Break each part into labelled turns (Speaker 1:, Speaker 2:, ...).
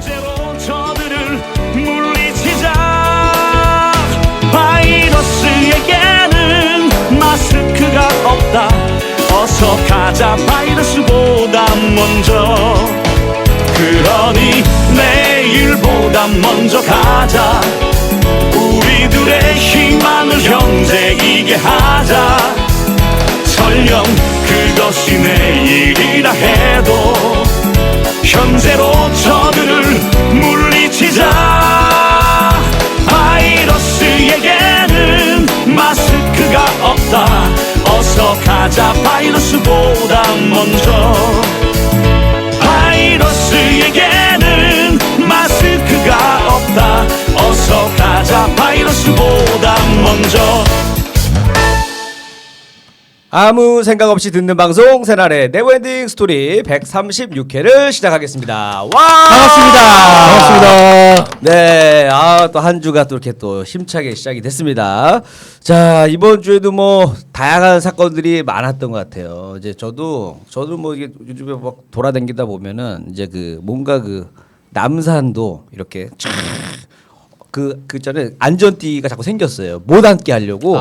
Speaker 1: 현재로 저들을 물리치자. 바이러스에게는 마스크가 없다. 어서 가자 바이러스보다 먼저. 그러니 내일보다 먼저 가자. 우리들의 희망을 형제이게 하자. 설령 그것이 내일이라 해도 현재로 저들을 물리치자. 바이러스에게는 마스크가 없다. 어서 가자 바이러스보다 먼저. 바이러스에게는 마스크가 없다. 어서 가자 바이러스보다 먼저.
Speaker 2: 아무 생각 없이 듣는 방송 새날의 네버엔딩 스토리 136회를 시작하겠습니다. 와!
Speaker 3: 반갑습니다.
Speaker 2: 네, 또 한 주가 또 이렇게 또 힘차게 시작이 됐습니다. 자, 이번 주에도 뭐 다양한 사건들이 많았던 것 같아요. 이제 저도 뭐 이게 요즘에 막 돌아다니다 보면은 이제 그 뭔가 그 남산도 이렇게 그 전에 안전띠가 자꾸 생겼어요. 못 앉게 하려고.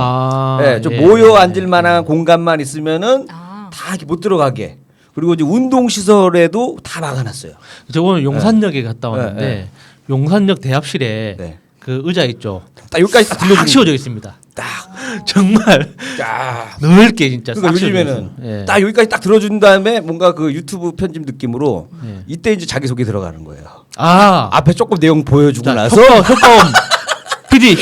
Speaker 2: 네, 좀 모여 앉을 만한 공간만 있으면은 다 이렇게 못 들어가게. 그리고 이제 운동 시설에도 다 막아놨어요.
Speaker 3: 저 오늘 용산역에 갔다 왔는데 용산역 대합실에 그 의자 있죠.
Speaker 2: 딱 여기까지 딱
Speaker 3: 딱 씌워져 있습니다. 딱 정말 넓게 진짜.
Speaker 2: 그러니까 요즘에는 딱 여기까지 딱 들어준 다음에 뭔가 그 유튜브 편집 느낌으로 이때 이제 자기 소개 들어가는 거예요. 앞에 조금 내용 보여주고 나서
Speaker 3: 효과음 PD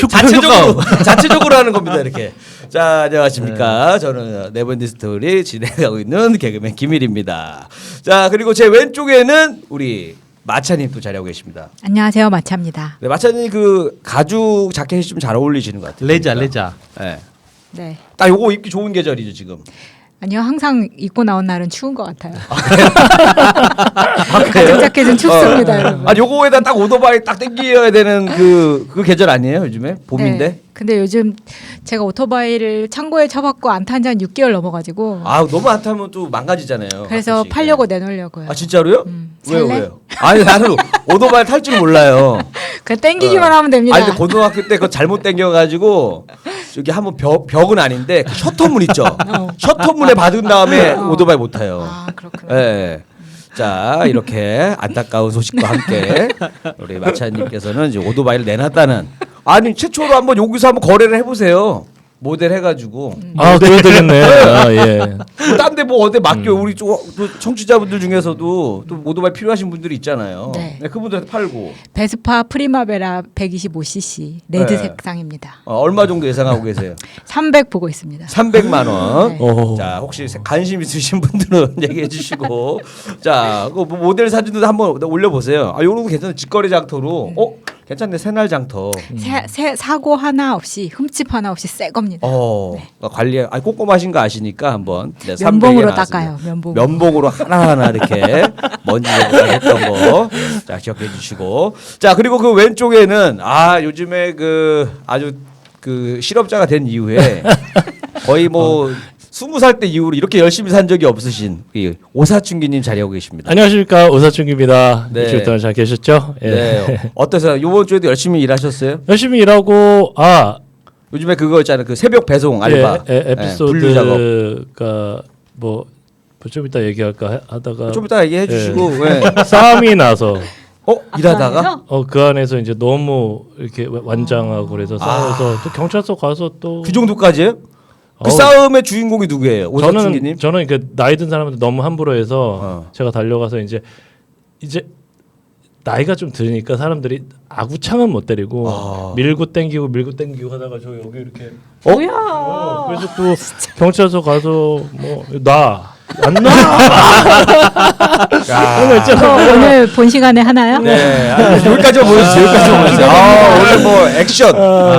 Speaker 2: 자체적으로 하는 겁니다. 이렇게. 자, 안녕하십니까. 저는 네버엔딩 스토리 진행하고 있는 개그맨 김일입니다. 자, 그리고 제 왼쪽에는 우리 마차님 또 자리하고 계십니다.
Speaker 4: 안녕하세요, 마차입니다.
Speaker 2: 네, 마차님 그 가죽 자켓이 좀 잘 어울리시는 것 같아요.
Speaker 3: 레자.
Speaker 2: 네.
Speaker 4: 네.
Speaker 2: 딱 요거 입기 좋은 계절이죠 지금.
Speaker 4: 아니요, 항상 입고 나온 날은 추운 것 같아요. 가죽 자켓은 춥습니다, 여러분.
Speaker 2: 아, 요거에다 딱 오토바이 딱 땡겨야 되는 그 계절 아니에요 요즘에? 봄인데?
Speaker 4: 네. 근데 요즘 제가 오토바이를 창고에 쳐박고 안 탄 지 한 6개월 넘어가지고.
Speaker 2: 너무 안 타면 또 망가지잖아요.
Speaker 4: 그래서
Speaker 2: 가끔씩.
Speaker 4: 팔려고 내놓으려고요.
Speaker 2: 아, 진짜로요?
Speaker 4: 살래?
Speaker 2: 왜요? 아니, 나는 오토바이 탈 줄 몰라요.
Speaker 4: 그냥 땡기기만 하면 됩니다.
Speaker 2: 아니, 근데 고등학교 때 그거 잘못 땡겨가지고 저기 한번 벽은 아닌데 그 셔터문 있죠. 셔터문에 받은 다음에 오토바이 못 타요.
Speaker 4: 그렇구나.
Speaker 2: 네. 자, 이렇게 안타까운 소식과 함께 우리 마차님께서는 이제 오토바이를 내놨다는. 아니, 최초로 한번 여기서 한번 거래를 해보세요. 모델 해가지고.
Speaker 3: 그래야 되겠네. 예.
Speaker 2: 딴 데 뭐 어디 맡겨. 우리 또 청취자분들 중에서도 또 오토바이 필요하신 분들이 있잖아요.
Speaker 4: 네.
Speaker 2: 그분들한테 팔고.
Speaker 4: 베스파 프리마베라 125cc 레드
Speaker 2: 네.
Speaker 4: 색상입니다.
Speaker 2: 얼마 정도 예상하고 계세요?
Speaker 4: 300 보고 있습니다.
Speaker 2: 300만 원.
Speaker 4: 네.
Speaker 2: 자, 혹시 관심 있으신 분들은 얘기해 주시고. 자, 그 모델 사진도 한번 올려보세요. 요런 거 괜찮은 직거래 장터로. 괜찮네. 새날 장터.
Speaker 4: 사고 하나 없이 흠집 하나 없이 새 겁니다.
Speaker 2: 관리 꼼꼼하신 거 아시니까 한번. 네,
Speaker 4: 면봉으로
Speaker 2: 300에 나왔습니다.
Speaker 4: 닦아요.
Speaker 2: 면봉으로 하나하나 이렇게 먼지 했던 거. 자, 기억해 주시고. 자, 그리고 그 왼쪽에는 요즘에 그 아주 그 실업자가 된 이후에 거의 뭐 20살 때 이후로 이렇게 열심히 산 적이 없으신 오사춘기님 자리하고 계십니다.
Speaker 3: 안녕하십니까, 오사춘기입니다.
Speaker 2: 네.
Speaker 3: 일주일 동안 잘 계셨죠? 예.
Speaker 2: 네. 어떠세요? 이번 주에도 열심히 일하셨어요?
Speaker 3: 열심히 일하고
Speaker 2: 요즘에 그거 있잖아요. 그 새벽 배송 알바. 분류 작업.
Speaker 3: 에피소드가 뭐 좀 이따 얘기할까 하다가
Speaker 2: 좀 이따 얘기해 주시고.
Speaker 3: 싸움이 나서
Speaker 2: 일하다가
Speaker 3: 그 안에서 이제 너무 이렇게 완장하고 그래서 싸워서 또 경찰서 가서 또
Speaker 2: 그 정도까지요? 그 싸움의 주인공이 누구예요? 오사춘기님?
Speaker 3: 저는 그 나이 든 사람한테 너무 함부로 해서 제가 달려가서 이제 나이가 좀 드니까 사람들이 아구창은 못 때리고 밀고 땡기고 하다가 저 여기 이렇게
Speaker 4: 뭐야?
Speaker 3: 그래서 또 경찰서 가서 안 나.
Speaker 4: 오늘 본 시간에 하나요?
Speaker 2: 네. 여기까지만 보여주세요. 오늘 뭐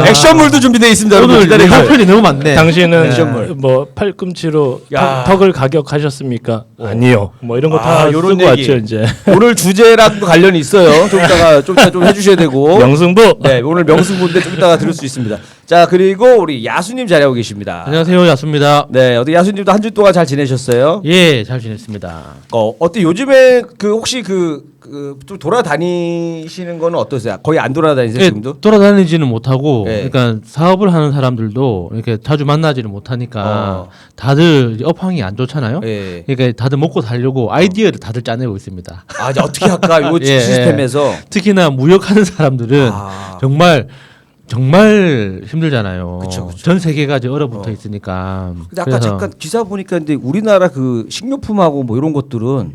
Speaker 2: 액션물도 준비되어 있습니다.
Speaker 3: 오늘
Speaker 5: 할필이 너무 많네.
Speaker 3: 당신은 뭐 팔꿈치로 턱을 가격하셨습니까? 아니요. 뭐 이런 거 다
Speaker 2: 요런
Speaker 3: 쓰고
Speaker 2: 얘기.
Speaker 3: 왔죠 이제.
Speaker 2: 오늘 주제랑도 관련이 있어요. 좀 이따가 좀 해주셔야 되고.
Speaker 3: 명승부.
Speaker 2: 네, 오늘 명승부인데 좀 이따가 들을 수 있습니다. 자, 그리고 우리 야수님 자리하고 계십니다.
Speaker 5: 안녕하세요, 야수입니다.
Speaker 2: 네, 어떻게 야수님도 한 주 동안 잘 지내셨어요?
Speaker 5: 예, 잘 지냈습니다.
Speaker 2: 어때 요즘에 그 혹시 좀 돌아다니시는 거는 어떠세요? 거의 안 돌아다니세요
Speaker 5: 예,
Speaker 2: 지금도?
Speaker 5: 돌아다니지는 못하고,
Speaker 2: 예.
Speaker 5: 그러니까 사업을 하는 사람들도 이렇게 자주 만나지는 못하니까 다들 이제 업황이 안 좋잖아요.
Speaker 2: 예.
Speaker 5: 그러니까 다들 먹고 살려고 아이디어를 다들 짜내고 있습니다.
Speaker 2: 아 이제 어떻게 할까 요
Speaker 5: 예,
Speaker 2: 시스템에서.
Speaker 5: 특히나 무역하는 사람들은
Speaker 2: 아.
Speaker 5: 정말 힘들잖아요.
Speaker 2: 그쵸, 그쵸.
Speaker 5: 전 세계가 이제 얼어붙어 있으니까.
Speaker 2: 근데 아까 잠깐 기사 보니까 근데 우리나라 그 식료품하고 뭐 이런 것들은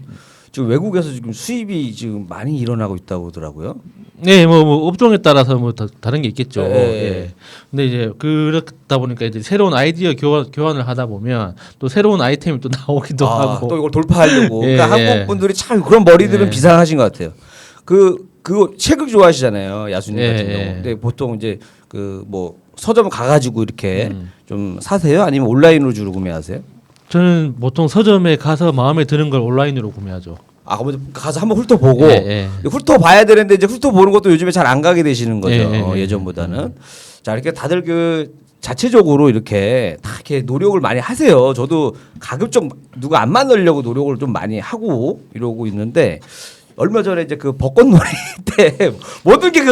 Speaker 2: 지금 외국에서 지금 수입이 지금 많이 일어나고 있다고 하더라고요.
Speaker 5: 네, 뭐 업종에 따라서 뭐 다른 게 있겠죠.
Speaker 2: 예.
Speaker 5: 예. 근데 이제 그렇다 보니까 이제 새로운 아이디어 교환을 하다 보면 또 새로운 아이템이 또 나오기도 하고.
Speaker 2: 또 이걸 돌파하려고.
Speaker 5: 예,
Speaker 2: 그러니까
Speaker 5: 예.
Speaker 2: 한국 분들이 참 그런 머리들은
Speaker 5: 예.
Speaker 2: 비상하신 것 같아요. 그거 책을 좋아하시잖아요, 야수님
Speaker 5: 예,
Speaker 2: 같은 경우.
Speaker 5: 예.
Speaker 2: 근데 보통 이제 그 뭐 서점 가가지고 이렇게 좀 사세요? 아니면 온라인으로 주로 구매하세요?
Speaker 5: 저는 보통 서점에 가서 마음에 드는 걸 온라인으로 구매하죠.
Speaker 2: 아, 그럼 가서 한번 훑어보고
Speaker 5: 예,
Speaker 2: 훑어봐야 되는데 이제 훑어보는 것도 요즘에 잘 안 가게 되시는 거죠.
Speaker 5: 예.
Speaker 2: 예전보다는. 자, 이렇게 다들 그 자체적으로 이렇게 다 이렇게 노력을 많이 하세요. 저도 가급적 누가 안 만나려고 노력을 좀 많이 하고 이러고 있는데 얼마 전에 이제 그 벚꽃놀이 때 모든 게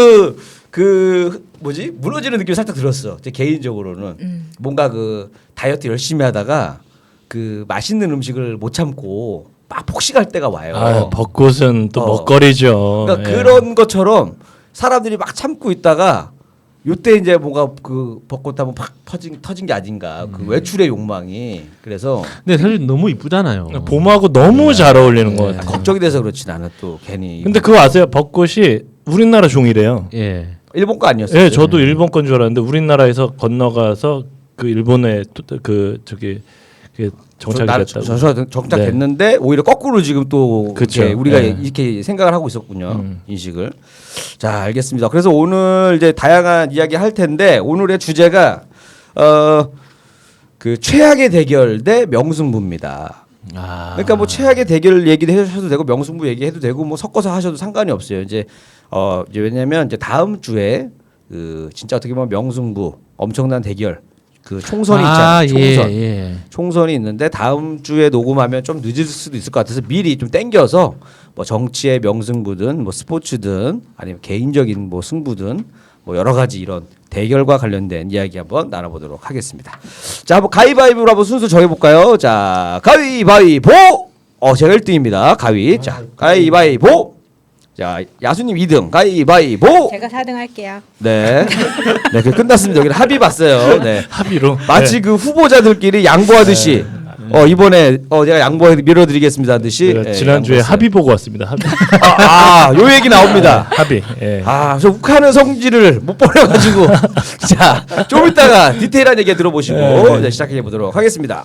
Speaker 2: 뭐지 무너지는 느낌이 살짝 들었어. 제 개인적으로는 뭔가 그 다이어트 열심히 하다가 그 맛있는 음식을 못 참고 막 폭식할 때가 와요.
Speaker 3: 아, 벚꽃은 또 먹거리죠.
Speaker 2: 그러니까
Speaker 3: 예.
Speaker 2: 그런 것처럼 사람들이 막 참고 있다가 요때 이제 뭔가 그 벚꽃 한번 팍 터진 게 아닌가 그 외출의 욕망이. 그래서
Speaker 5: 근데 사실 너무 이쁘잖아요.
Speaker 3: 봄하고 너무 잘 어울리는 것 같아요.
Speaker 2: 걱정이 돼서 그렇진 않아 또 괜히.
Speaker 3: 근데 그거 아세요? 벚꽃이 우리나라 종이래요.
Speaker 5: 예.
Speaker 2: 일본 거 아니었어요?
Speaker 3: 예, 저도 일본 건 줄 알았는데 우리나라에서 건너가서 그 일본에 그 정착이 됐다고.
Speaker 2: 정착됐는데 오히려 거꾸로 지금 또
Speaker 3: 그쵸.
Speaker 2: 이렇게 우리가
Speaker 3: 예.
Speaker 2: 이렇게 생각을 하고 있었군요. 인식을. 자, 알겠습니다. 그래서 오늘 이제 다양한 이야기 할 텐데 오늘의 주제가 그 최악의 대결 대 명승부입니다. 그러니까 뭐 최악의 대결 얘기도 해주셔도 되고 명승부 얘기해도 되고 뭐 섞어서 하셔도 상관이 없어요. 이제 왜냐면 이제 다음 주에 그 진짜 어떻게 보면 명승부 엄청난 대결 그 총선이 있잖아요. 총선.
Speaker 5: 예.
Speaker 2: 총선이 있는데 다음 주에 녹음하면 좀 늦을 수도 있을 것 같아서 미리 좀 땡겨서 뭐 정치의 명승부든 뭐 스포츠든 아니면 개인적인 뭐 승부든 뭐 여러 가지 이런 대결과 관련된 이야기 한번 나눠보도록 하겠습니다. 자, 한번 가위바위보로 한번 순서 정해볼까요? 자, 가위바위보. 제가 1등입니다. 가위. 자, 가위바위보. 자, 야수님 2등. 가위바위보.
Speaker 4: 제가 4등 할게요.
Speaker 2: 네. 네, 그 끝났습니다. 여기는 합의 봤어요. 네.
Speaker 3: 합의로.
Speaker 2: 마치 그 후보자들끼리 양보하듯이 이번에 제가 양보해 밀어드리겠습니다 하듯이
Speaker 3: 제가 지난주에
Speaker 2: 양보했어요.
Speaker 3: 합의 보고 왔습니다. 합의.
Speaker 2: 요 얘기 나옵니다.
Speaker 3: 합의. 예.
Speaker 2: 저 욱하는 성질을 못 버려가지고 자, 좀 이따가 디테일한 얘기 들어보시고 이제 시작해 보도록 하겠습니다.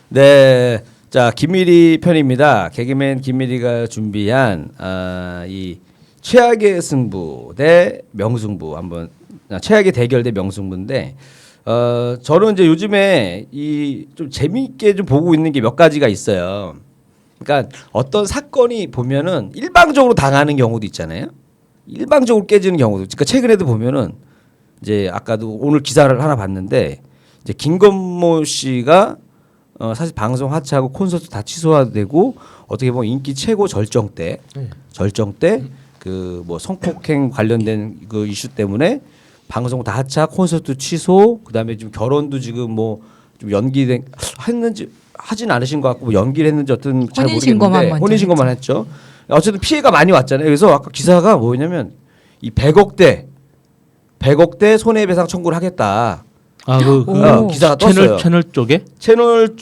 Speaker 2: 네, 자 김미리 편입니다. 개그맨 김미리가 준비한 이 최악의 승부 대 명승부 한번 최악의 대결 대 명승부인데. 저는 이제 요즘에 이 좀 재미있게 좀 보고 있는 게 몇 가지가 있어요. 그러니까 어떤 사건이 보면은 일방적으로 당하는 경우도 있잖아요. 일방적으로 깨지는 경우도. 그러니까 최근에도 보면은 이제 아까도 오늘 기사를 하나 봤는데 이제 김건모 씨가 사실 방송 하차하고 콘서트 다 취소되고 어떻게 보면 인기 최고 절정 때 그 뭐 성폭행 관련된 그 이슈 때문에 방송 다 하차, 콘서트 취소, 그다음에 지금 결혼도 지금 뭐 좀 연기된 했는지 하진 않으신 것 같고 뭐 연기를 했는지 어떤 잘
Speaker 4: 혼인신고만
Speaker 2: 모르겠는데
Speaker 4: 먼저
Speaker 2: 혼인신고만 했죠. 어쨌든 피해가 많이 왔잖아요. 그래서 아까 기사가 뭐냐면 이 100억대 손해배상 청구를 하겠다. 기사가 떴어요.
Speaker 5: 채널 쪽에?
Speaker 2: 채널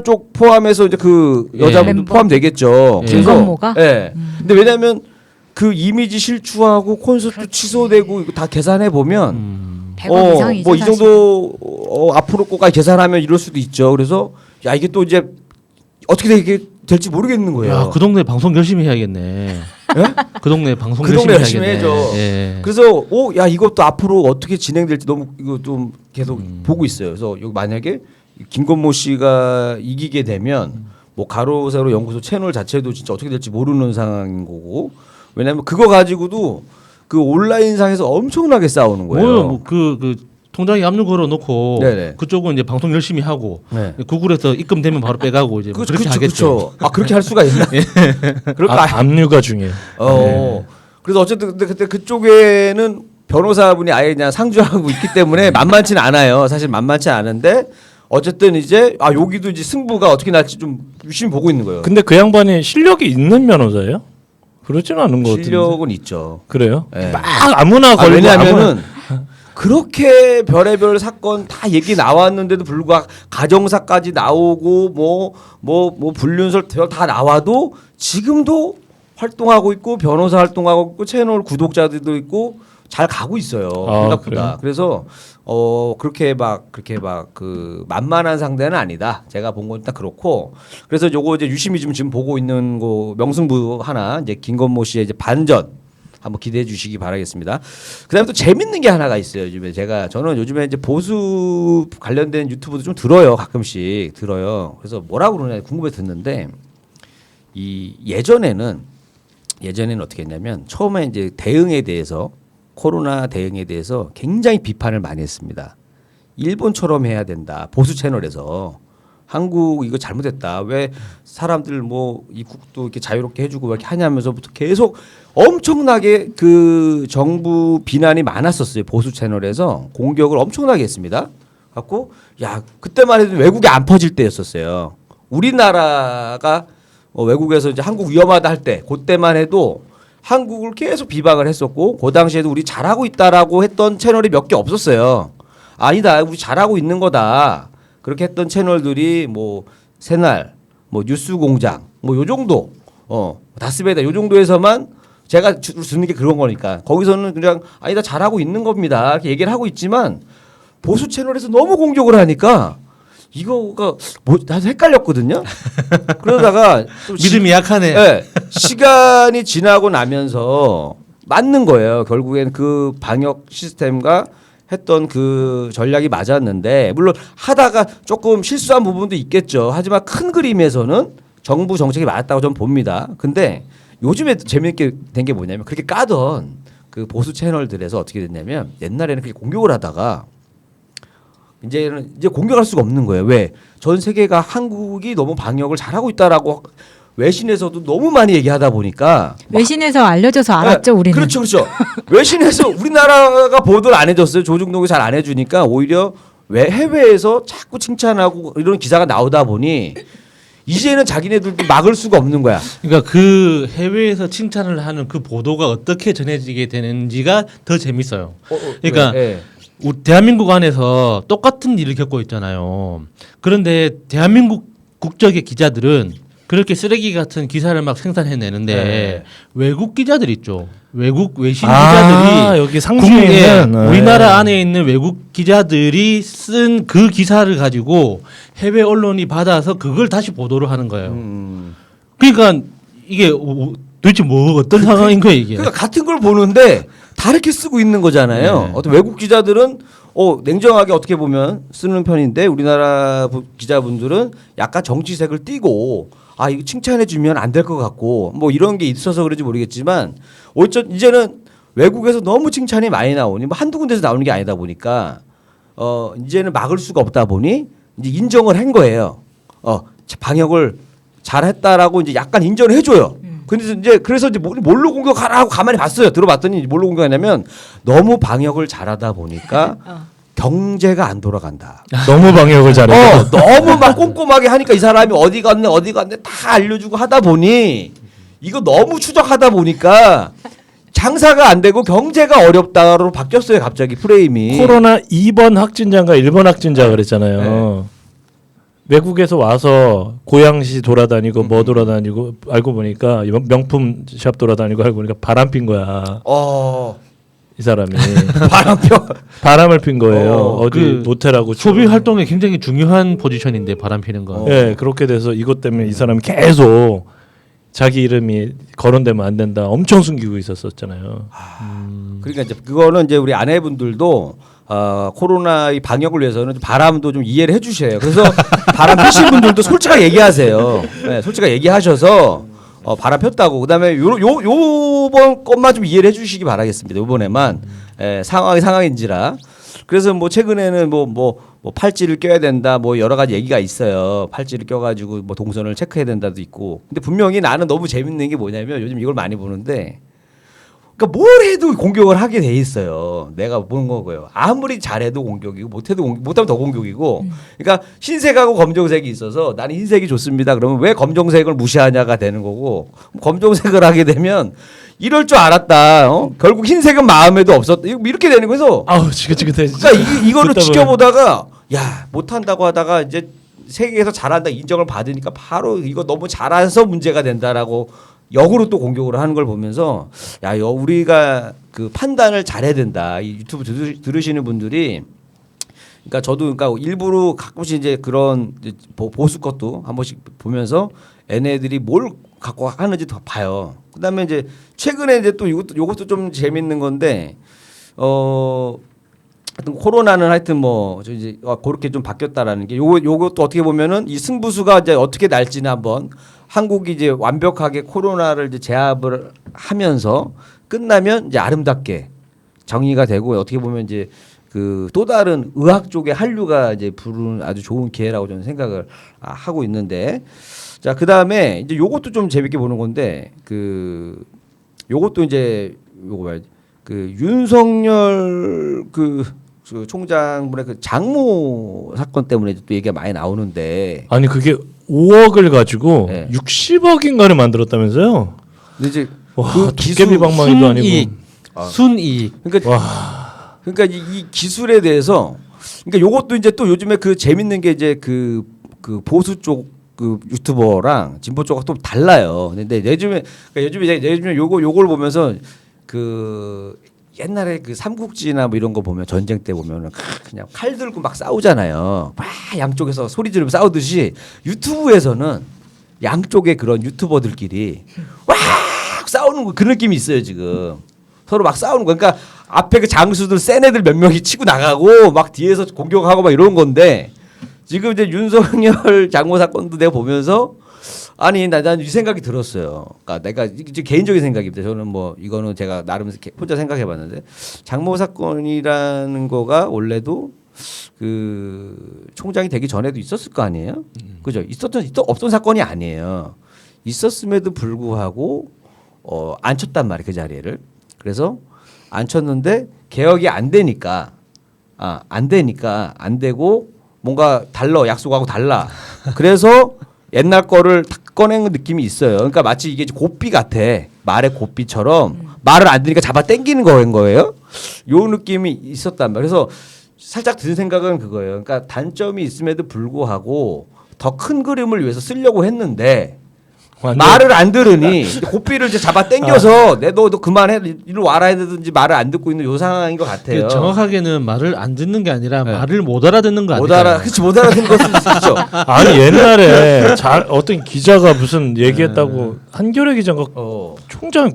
Speaker 2: 쪽 포함해서 이제 그 여자분도
Speaker 4: 멤버.
Speaker 2: 포함되겠죠.
Speaker 4: 김건모가?
Speaker 2: 예. 근데 왜냐하면 그 이미지 실추하고 콘서트 취소되고 이거 다 계산해 보면
Speaker 4: 100억 이상이죠.
Speaker 2: 뭐 이
Speaker 4: 사실.
Speaker 2: 정도 앞으로 거까지 계산하면 이럴 수도 있죠. 그래서 야 이게 또 이제 어떻게 될지 모르겠는 거예요.
Speaker 5: 야, 그 동네 방송 열심히 해야겠네. 그 동네 방송
Speaker 2: 그 동네 열심히
Speaker 5: 해야겠네.
Speaker 2: 해줘.
Speaker 5: 예.
Speaker 2: 그래서 야 이것도 앞으로 어떻게 진행될지 너무 이거 좀 계속 보고 있어요. 그래서 여기 만약에 김건모 씨가 이기게 되면 뭐 가로 세로 연구소 채널 자체도 진짜 어떻게 될지 모르는 상황인 거고. 왜냐면 그거 가지고도 그 온라인상에서 엄청나게 싸우는 거예요.
Speaker 5: 뭐요? 그 통장에 압류 걸어놓고
Speaker 2: 네네.
Speaker 5: 그쪽은 이제 방송 열심히 하고
Speaker 2: 네.
Speaker 5: 구글에서 입금되면 바로 빼가고 이제 뭐 그렇게 하겠죠.
Speaker 2: 아 그렇게 할 수가 있나? 그럴까?
Speaker 3: 압류가 중요해요.
Speaker 2: 그래서 어쨌든 그때 그쪽에는 변호사분이 아예 그냥 상주하고 있기 때문에 만만치는 않아요. 사실 만만치 않은데 어쨌든 이제 여기도 이제 승부가 어떻게 날지 좀 유심히 보고 있는 거예요.
Speaker 3: 근데 그 양반이 실력이 있는 변호사예요? 그렇지는 않은 것 같은데.
Speaker 2: 실력은 있죠.
Speaker 3: 그래요?
Speaker 2: 네.
Speaker 3: 막 아무나 걸고
Speaker 2: 왜냐하면은 그렇게 별의별 사건 다 얘기 나왔는데도 불구하고 가정사까지 나오고 뭐 불륜설 다 나와도 지금도 활동하고 있고 변호사 활동하고 있고 채널 구독자들도 있고 잘 가고 있어요. 생각보다.
Speaker 3: 그래요?
Speaker 2: 그래서 그렇게 막 그 만만한 상대는 아니다. 제가 본 건 딱 그렇고 그래서 요거 이제 유심히 지금 보고 있는 거 명승부 하나 이제 김건모 씨의 이제 반전 한번 기대해 주시기 바라겠습니다. 그다음에 또 재밌는 게 하나가 있어요. 요즘에 저는 요즘에 이제 보수 관련된 유튜브도 좀 들어요. 가끔씩 들어요. 그래서 뭐라고 그러냐 궁금해서 듣는데 이 예전에는 어떻게 했냐면 처음에 이제 대응에 대해서 코로나 대응에 대해서 굉장히 비판을 많이 했습니다. 일본처럼 해야 된다. 보수 채널에서 한국 이거 잘못했다. 왜 사람들 뭐 입국도 이렇게 자유롭게 해주고 왜 이렇게 하냐면서부터 계속 엄청나게 그 정부 비난이 많았었어요. 보수 채널에서 공격을 엄청나게 했습니다. 갖고 야 그때만 해도 외국에 안 퍼질 때였었어요. 우리나라가 외국에서 이제 한국 위험하다 할 때 그때만 해도 한국을 계속 비방을 했었고 그 당시에도 우리 잘하고 있다라고 했던 채널이 몇 개 없었어요. 아니다 우리 잘하고 있는 거다. 그렇게 했던 채널들이 뭐 새날, 뭐 뉴스공장, 뭐 요 정도, 다스베이다 요 정도에서만 제가 주는 게 그런 거니까 거기서는 그냥 아니다 잘하고 있는 겁니다. 이렇게 얘기를 하고 있지만 보수 채널에서 너무 공격을 하니까 이거가 뭐 나도 헷갈렸거든요. 그러다가 또
Speaker 5: 믿음이 약하네.
Speaker 2: 네, 시간이 지나고 나면서 맞는 거예요. 결국엔 그 방역 시스템과 했던 그 전략이 맞았는데 물론 하다가 조금 실수한 부분도 있겠죠. 하지만 큰 그림에서는 정부 정책이 맞았다고 저는 봅니다. 근데 요즘에 재미있게 된 게 뭐냐면 그렇게 까던 그 보수 채널들에서 어떻게 됐냐면 옛날에는 그렇게 공격을 하다가 이제 공격할 수가 없는 거예요. 왜? 전 세계가 한국이 너무 방역을 잘하고 있다라고 외신에서도 너무 많이 얘기하다 보니까
Speaker 4: 외신에서 알려져서 알았죠. 우리는.
Speaker 2: 그렇죠. 외신에서 우리나라가 보도를 안 해줬어요. 조중동이 잘 안 해주니까 오히려 해외에서 자꾸 칭찬하고 이런 기사가 나오다 보니 이제는 자기네들도 막을 수가 없는 거야.
Speaker 5: 그러니까 그 해외에서 칭찬을 하는 그 보도가 어떻게 전해지게 되는지가 더 재밌어요. 그러니까 대한민국 안에서 똑같은 일을 겪고 있잖아요. 그런데 대한민국 국적의 기자들은 그렇게 쓰레기 같은 기사를 막 생산해내는데 외국 기자들 있죠. 외국 외신 기자들이
Speaker 3: 여기 상주에 있는
Speaker 5: 우리나라 안에 있는 외국 기자들이 쓴 그 기사를 가지고 해외 언론이 받아서 그걸 다시 보도를 하는 거예요. 그러니까 이게 도대체 뭐 어떤 상황인 거예요 이게?
Speaker 2: 그러니까 같은 걸 보는데 다르게 쓰고 있는 거잖아요. 어떤 외국 기자들은 냉정하게 어떻게 보면 쓰는 편인데 우리나라 기자분들은 약간 정치색을 띠고 이거 칭찬해주면 안 될 것 같고 뭐 이런 게 있어서 그런지 모르겠지만 이제는 외국에서 너무 칭찬이 많이 나오니 뭐 한두 군데서 나오는 게 아니다 보니까 이제는 막을 수가 없다 보니 이제 인정을 한 거예요. 방역을 잘했다라고 이제 약간 인정을 해줘요. 그래서 이제 뭘로 공격하라고 가만히 봤어요. 들어봤더니 뭘로 공격하냐면 너무 방역을 잘하다 보니까 경제가 안 돌아간다.
Speaker 3: 너무 방역을 잘해.
Speaker 2: 너무 막 꼼꼼하게 하니까 이 사람이 어디 갔네 다 알려주고 하다 보니 이거 너무 추적하다 보니까 장사가 안 되고 경제가 어렵다로 바뀌었어요. 갑자기 프레임이.
Speaker 3: 코로나 2번 확진자가 1번 확진자 그랬잖아요. 외국에서 와서 고양시 돌아다니고 뭐 돌아다니고 알고 보니까 명품 샵 돌아다니고 알고 보니까 바람 핀 거야. 이 사람이 바람을 핀 거예요. 어디 모텔하고
Speaker 5: 소비 활동에 굉장히 중요한 포지션인데 바람 피는 거.
Speaker 3: 네, 그렇게 돼서 이것 때문에 이 사람이 계속 자기 이름이 거론되면 안 된다. 엄청 숨기고 있었잖아요.
Speaker 2: 그러니까 이제 그거는 이제 우리 아내분들도 코로나 이 방역을 위해서는 바람도 좀 이해를 해주셔요. 그래서 바람 피신 분들도 솔직하게 얘기하세요. 네, 솔직하게 얘기하셔서 바람 폈다고. 그다음에 요번 것만 좀 이해를 해주시기 바라겠습니다. 요번에만 상황인지라. 그래서 뭐 최근에는 뭐 팔찌를 껴야 된다 뭐 여러 가지 얘기가 있어요. 팔찌를 껴가지고 뭐 동선을 체크해야 된다도 있고. 근데 분명히 나는 너무 재밌는 게 뭐냐면 요즘 이걸 많이 보는데. 그러니까 뭘 해도 공격을 하게 돼 있어요. 내가 보는 거고요. 아무리 잘해도 공격이고 못하면 더 공격이고. 그러니까 흰색하고 검정색이 있어서 나는 흰색이 좋습니다. 그러면 왜 검정색을 무시하냐가 되는 거고 검정색을 하게 되면 이럴 줄 알았다. 결국 흰색은 마음에도 없었다. 이렇게 되는 거에서
Speaker 3: 아우 지긋지긋해.
Speaker 2: 그러니까 이거를 지켜보다가 야 못한다고 하다가 이제 세계에서 잘한다 인정을 받으니까 바로 이거 너무 잘해서 문제가 된다라고 역으로 또 공격을 하는 걸 보면서 야 우리가 그 판단을 잘해야 된다. 이 유튜브 들으시는 분들이 그러니까 저도 그러니까 일부러 가끔씩 이제 그런 보수 것도 한 번씩 보면서 얘네들이 뭘 갖고 하는지 더 봐요. 그다음에 이제 최근에 이제 또 요것도 좀 재밌는 건데 하여튼 코로나는 하여튼 뭐 이제 그렇게 좀 바뀌었다라는 게 요것도 어떻게 보면은 이 승부수가 이제 어떻게 날지는 한번 한국이 이제 완벽하게 코로나를 이제 제압을 하면서 끝나면 이제 아름답게 정리가 되고 어떻게 보면 이제 그 또 다른 의학 쪽의 한류가 이제 부르는 아주 좋은 기회라고 저는 생각을 하고 있는데 자 그다음에 이제 요것도 좀 재밌게 보는 건데 그 요것도 이제 요거 봐야지 그 윤석열 그 총장분의 그 장모 사건 때문에 또 얘기가 많이 나오는데
Speaker 3: 아니 그게 5억을 가지고
Speaker 2: 네.
Speaker 3: 60억인가를 만들었다면서요?
Speaker 2: 근데 이제
Speaker 3: 와,
Speaker 2: 그
Speaker 3: 도깨비 방망이도 아니고.
Speaker 5: 순이익. 순이익.
Speaker 2: 그러니까
Speaker 3: 와.
Speaker 2: 그러니까 이 기술에 대해서 그러니까 요것도 이제 또 요즘에 그 재밌는 게 이제 그 보수 쪽 그 유튜버랑 진보 쪽하고 또 달라요. 근데 요즘에 그러니까 요즘에 요걸 보면서 그 옛날에 그 삼국지나 뭐 이런 거 보면 전쟁 때 보면은 그냥 칼 들고 막 싸우잖아요. 막 양쪽에서 소리 지르며 싸우듯이 유튜브에서는 양쪽의 그런 유튜버들끼리 와 싸우는 거 그 느낌이 있어요 지금. 서로 막 싸우는 거. 그러니까 앞에 그 장수들 센 애들 몇 명이 치고 나가고 막 뒤에서 공격하고 막 이런 건데 지금 이제 윤석열 장모 사건도 내가 보면서 아니 난 이 생각이 들었어요. 그러니까 내가 이제 개인적인 생각입니다. 저는 뭐 이거는 제가 나름 혼자 생각해봤는데 장모 사건이라는 거가 원래도 그 총장이 되기 전에도 있었을 거 아니에요. 그죠? 없던 사건이 아니에요. 있었음에도 불구하고 안 쳤단 말이에요 그 자리를. 그래서 안 쳤는데 개혁이 안 되니까 안 되고 뭔가 달라 약속하고 달라. 그래서 옛날 거를 탁 꺼낸 느낌이 있어요. 그러니까 마치 이게 고삐 같아. 말의 고삐처럼 말을 안 들으니까 잡아 당기는 거예요. 요 느낌이 있었단 말이에요. 그래서 살짝 든 생각은 그거예요. 그러니까 단점이 있음에도 불구하고 더 큰 그림을 위해서 쓰려고 했는데 말을 안 들으니 고삐를 이제 잡아 당겨서 너 그만해 이리 와라 해든지 말을 안 듣고 있는 요 상황인 것 같아요.
Speaker 5: 정확하게는 말을 안 듣는 게 아니라
Speaker 2: 네.
Speaker 5: 말을 못 알아듣는 거
Speaker 2: 못
Speaker 5: 아닐까요?
Speaker 2: 알아, 그렇지 못 알아듣는 것도 있죠.
Speaker 3: 아니 옛날에 어떤 기자가 무슨 얘기했다고 한겨레 기자가 총장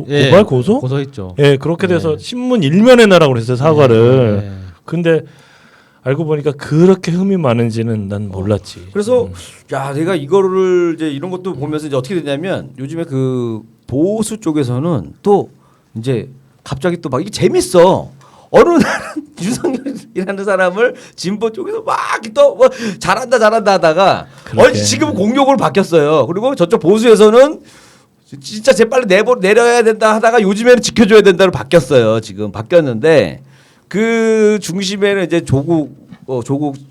Speaker 5: 예,
Speaker 3: 고발 고소?
Speaker 5: 고소했죠.
Speaker 3: 예 그렇게 돼서 신문 일면에 나라고 그랬어요 사과를.
Speaker 5: 예.
Speaker 3: 근데 알고 보니까 그렇게 흠이 많은지는 난 몰랐지.
Speaker 2: 그래서 야 내가 이거를 이제 이런 것도 보면서 이제 어떻게 되냐면 요즘에 그 보수 쪽에서는 또 이제 갑자기 또 막 이게 재밌어. 어느 날은 윤석열이라는 사람을 진보 쪽에서 막 또 뭐 잘한다 하다가 지금 공격으로 바뀌었어요. 그리고 저쪽 보수에서는 진짜 재빨리 내려야 된다 하다가 요즘에는 지켜줘야 된다로 바뀌었어요. 지금 바뀌었는데 그 중심에는 이제 조국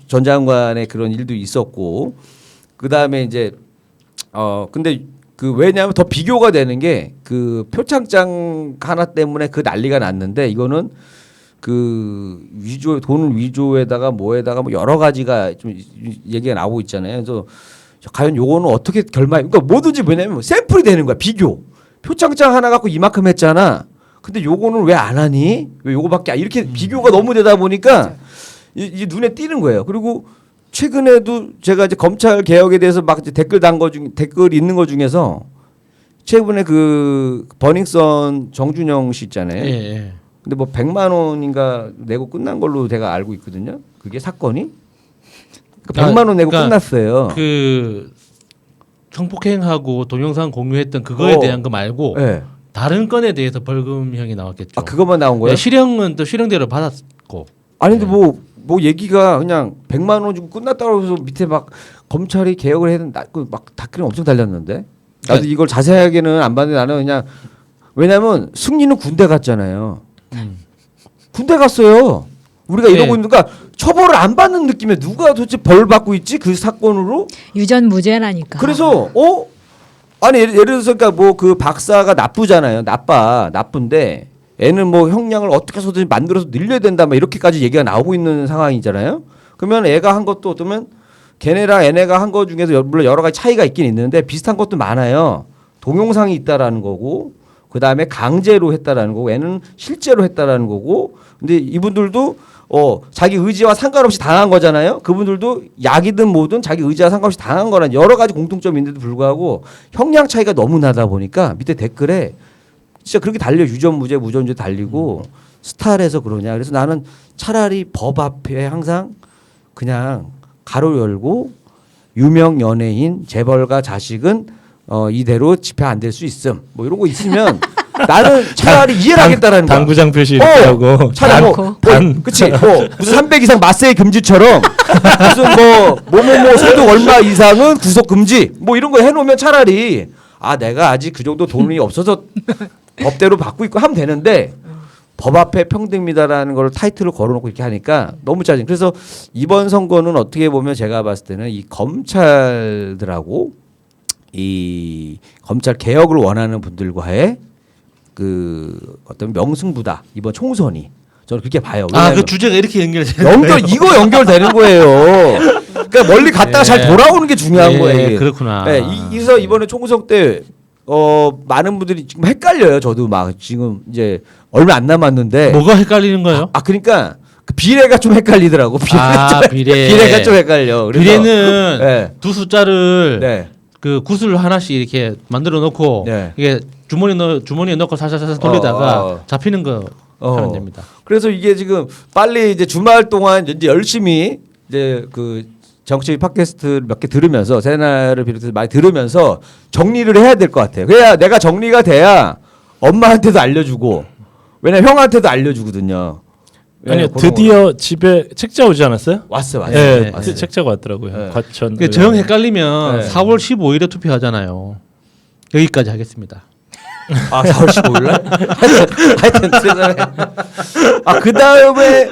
Speaker 2: 전 장관의 그런 일도 있었고 그 다음에 이제 근데 그 왜냐하면 더 비교가 되는 게 그 표창장 하나 때문에 그 난리가 났는데 이거는 그 돈 위조에다가 뭐에다가 뭐 여러 가지가 좀 얘기가 나오고 있잖아요. 그래서 과연 요거는 어떻게 그러니까 뭐든지 뭐냐면 샘플이 되는 거야. 비교. 표창장 하나 갖고 이만큼 했잖아. 근데 요거는 왜 안 하니? 왜 요거밖에 이렇게 비교가 너무 되다 보니까 이게 눈에 띄는 거예요. 그리고 최근에도 제가 이제 검찰 개혁에 대해서 막 이제 댓글 있는 거 중에서 최근에 그 버닝썬 정준영 씨 있잖아요.
Speaker 5: 예.
Speaker 2: 근데 뭐 100만 원인가 내고 끝난 걸로 제가 알고 있거든요. 그게 사건이 100만 원 내고 끝났어요.
Speaker 5: 그 성폭행하고 동영상 공유했던 그거에 대한 거 말고
Speaker 2: 네.
Speaker 5: 다른 건에 대해서 벌금형이 나왔겠죠.
Speaker 2: 아 그것만 나온 거예요?
Speaker 5: 네, 실형은 또 실형대로 받았고.
Speaker 2: 아니 근데 뭐 얘기가 그냥 100만 원 주고 끝났다고 해서 밑에 막 검찰이 개혁을 해야 된다. 막 댓글이 엄청 달렸는데. 나도
Speaker 5: 네.
Speaker 2: 이걸 자세하게는 안 봤는데 나는 그냥 왜냐면 승리는 군대 갔잖아요. 군대 갔어요. 우리가
Speaker 5: 네.
Speaker 2: 이러고 있는 그러니까 처벌을 안 받는 느낌에 누가 도대체 벌 받고 있지 그 사건으로?
Speaker 4: 유전무죄라니까.
Speaker 2: 그래서 아니 예를 들어서 그러니까 뭐 그 박사가 나쁘잖아요. 나쁜데 애는 뭐 형량을 어떻게 해서든 만들어서 늘려야 된다 막 이렇게까지 얘기가 나오고 있는 상황이잖아요. 그러면 애가 한 것도 어쩌면 걔네랑 얘네가 한 거 중에서 물론 여러 가지 차이가 있긴 있는데 비슷한 것도 많아요. 동영상이 있다라는 거고 그다음에 강제로 했다라는 거고 애는 실제로 했다라는 거고 근데 이분들도 자기 의지와 상관없이 당한 거잖아요. 그분들도 약이든 뭐든 자기 의지와 상관없이 당한 거란 여러 가지 공통점이 있는데도 불구하고 형량 차이가 너무 나다 보니까 밑에 댓글에 진짜 그렇게 달려 유전무죄 무전무죄 달리고 스타일에서 그러냐. 그래서 나는 차라리 법 앞에 항상 그냥 가로 열고 유명 연예인 재벌가 자식은 이대로 집회 안 될 수 있음. 뭐 이런 거 있으면 나는 차라리 이해를 하겠다라는 거야.
Speaker 3: 당구장 표시 이렇게 하고
Speaker 2: 차라리 그치 무슨 300 이상 마세이 금지처럼 무슨 뭐 소득 얼마 이상은 구속 금지 뭐 이런 거 해놓으면 차라리 내가 아직 그 정도 돈이 없어서 법대로 받고 있고 하면 되는데 법 앞에 평등입니다라는 걸 타이틀을 걸어놓고 이렇게 하니까 너무 짜증. 그래서 이번 선거는 어떻게 보면 제가 봤을 때는 이 검찰들하고 이 검찰 개혁을 원하는 분들과의 그 어떤 명승부다 이번 총선이 저는 그렇게 봐요.
Speaker 5: 그 주제가 이렇게 연결되는 거예요.
Speaker 2: 이거 연결되는 거예요. 그러니까 멀리 갔다가 잘 돌아오는 게 중요한 거예요. 이게.
Speaker 5: 그렇구나.
Speaker 2: 네, 그래서 이번에 총선 때 많은 분들이 지금 헷갈려요. 저도 막 지금 이제 얼마 안 남았는데
Speaker 5: 뭐가 헷갈리는 거예요?
Speaker 2: 그러니까 그 비례가 좀 헷갈리더라고. 비례가 좀 헷갈려. 그래서,
Speaker 5: 비례는
Speaker 2: 네.
Speaker 5: 두 숫자를
Speaker 2: 네.
Speaker 5: 그 구슬 하나씩 이렇게 만들어 놓고
Speaker 2: 네.
Speaker 5: 이게 주머니에 넣고 살살살살 돌리다가 잡히는 거 하면 됩니다.
Speaker 2: 그래서 이게 지금 빨리 이제 주말 동안 이제 열심히 이제 그 정치 팟캐스트 몇 개 들으면서 새날을 비롯해서 많이 들으면서 정리를 해야 될 것 같아요. 그래야 내가 정리가 돼야 엄마한테도 알려주고 왜냐면 형한테도 알려주거든요.
Speaker 3: 아니요
Speaker 2: 그런
Speaker 3: 드디어 집에 책자 오지 않았어요?
Speaker 2: 왔어요.
Speaker 3: 네,
Speaker 5: 왔어요.
Speaker 3: 책자가 왔더라고요.
Speaker 2: 네.
Speaker 3: 과천.
Speaker 5: 정 헷갈리면
Speaker 2: 네.
Speaker 5: 4월 15일에 투표하잖아요. 여기까지 하겠습니다.
Speaker 2: 4월 15일 날? 하여튼 세상에. 그 다음에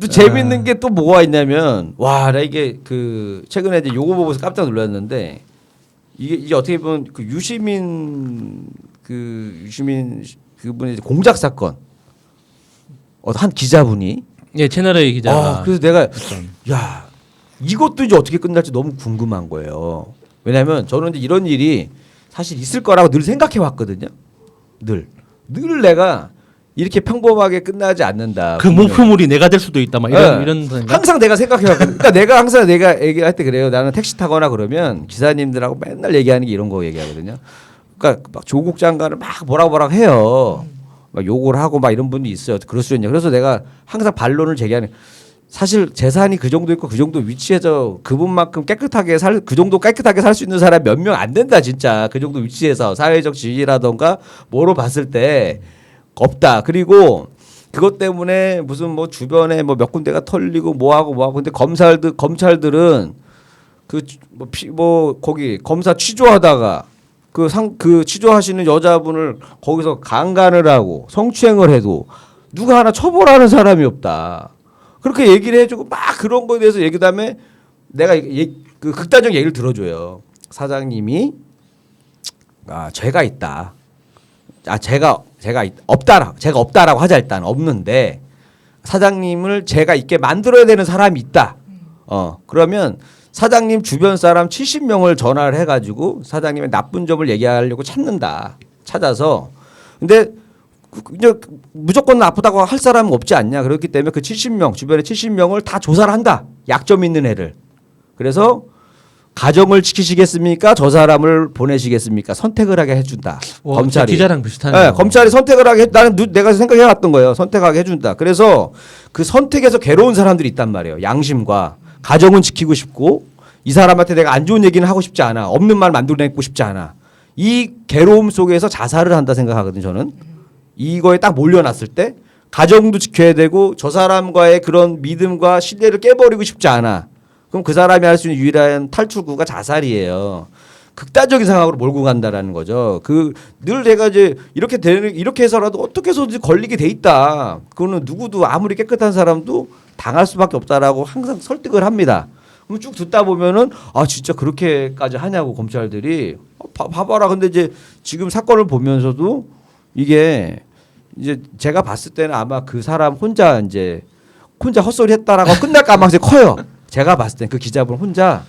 Speaker 2: 또 재밌는 게 또 뭐가 있냐면 나 이게 그 최근에 이제 요거 보고서 깜짝 놀랐는데 이게 어떻게 보면 그 유시민 그분의 이제 공작 사건 한 기자분이
Speaker 5: 예, 채널A 기자가.
Speaker 2: 그래서 내가 이것도 이제 어떻게 끝날지 너무 궁금한 거예요. 왜냐하면 저는 이제 이런 일이 사실 있을 거라고 늘 생각해 왔거든요. 늘 내가 이렇게 평범하게 끝나지 않는다.
Speaker 5: 그 목표물이 내가 될 수도 있다. 막 이런 생각.
Speaker 2: 항상 내가 생각해 왔거든요. 그러니까 내가 항상 내가 얘기할 때 그래요. 나는 택시 타거나 그러면 기사님들하고 맨날 얘기하는 게 이런 거 얘기하거든요. 그러니까 막 조국 장관을 막 뭐라고 해요. 막 욕을 하고 막 이런 분이 있어요. 그럴 수 있냐. 그래서 내가 항상 반론을 제기하는. 사실 재산이 그 정도 있고 그 정도 위치에서 그분만큼 그 정도 깨끗하게 살 수 있는 사람 몇 명 안 된다 진짜. 그 정도 위치에서 사회적 지위라던가 뭐로 봤을 때 없다. 그리고 그것 때문에 무슨 뭐 주변에 뭐 몇 군데가 털리고 뭐하고 근데 검찰들은 거기 검사 취조하다가 그 취조하시는 여자분을 거기서 강간을 하고 성추행을 해도 누가 하나 처벌하는 사람이 없다. 그렇게 얘기를 해주고 막 그런 거에 대해서 그다음에 내가 그 극단적 얘기를 들어줘요. 사장님이 죄가 있다. 제가 없다라고 하자 일단 없는데 사장님을 죄가 있게 만들어야 되는 사람이 있다. 그러면 사장님 주변 사람 70명을 전화를 해가지고 사장님의 나쁜 점을 얘기하려고 찾아서 근데 이제 무조건 나쁘다고 할 사람은 없지 않냐. 그렇기 때문에 그 70명 주변에 70명을 다 조사를 한다. 약점 있는 애를. 그래서 가정을 지키시겠습니까? 저 사람을 보내시겠습니까? 선택을 하게 해준다. 검찰이.
Speaker 5: 기자랑 비슷하네요.
Speaker 2: 네, 검찰이 선택을 하게 내가 생각해왔던 거예요. 선택하게 해준다. 그래서 그 선택에서 괴로운 사람들이 있단 말이에요. 양심과 가정은 지키고 싶고 이 사람한테 내가 안 좋은 얘기는 하고 싶지 않아. 없는 말 만들어내고 싶지 않아. 이 괴로움 속에서 자살을 한다 생각하거든요. 저는 이거에 딱 몰려났을 때 가정도 지켜야 되고 저 사람과의 그런 믿음과 신뢰를 깨버리고 싶지 않아. 그럼 그 사람이 할 수 있는 유일한 탈출구가 자살이에요. 극단적인 상황으로 몰고 간다라는 거죠. 그 늘 내가 이제 이렇게 해서라도 어떻게 해서든지 걸리게 돼 있다. 그거는 누구도 아무리 깨끗한 사람도 당할 수밖에 없다라고 항상 설득을 합니다. 그럼 쭉 듣다 보면은 아 진짜 그렇게까지 하냐고 검찰들이 봐봐라. 근데 이제 지금 사건을 보면서도 이게 이제 제가 봤을 때는 아마 그 사람 혼자 헛소리 했다라고 끝날 가능성이 커요. 제가 봤을 때 그 기자분 혼자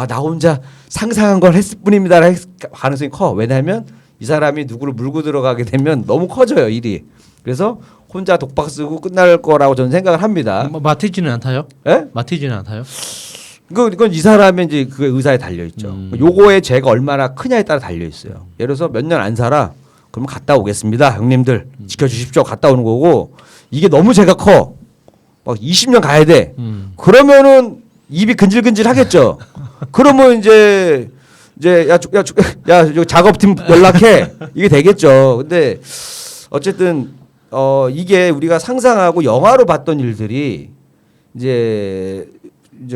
Speaker 2: 나 혼자 상상한 걸 했을 뿐입니다라는 가능성이 커. 왜냐하면 이 사람이 누구를 물고 들어가게 되면 너무 커져요 일이. 그래서 혼자 독박 쓰고 끝날 거라고 저는 생각을 합니다.
Speaker 5: 맡이지는 않다요?
Speaker 2: 예?
Speaker 5: 맡이지는 않다요?
Speaker 2: 그건 이 사람의 이제 그 의사에 달려 있죠. 요거의 죄가 얼마나 크냐에 따라 달려 있어요. 예를 들어서 몇 년 안 살아. 그러면 갔다 오겠습니다. 형님들 지켜주십시오. 갔다 오는 거고 이게 너무 죄가 커. 막 20년 가야 돼. 그러면은 입이 근질근질 하겠죠. 그러면 이제 야 작업팀 연락해. 이게 되겠죠. 근데 어쨌든 이게 우리가 상상하고 영화로 봤던 일들이 이제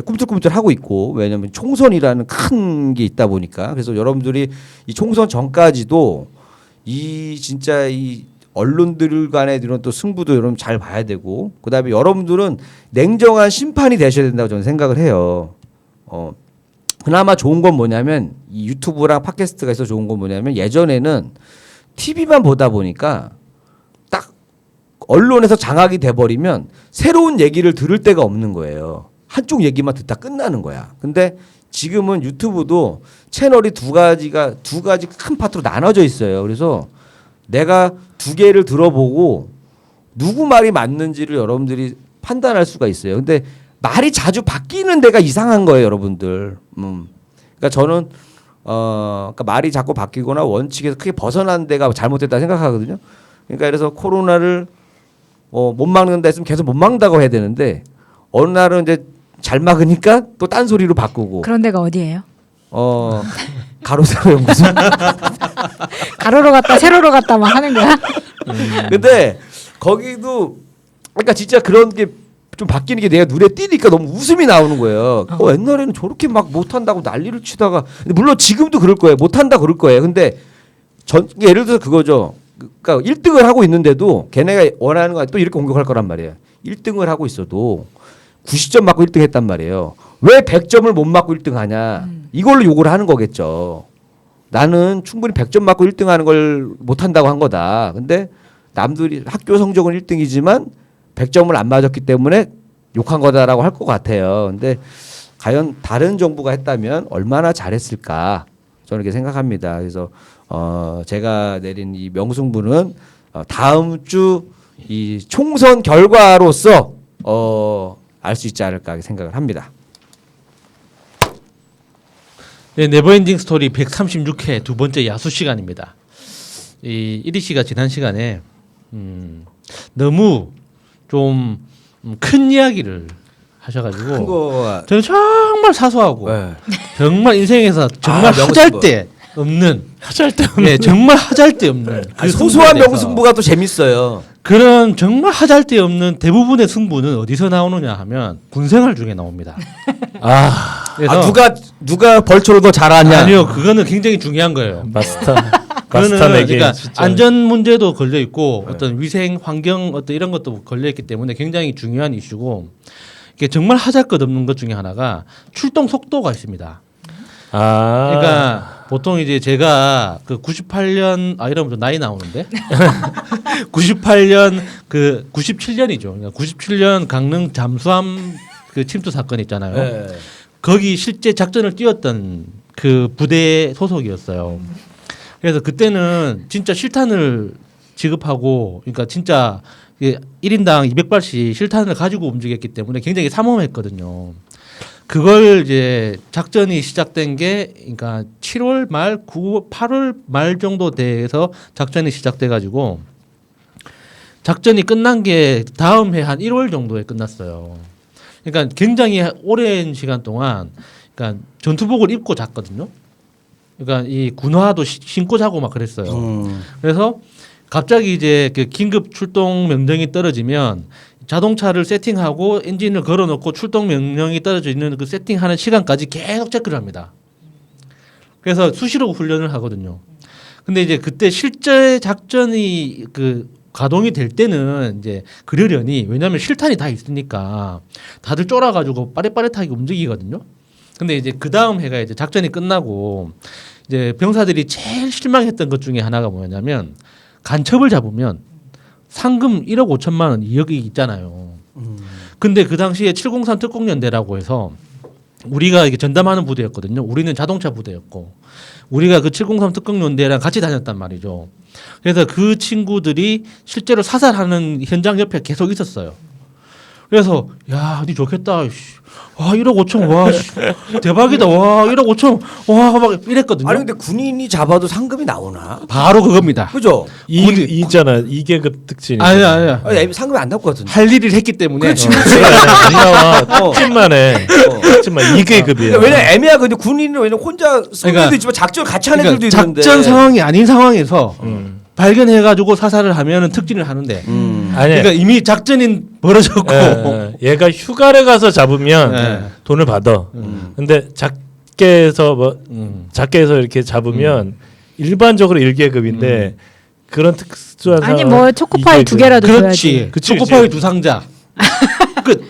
Speaker 2: 꿈틀꿈틀 하고 있고 왜냐하면 총선이라는 큰 게 있다 보니까 그래서 여러분들이 이 총선 전까지도 이 진짜 이 언론들 간의 이런 또 승부도 여러분 잘 봐야 되고 그다음에 여러분들은 냉정한 심판이 되셔야 된다고 저는 생각을 해요. 그나마 좋은 건 뭐냐면 이 유튜브랑 팟캐스트가 있어 좋은 건 뭐냐면 예전에는 TV만 보다 보니까 딱 언론에서 장악이 돼버리면 새로운 얘기를 들을 데가 없는 거예요. 한쪽 얘기만 듣다 끝나는 거야. 근데 지금은 유튜브도 채널이 두 가지 큰 파트로 나눠져 있어요. 그래서 내가 두 개를 들어보고 누구 말이 맞는지를 여러분들이 판단할 수가 있어요. 근데 말이 자주 바뀌는 데가 이상한 거예요, 여러분들. 그러니까 저는 그러니까 말이 자꾸 바뀌거나 원칙에서 크게 벗어난 데가 잘못됐다 생각하거든요. 그러니까 그래서 코로나를 못 막는다 했으면 계속 못 막는다고 해야 되는데 어느 날은 이제 잘 막으니까 또 딴소리로 바꾸고.
Speaker 4: 그런 데가 어디예요?
Speaker 2: 가로세로 연구소.
Speaker 4: 가로로 갔다 세로로 갔다 막 하는 거야?
Speaker 2: 근데 거기도 그러니까 진짜 그런 게 좀 바뀌는 게 내가 눈에 띄니까 너무 웃음이 나오는 거예요. 옛날에는 저렇게 막 못한다고 난리를 치다가 근데 물론 지금도 그럴 거예요. 못한다 그럴 거예요. 근데 예를 들어서 그거죠. 그러니까 1등을 하고 있는데도 걔네가 원하는 거 또 이렇게 공격할 거란 말이에요. 1등을 하고 있어도 90점 맞고 1등 했단 말이에요. 왜 100점을 못 맞고 1등 하냐. 이걸로 욕을 하는 거겠죠. 나는 충분히 100점 맞고 1등 하는 걸 못한다고 한 거다. 근데 남들이 학교 성적은 1등이지만 100점을 안 맞았기 때문에 욕한 거다라고 할 것 같아요. 근데 과연 다른 정부가 했다면 얼마나 잘했을까 저는 이렇게 생각합니다. 그래서 제가 내린 이 명승부는 다음 주 이 총선 결과로서 알 수 있지 않을까 생각을 합니다.
Speaker 5: 네, 네버엔딩 스토리 136회 두 번째 야수 시간입니다. 이 1위 씨가 지난 시간에 너무 좀 큰 이야기를 하셔가지고
Speaker 2: 큰 거.
Speaker 5: 저는 정말 사소하고
Speaker 2: 네.
Speaker 5: 정말 인생에서 정말 하잘데 없는 네, 정말 하잘데 없는 그
Speaker 2: 소소한
Speaker 5: 승부에 대해서
Speaker 2: 명승부가 또 재밌어요.
Speaker 5: 그런 정말 하잘데 없는 대부분의 승부는 어디서 나오느냐 하면 군생활 중에 나옵니다. 그래서
Speaker 2: 누가 벌초를 더 잘하냐?
Speaker 5: 아니요, 그거는 굉장히 중요한 거예요.
Speaker 3: 마스터 내기
Speaker 5: 그러니까
Speaker 3: 진짜.
Speaker 5: 안전 문제도 걸려 있고 어떤 위생 환경 어떤 이런 것도 걸려 있기 때문에 굉장히 중요한 이슈고 이게 정말 하잘것 없는 것 중에 하나가 출동 속도가 있습니다. 그러니까 보통 이제 제가 그 98년 이러면 좀 나이 나오는데 98년 그 97년이죠. 그러니까 97년 강릉 잠수함 그 침투 사건 있잖아요.
Speaker 2: 네.
Speaker 5: 거기 실제 작전을 뛰었던 그 부대 소속이었어요. 그래서 그때는 진짜 실탄을 지급하고 그러니까 진짜 1인당 200발씩 실탄을 가지고 움직였기 때문에 굉장히 삼엄했거든요. 그걸 이제 작전이 시작된 게 그러니까 7월 말, 8월 말 정도 돼서 작전이 시작돼 가지고 작전이 끝난 게 다음 해 한 1월 정도에 끝났어요. 그러니까 굉장히 오랜 시간 동안 그러니까 전투복을 입고 잤거든요. 그러니까 이 군화도 신고 자고 막 그랬어요. 그래서 갑자기 이제 그 긴급 출동 명령이 떨어지면 자동차를 세팅하고 엔진을 걸어놓고 출동 명령이 떨어져 있는 그 세팅하는 시간까지 계속 체크를 합니다. 그래서 수시로 훈련을 하거든요. 근데 이제 그때 실제 작전이 그 가동이 될 때는 이제 그러려니 왜냐하면 실탄이 다 있으니까 다들 쫄아가지고 빠릿빠릿하게 움직이거든요. 근데 이제 그 다음 해가 이제 작전이 끝나고 이제 병사들이 제일 실망했던 것 중에 하나가 뭐냐면 간첩을 잡으면 상금 1억 5천만 원, 2억이 있잖아요. 근데 그 당시에 703 특공연대라고 해서 우리가 이게 전담하는 부대였거든요. 우리는 자동차 부대였고 우리가 그 703 특공연대랑 같이 다녔단 말이죠. 그래서 그 친구들이 실제로 사살하는 현장 옆에 계속 있었어요. 그래서 야, 니 좋겠다. 와, 1억 5천. 와, 대박이다. 와, 1억 5천. 와, 막 이랬거든요.
Speaker 2: 아니 근데 군인이 잡아도 상금이 나오나?
Speaker 5: 바로 그겁니다.
Speaker 2: 그죠?
Speaker 3: 있잖아. 2계급 특징이.
Speaker 5: 아니야.
Speaker 2: 아니, 상금이 안 나올 것 같은데.
Speaker 5: 할 일을 했기 때문에.
Speaker 2: 그렇지.
Speaker 3: 안 나와. 특집만 해. 특집만 2계급이야.
Speaker 2: 왜냐 애매하 근데 군인은 왜냐 혼자 쏠
Speaker 5: 그러니까-
Speaker 2: 때도 있지만 작전 같이 하는 애들도 있는데.
Speaker 5: 작전 상황이 아닌 상황에서 발견해가지고 사살을 하면은 특진을 하는데.
Speaker 3: 아니.
Speaker 5: 그러니까 이미 작전이 벌어졌고.
Speaker 3: 얘가 휴가를 가서 잡으면
Speaker 5: 예.
Speaker 3: 돈을 받아. 근데 작게 해서 이렇게 잡으면 일반적으로 1계급인데 그런 특수한
Speaker 4: 아니
Speaker 3: 상황은
Speaker 4: 뭐 초코파이
Speaker 3: 2계급.
Speaker 4: 2개라도
Speaker 5: 그렇지.
Speaker 4: 줘야지.
Speaker 3: 그치,
Speaker 5: 초코파이 2상자. 끝.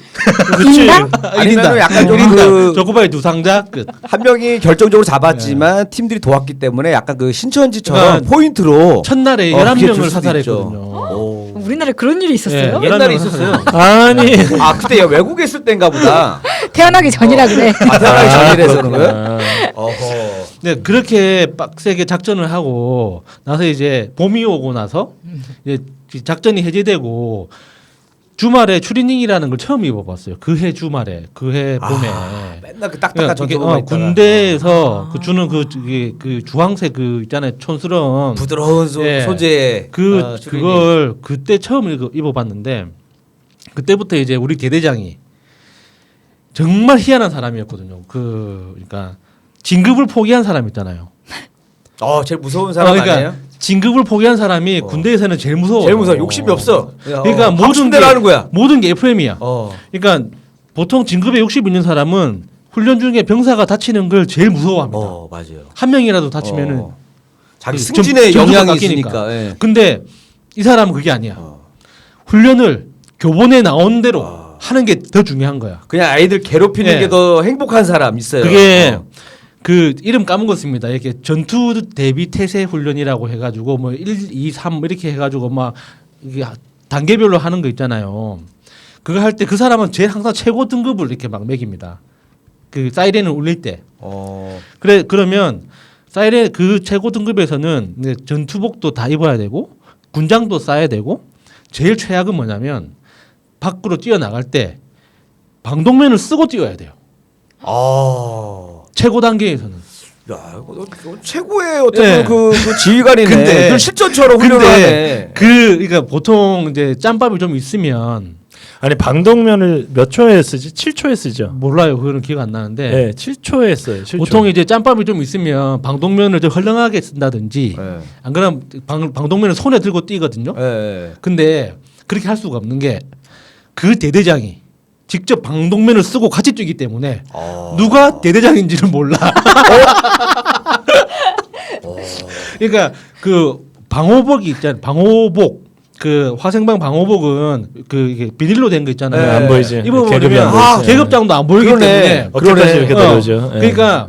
Speaker 3: 그치.
Speaker 2: 아니면 약간 좀
Speaker 5: 1인당.
Speaker 2: 그-
Speaker 5: 초코파이 2상자. 끝.
Speaker 2: 한 명이 결정적으로 잡았지만 팀들이 도왔기 때문에 약간 그 신천지처럼
Speaker 5: 그러니까
Speaker 2: 포인트로
Speaker 5: 첫날에
Speaker 2: 그게
Speaker 5: 11명을
Speaker 2: 줄 수도
Speaker 5: 사살했거든요.
Speaker 2: 오.
Speaker 4: 우리나라에 그런 일이 있었어요?
Speaker 5: 예.
Speaker 2: 옛날에
Speaker 5: 11명을
Speaker 2: 있었어요.
Speaker 3: 아니.
Speaker 2: 아 그때 외국에 있을 때인가 보다.
Speaker 4: 태어나기 전이라 그래.
Speaker 2: 아 태어나기 전이라서 그런 거예요?
Speaker 3: 그렇구나.
Speaker 2: 어허.
Speaker 5: 네, 그렇게 빡세게 작전을 하고 나서 이제 봄이 오고 나서 이제 작전이 해제되고 주말에 추리닝이라는 걸 처음 입어봤어요. 그 해 주말에, 그 해 봄에.
Speaker 2: 맨날 그 딱딱한
Speaker 5: 그러니까
Speaker 2: 전투복만
Speaker 5: 이게,
Speaker 2: 있다가.
Speaker 5: 군대에서 그 주는 그 주황색 그 있잖아요, 촌스러운
Speaker 2: 부드러운
Speaker 5: 예.
Speaker 2: 소재
Speaker 5: 그걸 그때 처음 입어봤는데 그때부터 이제 우리 대대장이 정말 희한한 사람이었거든요. 그러니까 진급을 포기한 사람 있잖아요.
Speaker 2: 제일 무서운 사람
Speaker 5: 그러니까
Speaker 2: 아니에요?
Speaker 5: 진급을 포기한 사람이 군대에서는 제일 무서워.
Speaker 2: 제일 무서워. 욕심이 없어.
Speaker 5: 그러니까
Speaker 2: 하고 싶은 대로 하는 거야.
Speaker 5: 모든 게 FM이야.
Speaker 2: 어.
Speaker 5: 그러니까 보통 진급에 욕심 있는 사람은 훈련 중에 병사가 다치는 걸 제일 무서워합니다.
Speaker 2: 맞아요.
Speaker 5: 한 명이라도 다치면은
Speaker 2: 자기
Speaker 5: 그
Speaker 2: 승진의
Speaker 5: 점수가
Speaker 2: 영향이
Speaker 5: 깎이니까.
Speaker 2: 있으니까. 예.
Speaker 5: 근데 이 사람은 그게 아니야. 훈련을 교본에 나온 대로 하는 게 더 중요한 거야.
Speaker 2: 그냥 아이들 괴롭히는
Speaker 5: 예.
Speaker 2: 게 더 행복한 사람 있어요.
Speaker 5: 그게 그 이름 까먹었습니다. 이렇게 전투 대비 태세 훈련이라고 해가지고 뭐 1, 2, 3 이렇게 해가지고 막 이게 단계별로 하는 거 있잖아요. 그거 할 때 그 사람은 제일 항상 최고 등급을 이렇게 막 매깁니다. 그 사이렌을 울릴 때. 그러면 사이렌 그 최고 등급에서는 이제 전투복도 다 입어야 되고 군장도 싸야 되고 제일 최악은 뭐냐면 밖으로 뛰어나갈 때 방독면을 쓰고 뛰어야 돼요. 최고 단계에서는.
Speaker 2: 야, 이거 최고의 어떤
Speaker 5: 예.
Speaker 2: 그 지휘관이네.
Speaker 5: 근데-
Speaker 2: 그걸 실전처럼 훈련을 하네.
Speaker 5: 그러니까 보통 이제 짬밥이 좀 있으면
Speaker 3: 아니 방독면을 몇 초에 쓰지? 7초에 쓰죠.
Speaker 5: 몰라요. 그거는 기억 안 나는데
Speaker 3: 네, 7초에 써요. 7초.
Speaker 5: 보통 이제 짬밥이 좀 있으면 방독면을 좀 헐렁하게 쓴다든지
Speaker 2: 예.
Speaker 5: 안 그러면 방독면을 손에 들고 뛰거든요.
Speaker 2: 예.
Speaker 5: 근데 그렇게 할 수가 없는 게 그 대대장이 직접 방독면을 쓰고 같이 뛰기 때문에 누가 대대장인지를 몰라. 그러니까 그 방호복이 있잖아요. 방호복 그 화생방 방호복은 그 이게 비닐로 된 거 있잖아요.
Speaker 2: 네,
Speaker 3: 안 보이지.
Speaker 5: 입어버리면
Speaker 3: 계급이 안 보이지.
Speaker 5: 계급장도 안 보이기
Speaker 2: 그러네.
Speaker 5: 때문에
Speaker 3: 어깨까지 이렇게 떨어져. 예.
Speaker 5: 그러니까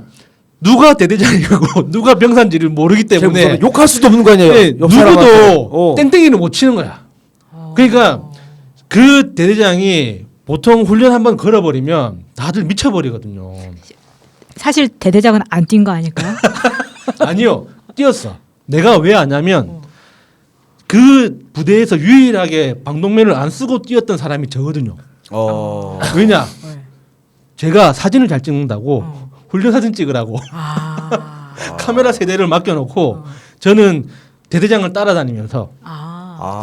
Speaker 5: 누가 대대장이고 누가 병사인지를 모르기 때문에
Speaker 2: 욕할 수도 없는 거 아니에요.
Speaker 5: 네,
Speaker 2: 옆 사람한테.
Speaker 5: 누구도 땡땡이를 못 치는 거야. 그러니까 그 대대장이 보통 훈련 한번 걸어버리면 다들 미쳐버리거든요.
Speaker 4: 사실 대대장은 안 뛴 거 아닐까요?
Speaker 5: 아니요, 뛰었어. 내가 왜 아냐면 그 부대에서 유일하게 방독면을 안 쓰고 뛰었던 사람이 저거든요. 왜냐? 제가 사진을 잘 찍는다고 훈련 사진 찍으라고 카메라 세대를 맡겨놓고 저는 대대장을 따라다니면서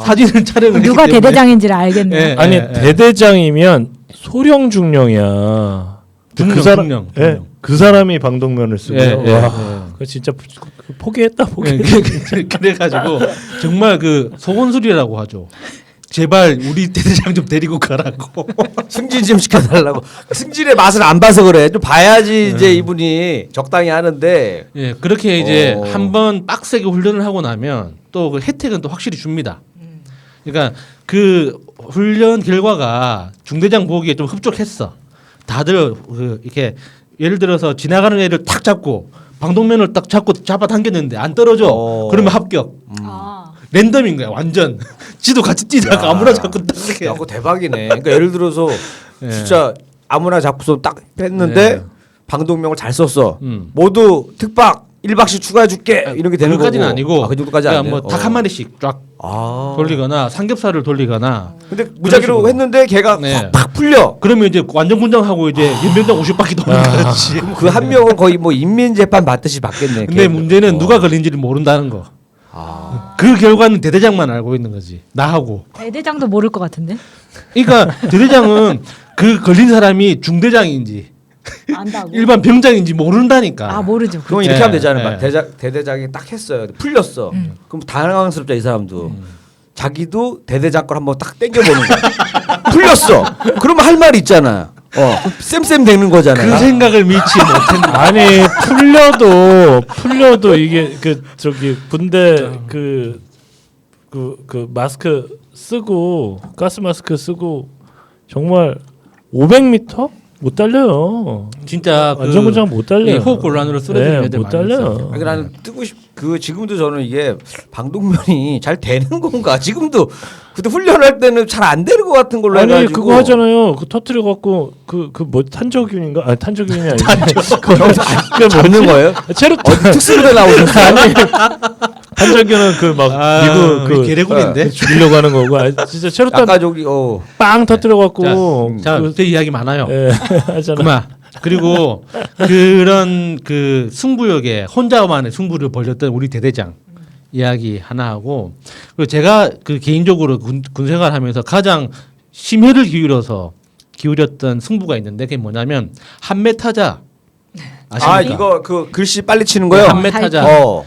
Speaker 5: 사진을 촬영을 했기
Speaker 4: 누가
Speaker 5: 때문에
Speaker 4: 대대장인지를 알겠네.
Speaker 5: 예,
Speaker 3: 아니
Speaker 5: 예, 예.
Speaker 3: 대대장이면 소령 중령이야.
Speaker 5: 중령,
Speaker 3: 그 사람,
Speaker 5: 중령,
Speaker 3: 예,
Speaker 5: 중령.
Speaker 3: 그 사람이 방독면을 쓰고.
Speaker 5: 예, 예,
Speaker 3: 와.
Speaker 5: 예.
Speaker 3: 그 진짜 포기했다 포기.
Speaker 5: 그래가지고 정말 그 소곤술이라고 하죠. 제발 우리 대대장 좀 데리고 가라고.
Speaker 2: 승진 좀 시켜달라고. 승진의 맛을 안 봐서 그래. 좀 봐야지 이제 이분이 적당히 하는데.
Speaker 5: 예, 그렇게 이제
Speaker 2: 어.
Speaker 5: 한번 빡세게 훈련을 하고 나면 또 그 혜택은 또 확실히 줍니다. 그러니까 그 훈련 결과가 중대장 보기에 좀 흡족했어. 다들 그 이렇게 예를 들어서 지나가는 애를 탁 잡고 방독면을 딱 잡고 잡아당겼는데 안 떨어져.
Speaker 2: 어.
Speaker 5: 그러면 합격.
Speaker 4: 아.
Speaker 5: 랜덤인 거야 완전. 지도 같이 뛰다가
Speaker 2: 야.
Speaker 5: 아무나 잡고 딱 이렇게.
Speaker 2: 야, 그거 대박이네. 그러니까 예를 들어서
Speaker 5: 예.
Speaker 2: 진짜 아무나 잡고서 딱 했는데
Speaker 5: 예.
Speaker 2: 방독명을 잘 썼어.
Speaker 5: 음.
Speaker 2: 모두 특박 1박씩 추가해 줄게. 이런 게 되는 거고.
Speaker 5: 그까지는 아니고.
Speaker 2: 아, 그 정도까지 안 돼.
Speaker 5: 그러니까 뭐닭 한 마리씩 쫙
Speaker 2: 아.
Speaker 5: 돌리거나 삼겹살을 돌리거나.
Speaker 2: 근데 무작위로
Speaker 5: 식으로.
Speaker 2: 했는데 걔가
Speaker 5: 네.
Speaker 2: 팍 풀려.
Speaker 5: 그러면 이제 완전 군장하고 이제 연병장 50바퀴 도는 거지.
Speaker 2: 그럼 그 한 명은 거의 뭐 인민재판 받듯이 받겠네.
Speaker 5: 근데
Speaker 2: 걔.
Speaker 5: 문제는
Speaker 2: 어.
Speaker 5: 누가 걸린지를 모른다는 거.
Speaker 2: 아.
Speaker 5: 그 결과는 대대장만 알고 있는 거지. 나하고.
Speaker 4: 대대장도 모를 것 같은데.
Speaker 5: 그러니까 대대장은 그 걸린 사람이 중대장인지
Speaker 4: 안다고.
Speaker 5: 일반 병장인지 모른다니까.
Speaker 4: 아 모르죠.
Speaker 2: 그럼 이렇게
Speaker 5: 네,
Speaker 2: 하면 되잖아요.
Speaker 5: 네.
Speaker 2: 대대장이 딱 했어요. 풀렸어. 그럼 당황스럽죠 이 사람도. 자기도 대대장 걸 한번 딱 땡겨보는 거야. 풀렸어. 그러면 할 말이 있잖아. 쌤쌤 되는 거잖아요.
Speaker 5: 그 생각을 미치 못했네.
Speaker 3: 아니 풀려도 이게 그 저기 군대 그 마스크 쓰고 가스 마스크 쓰고 정말 500m 못 달려요.
Speaker 5: 진짜 그
Speaker 3: 안전구장 못 달려요.
Speaker 5: 호흡 곤란으로 쓰러지는
Speaker 3: 네,
Speaker 5: 애들
Speaker 3: 못
Speaker 5: 많이
Speaker 3: 달려요.
Speaker 5: 있어요.
Speaker 2: 그러니까 나는 지금도 저는 이게 방독면이 잘 되는 건가? 지금도 그때 훈련할 때는 잘 안 되는 것 같은 걸로
Speaker 3: 아니
Speaker 2: 해가지고.
Speaker 3: 그거 하잖아요. 그 터트려 갖고 그 뭐 탄저균인가? 아니 탄저균이 아니고 그
Speaker 2: 잡는 거예요?
Speaker 3: 체로
Speaker 2: 특수부대 나오셨어요?
Speaker 3: 아니 탄저균은 그 막 미국 그
Speaker 5: 개래군인데.
Speaker 3: 죽이려고 하는 거고 진짜 체로탄
Speaker 2: 아까 저기
Speaker 3: 빵 터트려 갖고
Speaker 5: 자, 그 이야기 많아요.
Speaker 3: 예, 하잖아.
Speaker 5: 그만. 그리고 그런 그 승부욕에 혼자만의 승부를 벌였던 우리 대대장 이야기 하나 하고, 그리고 제가 그 개인적으로 군 생활하면서 가장 심혈을 기울였던 승부가 있는데 그게 뭐냐면 한메타자 아십니까?
Speaker 2: 아 이거 그 글씨 빨리 치는 거요?
Speaker 5: 한메타자.
Speaker 2: 어.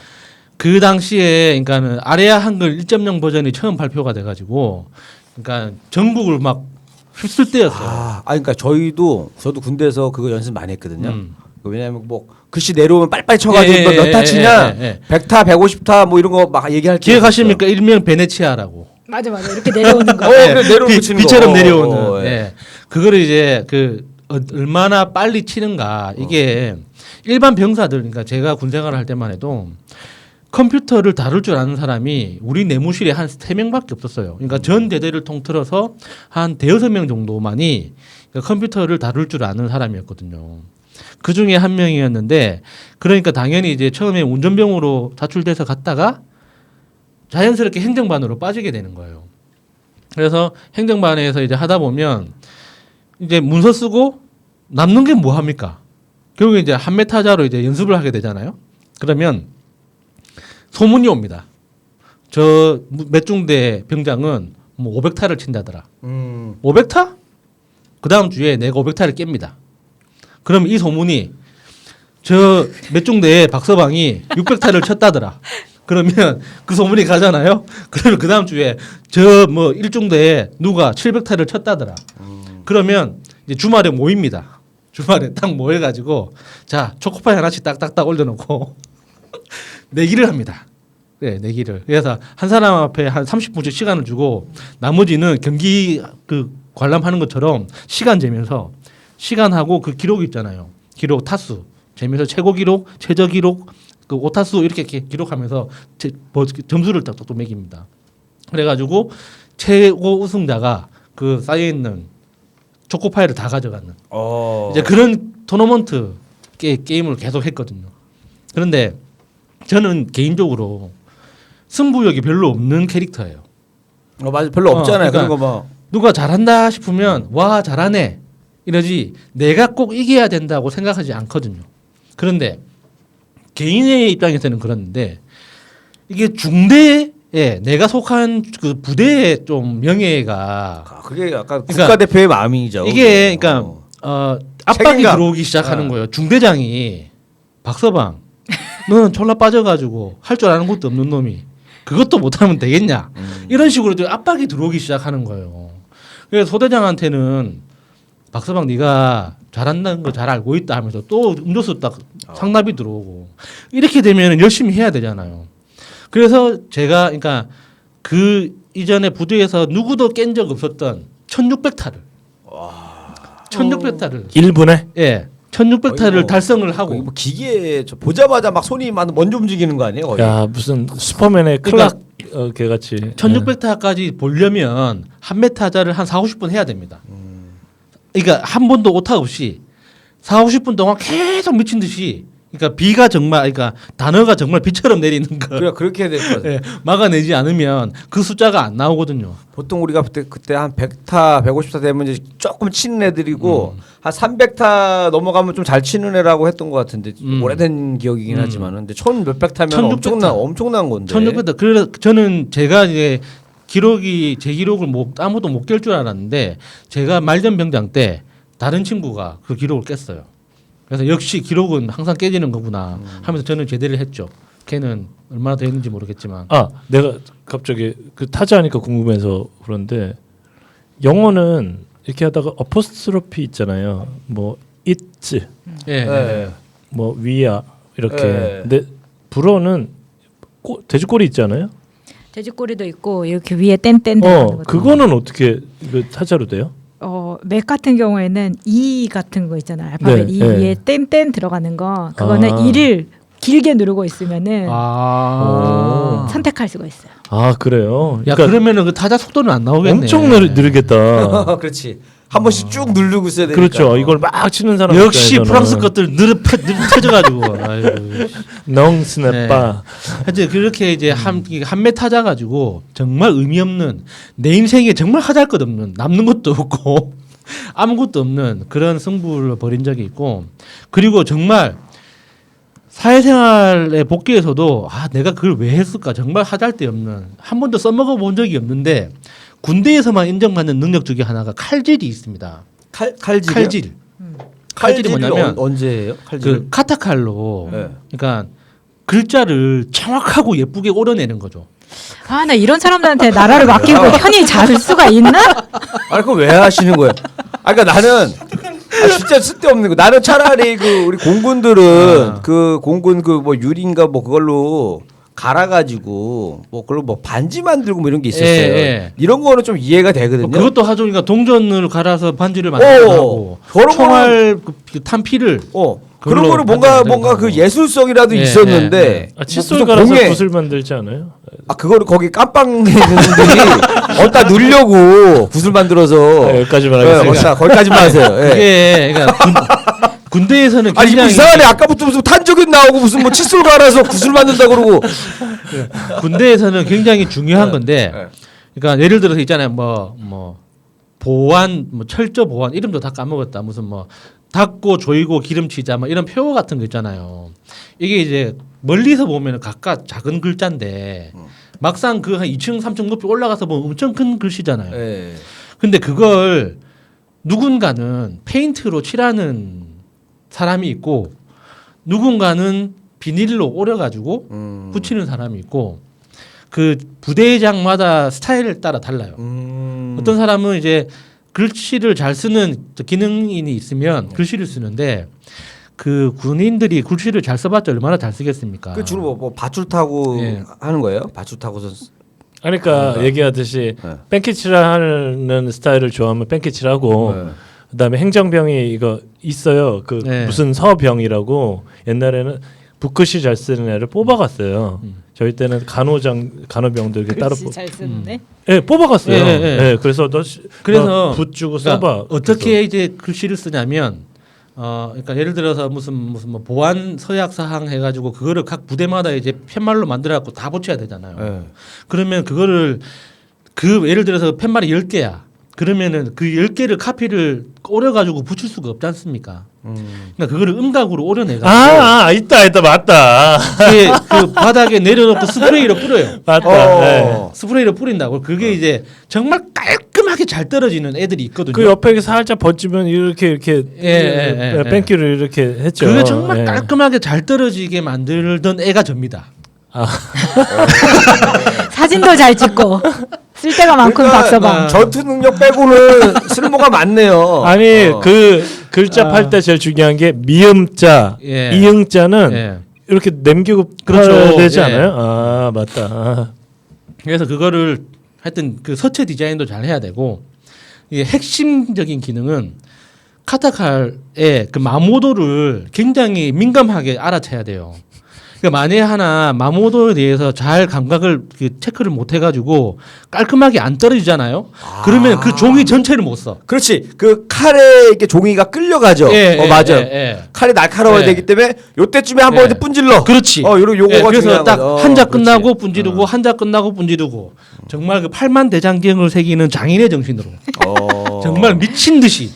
Speaker 5: 그 당시에 그러니까는 아레아 한글 1.0 버전이 처음 발표가 돼가지고, 그러니까 전국을 막 휩쓸 때였어요.
Speaker 2: 그러니까 저도 군대에서 그거 연습 많이 했거든요.
Speaker 5: 음.
Speaker 2: 왜냐하면 뭐 글씨 내려오면 빨리빨리 쳐가지고
Speaker 5: 예,
Speaker 2: 너 몇 타
Speaker 5: 예,
Speaker 2: 치냐,
Speaker 5: 예, 예.
Speaker 2: 100타, 150타 뭐 이런 거 막 얘기할 때
Speaker 5: 기억하십니까? 일명 베네치아라고.
Speaker 4: 맞아 이렇게 내려오는 거.
Speaker 2: 그래, 내려오고 치는 거.
Speaker 5: 비처럼 내려오는.
Speaker 2: 예.
Speaker 5: 예. 그거를 이제 얼마나 빨리 치는가. 이게 일반 병사들, 그러니까 제가 군 생활을 할 때만 해도 컴퓨터를 다룰 줄 아는 사람이 우리 내무실에 한 3명밖에 없었어요. 그러니까 전 대대를 통틀어서 한 대여섯 명 정도만이 컴퓨터를 다룰 줄 아는 사람이었거든요. 그 중에 한 명이었는데, 그러니까 당연히 이제 처음에 운전병으로 자출돼서 갔다가 자연스럽게 행정반으로 빠지게 되는 거예요. 그래서 행정반에서 이제 하다 보면 이제 문서 쓰고 남는 게 뭐 합니까? 결국에 이제 한메타자로 이제 연습을 하게 되잖아요. 그러면 소문이 옵니다. 저 몇 중대 병장은 뭐 500타를 친다더라. 500타? 그 다음 주에 내가 500타를 깹니다. 그럼 이 소문이 저 몇 중대의 박서방이 600타를 쳤다더라. 그러면 그 소문이 가잖아요. 그러면 그 다음 주에 저 뭐 1중대에 누가 700타를 쳤다더라. 그러면 이제 주말에 모입니다. 주말에 딱 모여가지고 자 초코파이 하나씩 딱딱딱 올려놓고 내기를 합니다. 네, 내기를. 그래서 한 사람 앞에 한 30분씩 시간을 주고 나머지는 경기 그 관람하는 것처럼 시간 재면서 시간하고 그 기록 있잖아요. 기록 타수 재면서 최고 기록, 최저 기록, 그 오타수 이렇게 기록하면서 점수를 딱 또 매깁니다. 그래가지고 최고 우승자가 그 쌓여 있는 초코파이를 다 가져가는 이제 그런 토너먼트 게임을 계속 했거든요. 그런데 저는 개인적으로 승부욕이 별로 없는 캐릭터예요.
Speaker 2: 맞아, 별로 없잖아요.
Speaker 5: 그러니까
Speaker 2: 그런 거 뭐.
Speaker 5: 누가 잘한다 싶으면 와 잘하네 이러지 내가 꼭 이겨야 된다고 생각하지 않거든요. 그런데 개인의 입장에서는 그런데 이게 중대에 내가 속한 그 부대의 좀 명예가
Speaker 2: 그게 약간
Speaker 5: 그러니까
Speaker 2: 국가대표의 마음이죠.
Speaker 5: 이게 그러니까 압박이
Speaker 2: 책임감.
Speaker 5: 들어오기 시작하는 거예요. 중대장이 박서방 너는 졸라 빠져가지고 할 줄 아는 것도 없는 놈이 그것도 못하면 되겠냐 이런 식으로 좀 압박이 들어오기 시작하는 거예요. 그래서 소대장한테는 박서방 네가 잘한다는 거 잘 알고 있다 하면서 또 음료수 딱 상납이 들어오고 이렇게 되면 열심히 해야 되잖아요. 그래서 제가 그러니까 그 이전에 부대에서 누구도 깬 적 없었던 1600타를 1600타를
Speaker 3: 1분에
Speaker 5: 예 1600타를
Speaker 2: 뭐,
Speaker 5: 달성을
Speaker 2: 거의
Speaker 5: 하고
Speaker 2: 뭐 기계 저 보자마자 막 손이 막 먼저 움직이는 거 아니에요? 거의?
Speaker 3: 야 무슨 슈퍼맨의
Speaker 5: 그러니까
Speaker 3: 클락 걔같이
Speaker 5: 1600타까지 보려면 한 메타자를 한 4, 50분 해야 됩니다. 그러니까 한 번도 오타 없이 4, 50분 동안 계속 미친 듯이 그러니까 비가 정말 그러니까 단어가 정말 비처럼 내리는 거
Speaker 2: 그래 그렇게 해야 될 것 같아요.
Speaker 5: 예, 막아내지 않으면 그 숫자가 안 나오거든요.
Speaker 2: 보통 우리가 그때 한 100타, 150타 되면 이제 조금 치는 애들이고 한 300타 넘어가면 좀 잘 치는 애라고 했던 것 같은데 오래된 기억이긴 하지만은 근데 1000몇백 타면
Speaker 5: 1600 타.
Speaker 2: 엄청난 건데.
Speaker 5: 1600타. 그래서 저는 제가 이제 기록이 제 기록을 아무도 못 깰 줄 알았는데 제가 말년병장 때 다른 친구가 그 기록을 깼어요. 그래서 역시 기록은 항상 깨지는 거구나 하면서 저는 제대를 했죠. 걔는 얼마나 되는지 모르겠지만.
Speaker 3: 아 내가 갑자기 그 타자하니까 궁금해서 그런데 영어는 이렇게 하다가 어포스트로피 있잖아요. 뭐 it's
Speaker 5: 예.
Speaker 2: 예.
Speaker 3: 뭐 위야 이렇게.
Speaker 2: 예.
Speaker 3: 근데 불어는 돼지꼬리 있잖아요.
Speaker 4: 돼지꼬리도 있고 이렇게 위에 땡땡 들어가는 거.
Speaker 3: 그거는 어떻게 그 타자로 돼요?
Speaker 4: 맥 같은 경우에는 이 같은 거 있잖아요. 알파벳
Speaker 3: 네,
Speaker 4: 이
Speaker 3: 네.
Speaker 4: 위에 땡땡 들어가는 거. 그거는
Speaker 3: 아.
Speaker 4: 이를 길게 누르고 있으면은
Speaker 5: 아.
Speaker 4: 선택할 수가 있어요.
Speaker 3: 아 그래요.
Speaker 5: 야
Speaker 3: 그러니까
Speaker 5: 그러면은 그 타자 속도는 안 나오겠네.
Speaker 3: 엄청 느리겠다.
Speaker 2: 그렇지. 한 번씩 쭉 누르고 있어야 되니까.
Speaker 3: 그렇죠. 이걸 막 치는 사람
Speaker 5: 역시
Speaker 3: 입장에서는
Speaker 5: 프랑스 것들 느려져가지고.
Speaker 3: 농 스냅바.
Speaker 5: 하여튼 그렇게 이제 한 메타자 가지고 정말 의미 없는 내 인생에 정말 하잘 것 없는 남는 것도 없고 아무것도 없는 그런 승부를 벌인 적이 있고 그리고 정말 사회생활에 복귀해서도 내가 그걸 왜 했을까 정말 하잘데없는 한 번도 써먹어 본 적이 없는데 군대에서만 인정받는 능력 중에 하나가 칼질이 있습니다.
Speaker 2: 칼질이요?
Speaker 5: 칼질. 칼질이 뭐냐면
Speaker 2: 언제예요? 칼질.
Speaker 5: 그 카타칼로
Speaker 2: 네.
Speaker 5: 그러니까 글자를 정확하고 예쁘게 오려내는 거죠.
Speaker 4: 아, 나 이런 사람들한테 나라를 맡기고 편히 잘 수가 있나?
Speaker 2: 아니 그거 왜 하시는 거예요? 그러니까 나는 진짜 쓸데없는 거. 나는 차라리 그 우리 공군들은 그 공군 그 뭐 유리인가 뭐 그걸로 갈아가지고 뭐 그걸로 뭐 반지 만들고 뭐 이런 게 있었어요.
Speaker 5: 예.
Speaker 2: 이런 거는 좀 이해가 되거든요.
Speaker 5: 그것도 하죠. 그러니까 동전을 갈아서 반지를 만들고 하고
Speaker 2: 저런
Speaker 5: 총알 그 탄피를
Speaker 2: 그런
Speaker 5: 그걸로
Speaker 2: 거는 뭔가
Speaker 5: 만들고.
Speaker 2: 그 예술성이라도
Speaker 5: 예,
Speaker 2: 있었는데
Speaker 5: 예.
Speaker 3: 아, 칫솔
Speaker 2: 무슨
Speaker 3: 갈아서
Speaker 2: 공예-
Speaker 3: 붓을 만들지 않아요?
Speaker 2: 그거를 거기 깜빵 있는 분들이 어디다 넣으려고 붓을 만들어서
Speaker 3: 여기까지만 하겠습니다.
Speaker 2: 거기까지만 하세요. 예.
Speaker 5: 그게 그러니까 군대에서는
Speaker 2: 아니 이거
Speaker 5: 굉장히
Speaker 2: 이상하네. 아까부터 무슨 탄저균 나오고 무슨 뭐 칫솔 갈아서 붓을 만든다 그러고.
Speaker 5: 군대에서는 굉장히 중요한 건데 그러니까 예를 들어서 있잖아요. 뭐 보안 뭐 철저 보안 이름도 다 까먹었다. 무슨 뭐 닦고 조이고 기름치자 뭐 이런 표어 같은 거 있잖아요. 이게 이제 멀리서 보면 각각 작은 글자인데 막상 그 한 2층 3층 높이 올라가서 보면 엄청 큰 글씨잖아요.
Speaker 2: 예.
Speaker 5: 근데 그걸 누군가는 페인트로 칠하는 사람이 있고 누군가는 비닐로 오려가지고 붙이는 사람이 있고 그 부대장마다 스타일을 따라 달라요. 어떤 사람은 이제 글씨를 잘 쓰는 기능인이 있으면 글씨를 쓰는데 그 군인들이 글씨를 잘 써봤자 얼마나 잘 쓰겠습니까?
Speaker 2: 그 주로 뭐 밧줄 타고
Speaker 5: 예.
Speaker 2: 하는 거예요? 밧줄 타고서
Speaker 3: 그러니까 얘기하듯이 뺑키칠하는 스타일을 좋아하면 뺑키칠하고 그다음에 행정병이 이거 있어요. 그
Speaker 5: 네.
Speaker 3: 무슨 서병이라고 옛날에는 붓글씨 잘 쓰는 애를 뽑아갔어요. 저희 때는 간호병들 이렇게 따로
Speaker 4: 글씨 잘 쓰는데.
Speaker 3: 뽑아갔어요.
Speaker 5: 예, 예, 예.
Speaker 3: 예, 그래서
Speaker 5: 그래서
Speaker 3: 붓 주고
Speaker 5: 그러니까
Speaker 3: 써봐.
Speaker 5: 어떻게 이제 글씨를 쓰냐면 그러니까 예를 들어서 무슨 뭐 보안 서약 사항 해가지고 그거를 각 부대마다 이제 팻말로 만들어갖고 다 붙여야 되잖아요.
Speaker 2: 예.
Speaker 5: 그러면 그거를 예를 들어서 팻말이 10개야. 그러면은 그 10개를 카피를 오려가지고 붙일 수가 없지 않습니까? 그러니까 그거를 음각으로 오려내가지고
Speaker 3: 있다 맞다.
Speaker 5: 그 바닥에 내려놓고 스프레이로 뿌려요.
Speaker 3: 맞다. 네.
Speaker 5: 스프레이로 뿌린다고. 그게 이제 정말 깔끔하게 깔끔하게 잘 떨어지는 애들이 있거든요.
Speaker 3: 그 옆에 살짝 번지면 이렇게 뺑기를 이렇게 했죠.
Speaker 5: 그게 정말
Speaker 3: 예.
Speaker 5: 깔끔하게 잘 떨어지게 만들던 애가 접니다.
Speaker 4: 사진도 잘 찍고 쓸 데가 많군 박서방.
Speaker 2: 전투 능력 빼고는 쓸모가 많네요.
Speaker 3: 아니 그 글자 팔 때 제일 중요한 게 미음자,
Speaker 5: 예.
Speaker 3: 이응자는
Speaker 5: 예.
Speaker 3: 이렇게 남기고
Speaker 5: 그렇죠.
Speaker 3: 팔아야 되지
Speaker 5: 예.
Speaker 3: 않아요? 아 맞다. 아.
Speaker 5: 그래서 그거를 하여튼 그 서체 디자인도 잘 해야 되고 이게 핵심적인 기능은 카타칼의 그 마모도를 굉장히 민감하게 알아채야 돼요. 그러니까 만에 하나 마모도에 대해서 잘 감각을 체크를 못 해가지고 깔끔하게 안 떨어지잖아요. 그러면 그 종이 전체를 못 써.
Speaker 2: 그렇지. 그 칼에 이렇게 종이가 끌려가죠. 맞아. 칼이 날카로워야
Speaker 5: 예.
Speaker 2: 되기 때문에 요때쯤에 한 번
Speaker 5: 예.
Speaker 2: 이제 분질러.
Speaker 5: 그렇지.
Speaker 2: 요거가
Speaker 5: 그래서
Speaker 2: 중요한
Speaker 5: 딱
Speaker 2: 거죠.
Speaker 5: 한자
Speaker 2: 그렇지.
Speaker 5: 끝나고 분지르고 한자 끝나고 분지르고 정말 그 팔만 대장경을 새기는 장인의 정신으로 정말 미친 듯이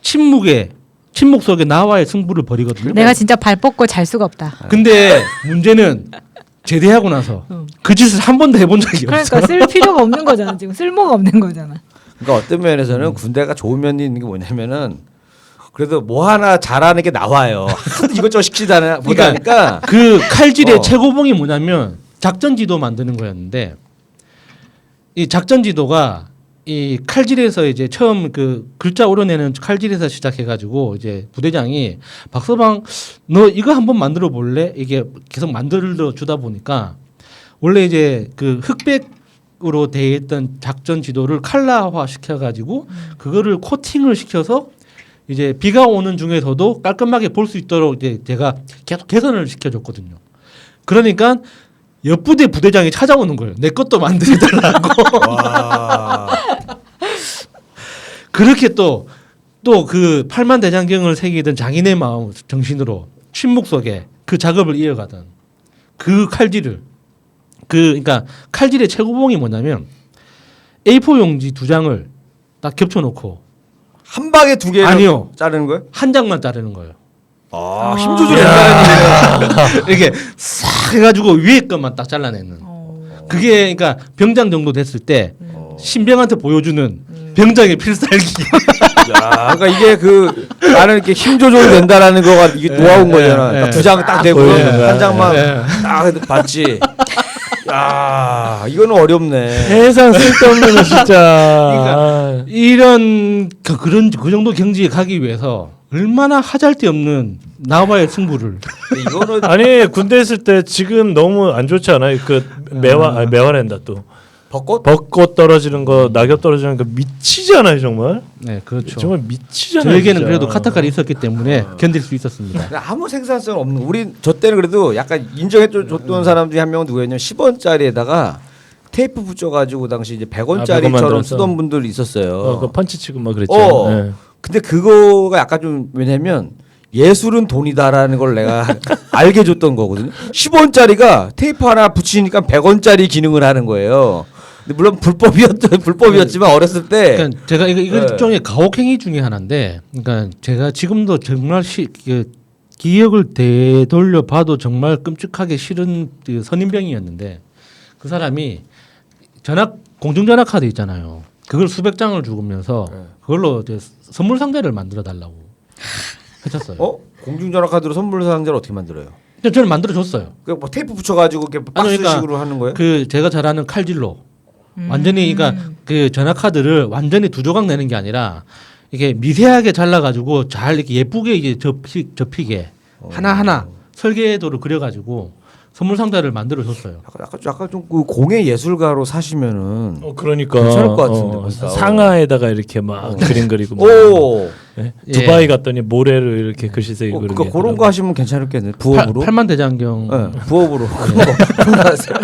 Speaker 5: 침묵 속에 나와의 승부를 벌이거든요.
Speaker 4: 내가 진짜 발 뻗고 잘 수가 없다.
Speaker 5: 근데 문제는 제대하고 나서 그 짓을 한 번도 해본 적이 없어.
Speaker 4: 그러니까 쓸 필요가 없는 거잖아. 지금 쓸모가 없는 거잖아.
Speaker 2: 그러니까 어떤 면에서는 군대가 좋은 면이 있는 게 뭐냐면은 그래도 뭐 하나 잘하는 게 나와요. 하도 이것저것 시키다 보니까
Speaker 5: 그 칼질의
Speaker 2: 어.
Speaker 5: 최고봉이 뭐냐면 작전 지도 만드는 거였는데 이 작전 지도가 이 칼질에서 이제 처음 그 글자 오려내는 칼질에서 시작해가지고 이제 부대장이 박서방 너 이거 한번 만들어 볼래? 이게 계속 만들어 주다 보니까 원래 이제 그 흑백으로 되어 있던 작전 지도를 칼라화 시켜가지고 그거를 코팅을 시켜서 이제 비가 오는 중에서도 깔끔하게 볼 수 있도록 이제 제가 계속 개선을 시켜줬거든요. 그러니까 옆부대 부대장이 찾아오는 거예요. 내 것도 만들어달라고. 그렇게 또 그 팔만 대장경을 새기던 장인의 마음 정신으로 침묵 속에 그 작업을 이어가던 그 칼질을 그러니까 칼질의 최고봉이 뭐냐면 A4 용지 2장을 딱 겹쳐놓고
Speaker 2: 한 방에 두 개를
Speaker 5: 아니요.
Speaker 2: 자르는 거예요?
Speaker 5: 한 장만 자르는 거예요.
Speaker 2: 힘 조절이 된다는 얘기예요.
Speaker 5: 이렇게 싹 해가지고 위에 것만 딱 잘라내는. 그게 그러니까 병장 정도 됐을 때 신병한테 보여주는 병장의 필살기.
Speaker 2: 야, 그러니까 이게 그 나는 이렇게 힘 조절이 된다라는 거가 이게 노하우인 거잖아. 그러니까 두 장 딱 되고 한 장만 딱 받지. 야, 이거는 어렵네.
Speaker 3: 세상 쓸데없는 거 진짜.
Speaker 5: 그러니까 이런 그 정도 경지에 가기 위해서 얼마나 하잘데없는 나와의 승부를.
Speaker 2: 이거는
Speaker 3: 아니 군대 있을 때 지금 너무 안 좋지 않아요? 그 매화랜다 또 벚꽃 떨어지는 거 낙엽 떨어지는 거 미치잖아요 정말.
Speaker 5: 네, 그렇죠.
Speaker 3: 정말 미치잖아요.
Speaker 5: 저에게는
Speaker 3: 진짜.
Speaker 5: 그래도 카타칼이 있었기 때문에 견딜 수 있었습니다.
Speaker 2: 아무 생산성 없는. 우리 저 때는 그래도 약간 인정해 줬던 사람 중에 한 명은 누구였냐면 10원짜리에다가 테이프 붙여가지고 당시 이제 100원짜리처럼
Speaker 3: 만들었어.
Speaker 2: 쓰던 분들이 있었어요.
Speaker 3: 그 펀치 치고 막 그랬죠. 네.
Speaker 2: 근데 그거가 약간 좀 왜냐면 예술은 돈이다라는 걸 내가 알게 줬던 거거든요. 10원짜리가 테이프 하나 붙이니까 100원짜리 기능을 하는 거예요. 근데 물론 불법이었지만 어렸을 때
Speaker 5: 그러니까 제가 이거
Speaker 2: 네.
Speaker 5: 일종의 가혹행위 중에 하나인데, 그러니까 제가 지금도 정말 기억을 되돌려 봐도 정말 끔찍하게 싫은 그 선임병이었는데 그 사람이 공중전화 카드 있잖아요. 그걸 수백 장을 주면서 그걸로 이제 선물 상자를 만들어 달라고 했었어요.
Speaker 2: 공중전화 카드로 선물 상자를 어떻게 만들어요?
Speaker 5: 저는 만들어 줬어요.
Speaker 2: 뭐 테이프 붙여가지고 이렇게
Speaker 5: 아니,
Speaker 2: 박스식으로
Speaker 5: 그러니까
Speaker 2: 하는 거예요?
Speaker 5: 그 제가 잘 아는 칼질로 완전히 그러니까 그 전화 카드를 완전히 두 조각 내는 게 아니라 이게 미세하게 잘라가지고 잘 이렇게 예쁘게 이제 접히게 하나하나 설계도를 그려가지고 선물 상자를 만들어 줬어요.
Speaker 2: 약간 좀 그 공예 예술가로 사시면은
Speaker 3: 그러니까
Speaker 2: 괜찮을 것 같은데, 보니까.
Speaker 3: 상하에다가 이렇게 막 그림 그리고 막.
Speaker 2: 오,
Speaker 3: 네?
Speaker 5: 예.
Speaker 3: 두바이 갔더니 모래를 이렇게 글씨 쓰기 그런
Speaker 2: 그러니까
Speaker 3: 게
Speaker 2: 그런 거
Speaker 3: 있더라고요.
Speaker 2: 하시면 괜찮을겠네. 부업으로.
Speaker 5: 팔만 대장경.
Speaker 2: 네, 부업으로 그런 거 하세요.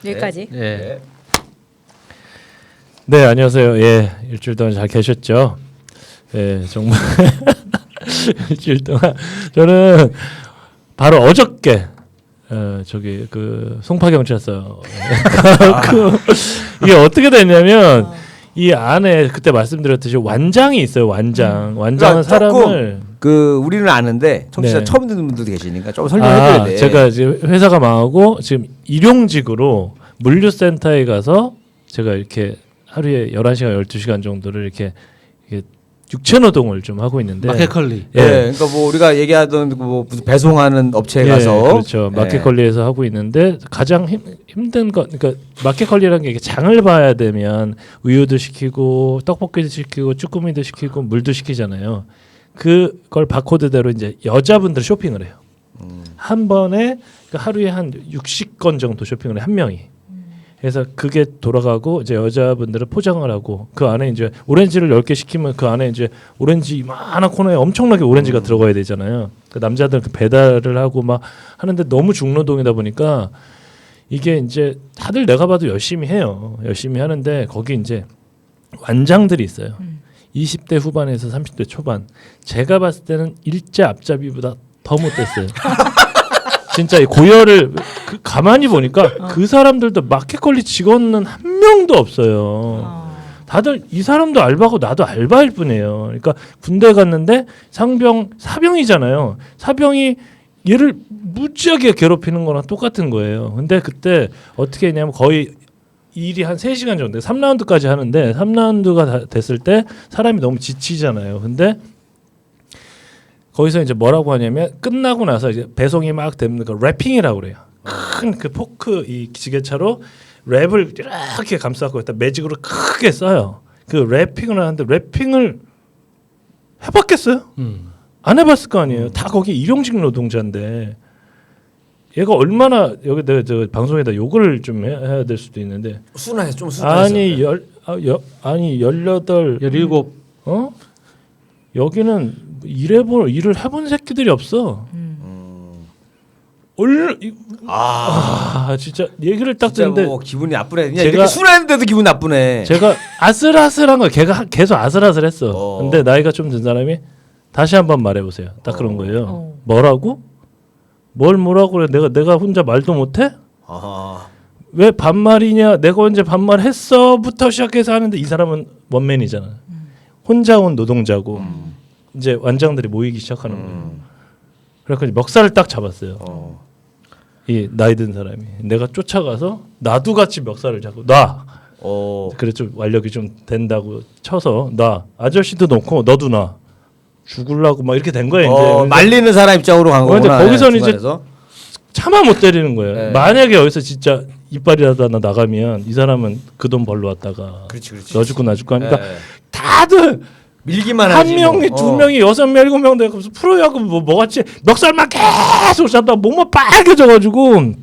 Speaker 4: 여기까지.
Speaker 5: 예.
Speaker 3: 네 안녕하세요. 예 일주일 동안 잘 계셨죠? 예 정말 일주일 동안 저는 바로 어저께 저기 그 송파 경찰서 이게 어떻게 됐냐면 이 안에 그때 말씀드렸듯이 완장이 있어요. 완장은
Speaker 2: 그러니까
Speaker 3: 사람을
Speaker 2: 그 우리는 아는데 청취자
Speaker 3: 네.
Speaker 2: 처음 듣는 분들도 계시니까 좀 설명해줘야 돼.
Speaker 3: 제가 이제 회사가 망하고 지금 일용직으로 물류센터에 가서 제가 이렇게 하루에 11시간 12시간 정도를 이렇게 육체 노동을 좀 하고 있는데
Speaker 5: 마켓컬리.
Speaker 2: 예. 그러니까 뭐 우리가 얘기하던 뭐 무슨 배송하는 업체에
Speaker 3: 예,
Speaker 2: 가서
Speaker 3: 그렇죠. 마켓컬리에서 하고 있는데 가장 힘든 거 그러니까 마켓컬리라는 게 이게 장을 봐야 되면 우유도 시키고 떡볶이도 시키고 쭈꾸미도 시키고 물도 시키잖아요. 그걸 바코드대로 이제 여자분들 쇼핑을 해요. 한 번에 그러니까 하루에 한 60건 정도 쇼핑을 해 한 명이. 그래서 그게 돌아가고 이제 여자분들은 포장을 하고 그 안에 이제 오렌지를 10개 시키면 그 안에 이제 오렌지 이만한 코너에 엄청나게 오렌지가 들어가야 되잖아요. 그 남자들 그 배달을 하고 막 하는데 너무 중노동이다 보니까 이게 이제 다들 내가 봐도 열심히 해요. 열심히 하는데 거기 이제 완장들이 있어요. 20대 후반에서 30대 초반. 제가 봤을 때는 일자 앞잡이보다 더 못됐어요. 진짜 이 고열을 가만히 보니까 그 사람들도 마켓컬리 직원은 한 명도 없어요. 다들 이 사람도 알바고 나도 알바일 뿐이에요. 그러니까 군대 갔는데 사병이잖아요. 사병이 얘를 무지하게 괴롭히는 거랑 똑같은 거예요. 근데 그때 어떻게 했냐면 거의 일이 한 3시간 정도 3라운드까지 하는데 3라운드가 다 됐을 때 사람이 너무 지치잖아요. 근데 거기서 이제 뭐라고 하냐면 끝나고 나서 이제 배송이 막 되는 거 랩핑이라고 그래요. 큰 그 포크 이 지게차로 랩을 이렇게 감싸고 일단 매직으로 크게 써요. 그 랩핑을 하는데 랩핑을 해봤겠어요? 안 해봤을 거 아니에요. 다 거기 일용직 노동자인데 얘가 얼마나 여기 내가 저 방송에다 욕을 좀 해야 될 수도 있는데
Speaker 2: 순화해서 좀 순화해서.
Speaker 3: 아니 18
Speaker 5: 17.
Speaker 3: 여기는 일을 해본 새끼들이 없어. 진짜 얘기를 딱
Speaker 2: 진짜
Speaker 3: 듣는데
Speaker 2: 뭐 기분이 나쁘네. 그냥
Speaker 3: 제가-
Speaker 2: 이렇게 순화했는데도 기분 나쁘네.
Speaker 3: 제가 아슬아슬한 거 걔가 계속 아슬아슬했어. 근데 나이가 좀 든 사람이 다시 한번 말해보세요. 딱 그런 거예요. 뭐라고? 뭐라고 그래? 내가 혼자 말도 못해?
Speaker 2: 아하.
Speaker 3: 왜 반말이냐? 내가 언제 반말했어?부터 시작해서 하는데 이 사람은 원맨이잖아. 혼자 온 노동자고 이제 완장들이 모이기 시작하는 거예요. 그래서 멱살을 딱 잡았어요. 이 나이 든 사람이 내가 쫓아가서 나도 같이 멱살을 잡고 놔. 그래 좀 완력이 좀 된다고 쳐서 놔. 아저씨도 놓고 너도 놔. 죽을라고 막 이렇게 된 거예요. 이제
Speaker 2: 말리는 사람 입장으로 간
Speaker 3: 근데
Speaker 2: 거구나.
Speaker 3: 거기서는 이제
Speaker 2: 중간에서.
Speaker 3: 차마 못 때리는 거예요.
Speaker 2: 네.
Speaker 3: 만약에 여기서 진짜 이빨이라도 하나 나가면 이 사람은 그 돈 벌러 왔다가
Speaker 2: 그렇지.
Speaker 3: 너 죽고 나 죽고 하니까
Speaker 2: 네.
Speaker 3: 다들
Speaker 2: 밀기만
Speaker 3: 한
Speaker 2: 하지.
Speaker 3: 명이
Speaker 2: 뭐.
Speaker 3: 두 명이 6명 7명 되고 프로야구 뭐같이 멱살만 계속 잡다 몸만 빨개져가지고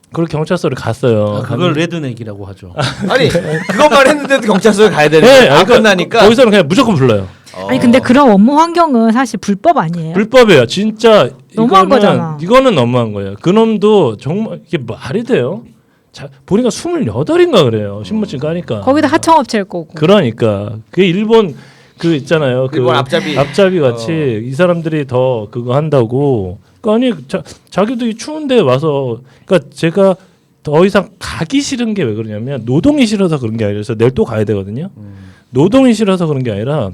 Speaker 3: 그걸 경찰서를 갔어요.
Speaker 5: 그걸 레드넥이라고 하죠.
Speaker 2: 아니 그것만 했는데도 경찰서에 가야 되는
Speaker 3: 네,
Speaker 2: 거야. 안
Speaker 3: 그러니까
Speaker 2: 끝나니까.
Speaker 3: 거기서는 그냥 무조건 불러요.
Speaker 4: 아니 근데 그런 업무 환경은 사실 불법 아니에요?
Speaker 3: 불법이에요. 진짜
Speaker 4: 너무한 거잖아.
Speaker 3: 이거는 너무한 거예요. 그놈도 정말 이게 말이 돼요. 자, 보니까 28인가 그래요. 신분증 까니까.
Speaker 4: 거기다 하청업체일 거고.
Speaker 3: 그러니까 그게 일본 그 있잖아요. 그
Speaker 2: 일본 앞잡이.
Speaker 3: 같이 이 사람들이 더 그거 한다고. 그러니까 아니 자기도 이 추운데 와서 그러니까 제가 더 이상 가기 싫은 게 왜 그러냐면 노동이 싫어서 그런 게 아니라 그래서 내일 또 가야 되거든요. 노동이 싫어서 그런 게 아니라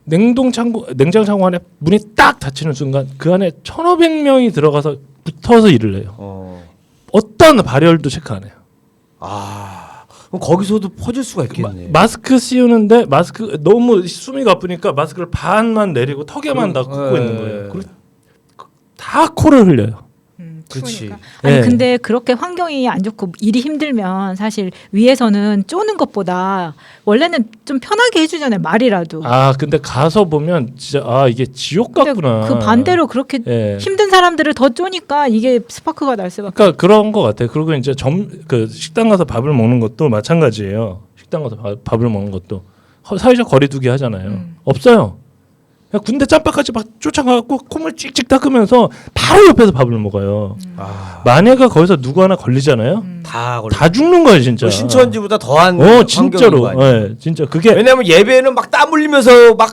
Speaker 3: 냉장 창고 안에 문이 딱 닫히는 순간 그 안에 1,500명이 들어가서 붙어서 일을 해요. 어떤 발열도 체크 안 해요.
Speaker 2: 그럼 거기서도 퍼질 수가 있겠네.
Speaker 3: 마스크 씌우는데 마스크 너무 숨이 가쁘니까 마스크를 반만 내리고 턱에만 다 꽂고 있는 거예요. 그리고 다 코를 흘려요.
Speaker 2: 그렇지.
Speaker 4: 추우니까. 아니
Speaker 3: 네.
Speaker 4: 근데 그렇게 환경이 안 좋고 일이 힘들면 사실 위에서는 쪼는 것보다 원래는 좀 편하게 해주잖아요. 말이라도.
Speaker 3: 근데 가서 보면 진짜 이게 지옥
Speaker 4: 근데
Speaker 3: 같구나.
Speaker 4: 그 반대로 그렇게
Speaker 3: 예.
Speaker 4: 힘든 사람들을 더 쪼니까 이게 스파크가 날 수밖에.
Speaker 3: 그러니까 그런 것 같아요. 그리고 이제 그 식당 가서 밥을 먹는 것도 마찬가지예요. 식당 가서 밥을 먹는 것도 사회적 거리두기 하잖아요. 없어요. 그냥 군대 짬밥까지 막 쫓아가고 콧물 찍찍 닦으면서 바로 옆에서 밥을 먹어요. 만약에 거기서 누구 하나 걸리잖아요.
Speaker 2: 다 걸려.
Speaker 3: 다 죽는 거예요 진짜.
Speaker 2: 신천지보다 더한
Speaker 3: 진짜로.
Speaker 2: 환경인 거 아니야?
Speaker 3: 예, 진짜 그게
Speaker 2: 왜냐면 예배는 막 땀 흘리면서 막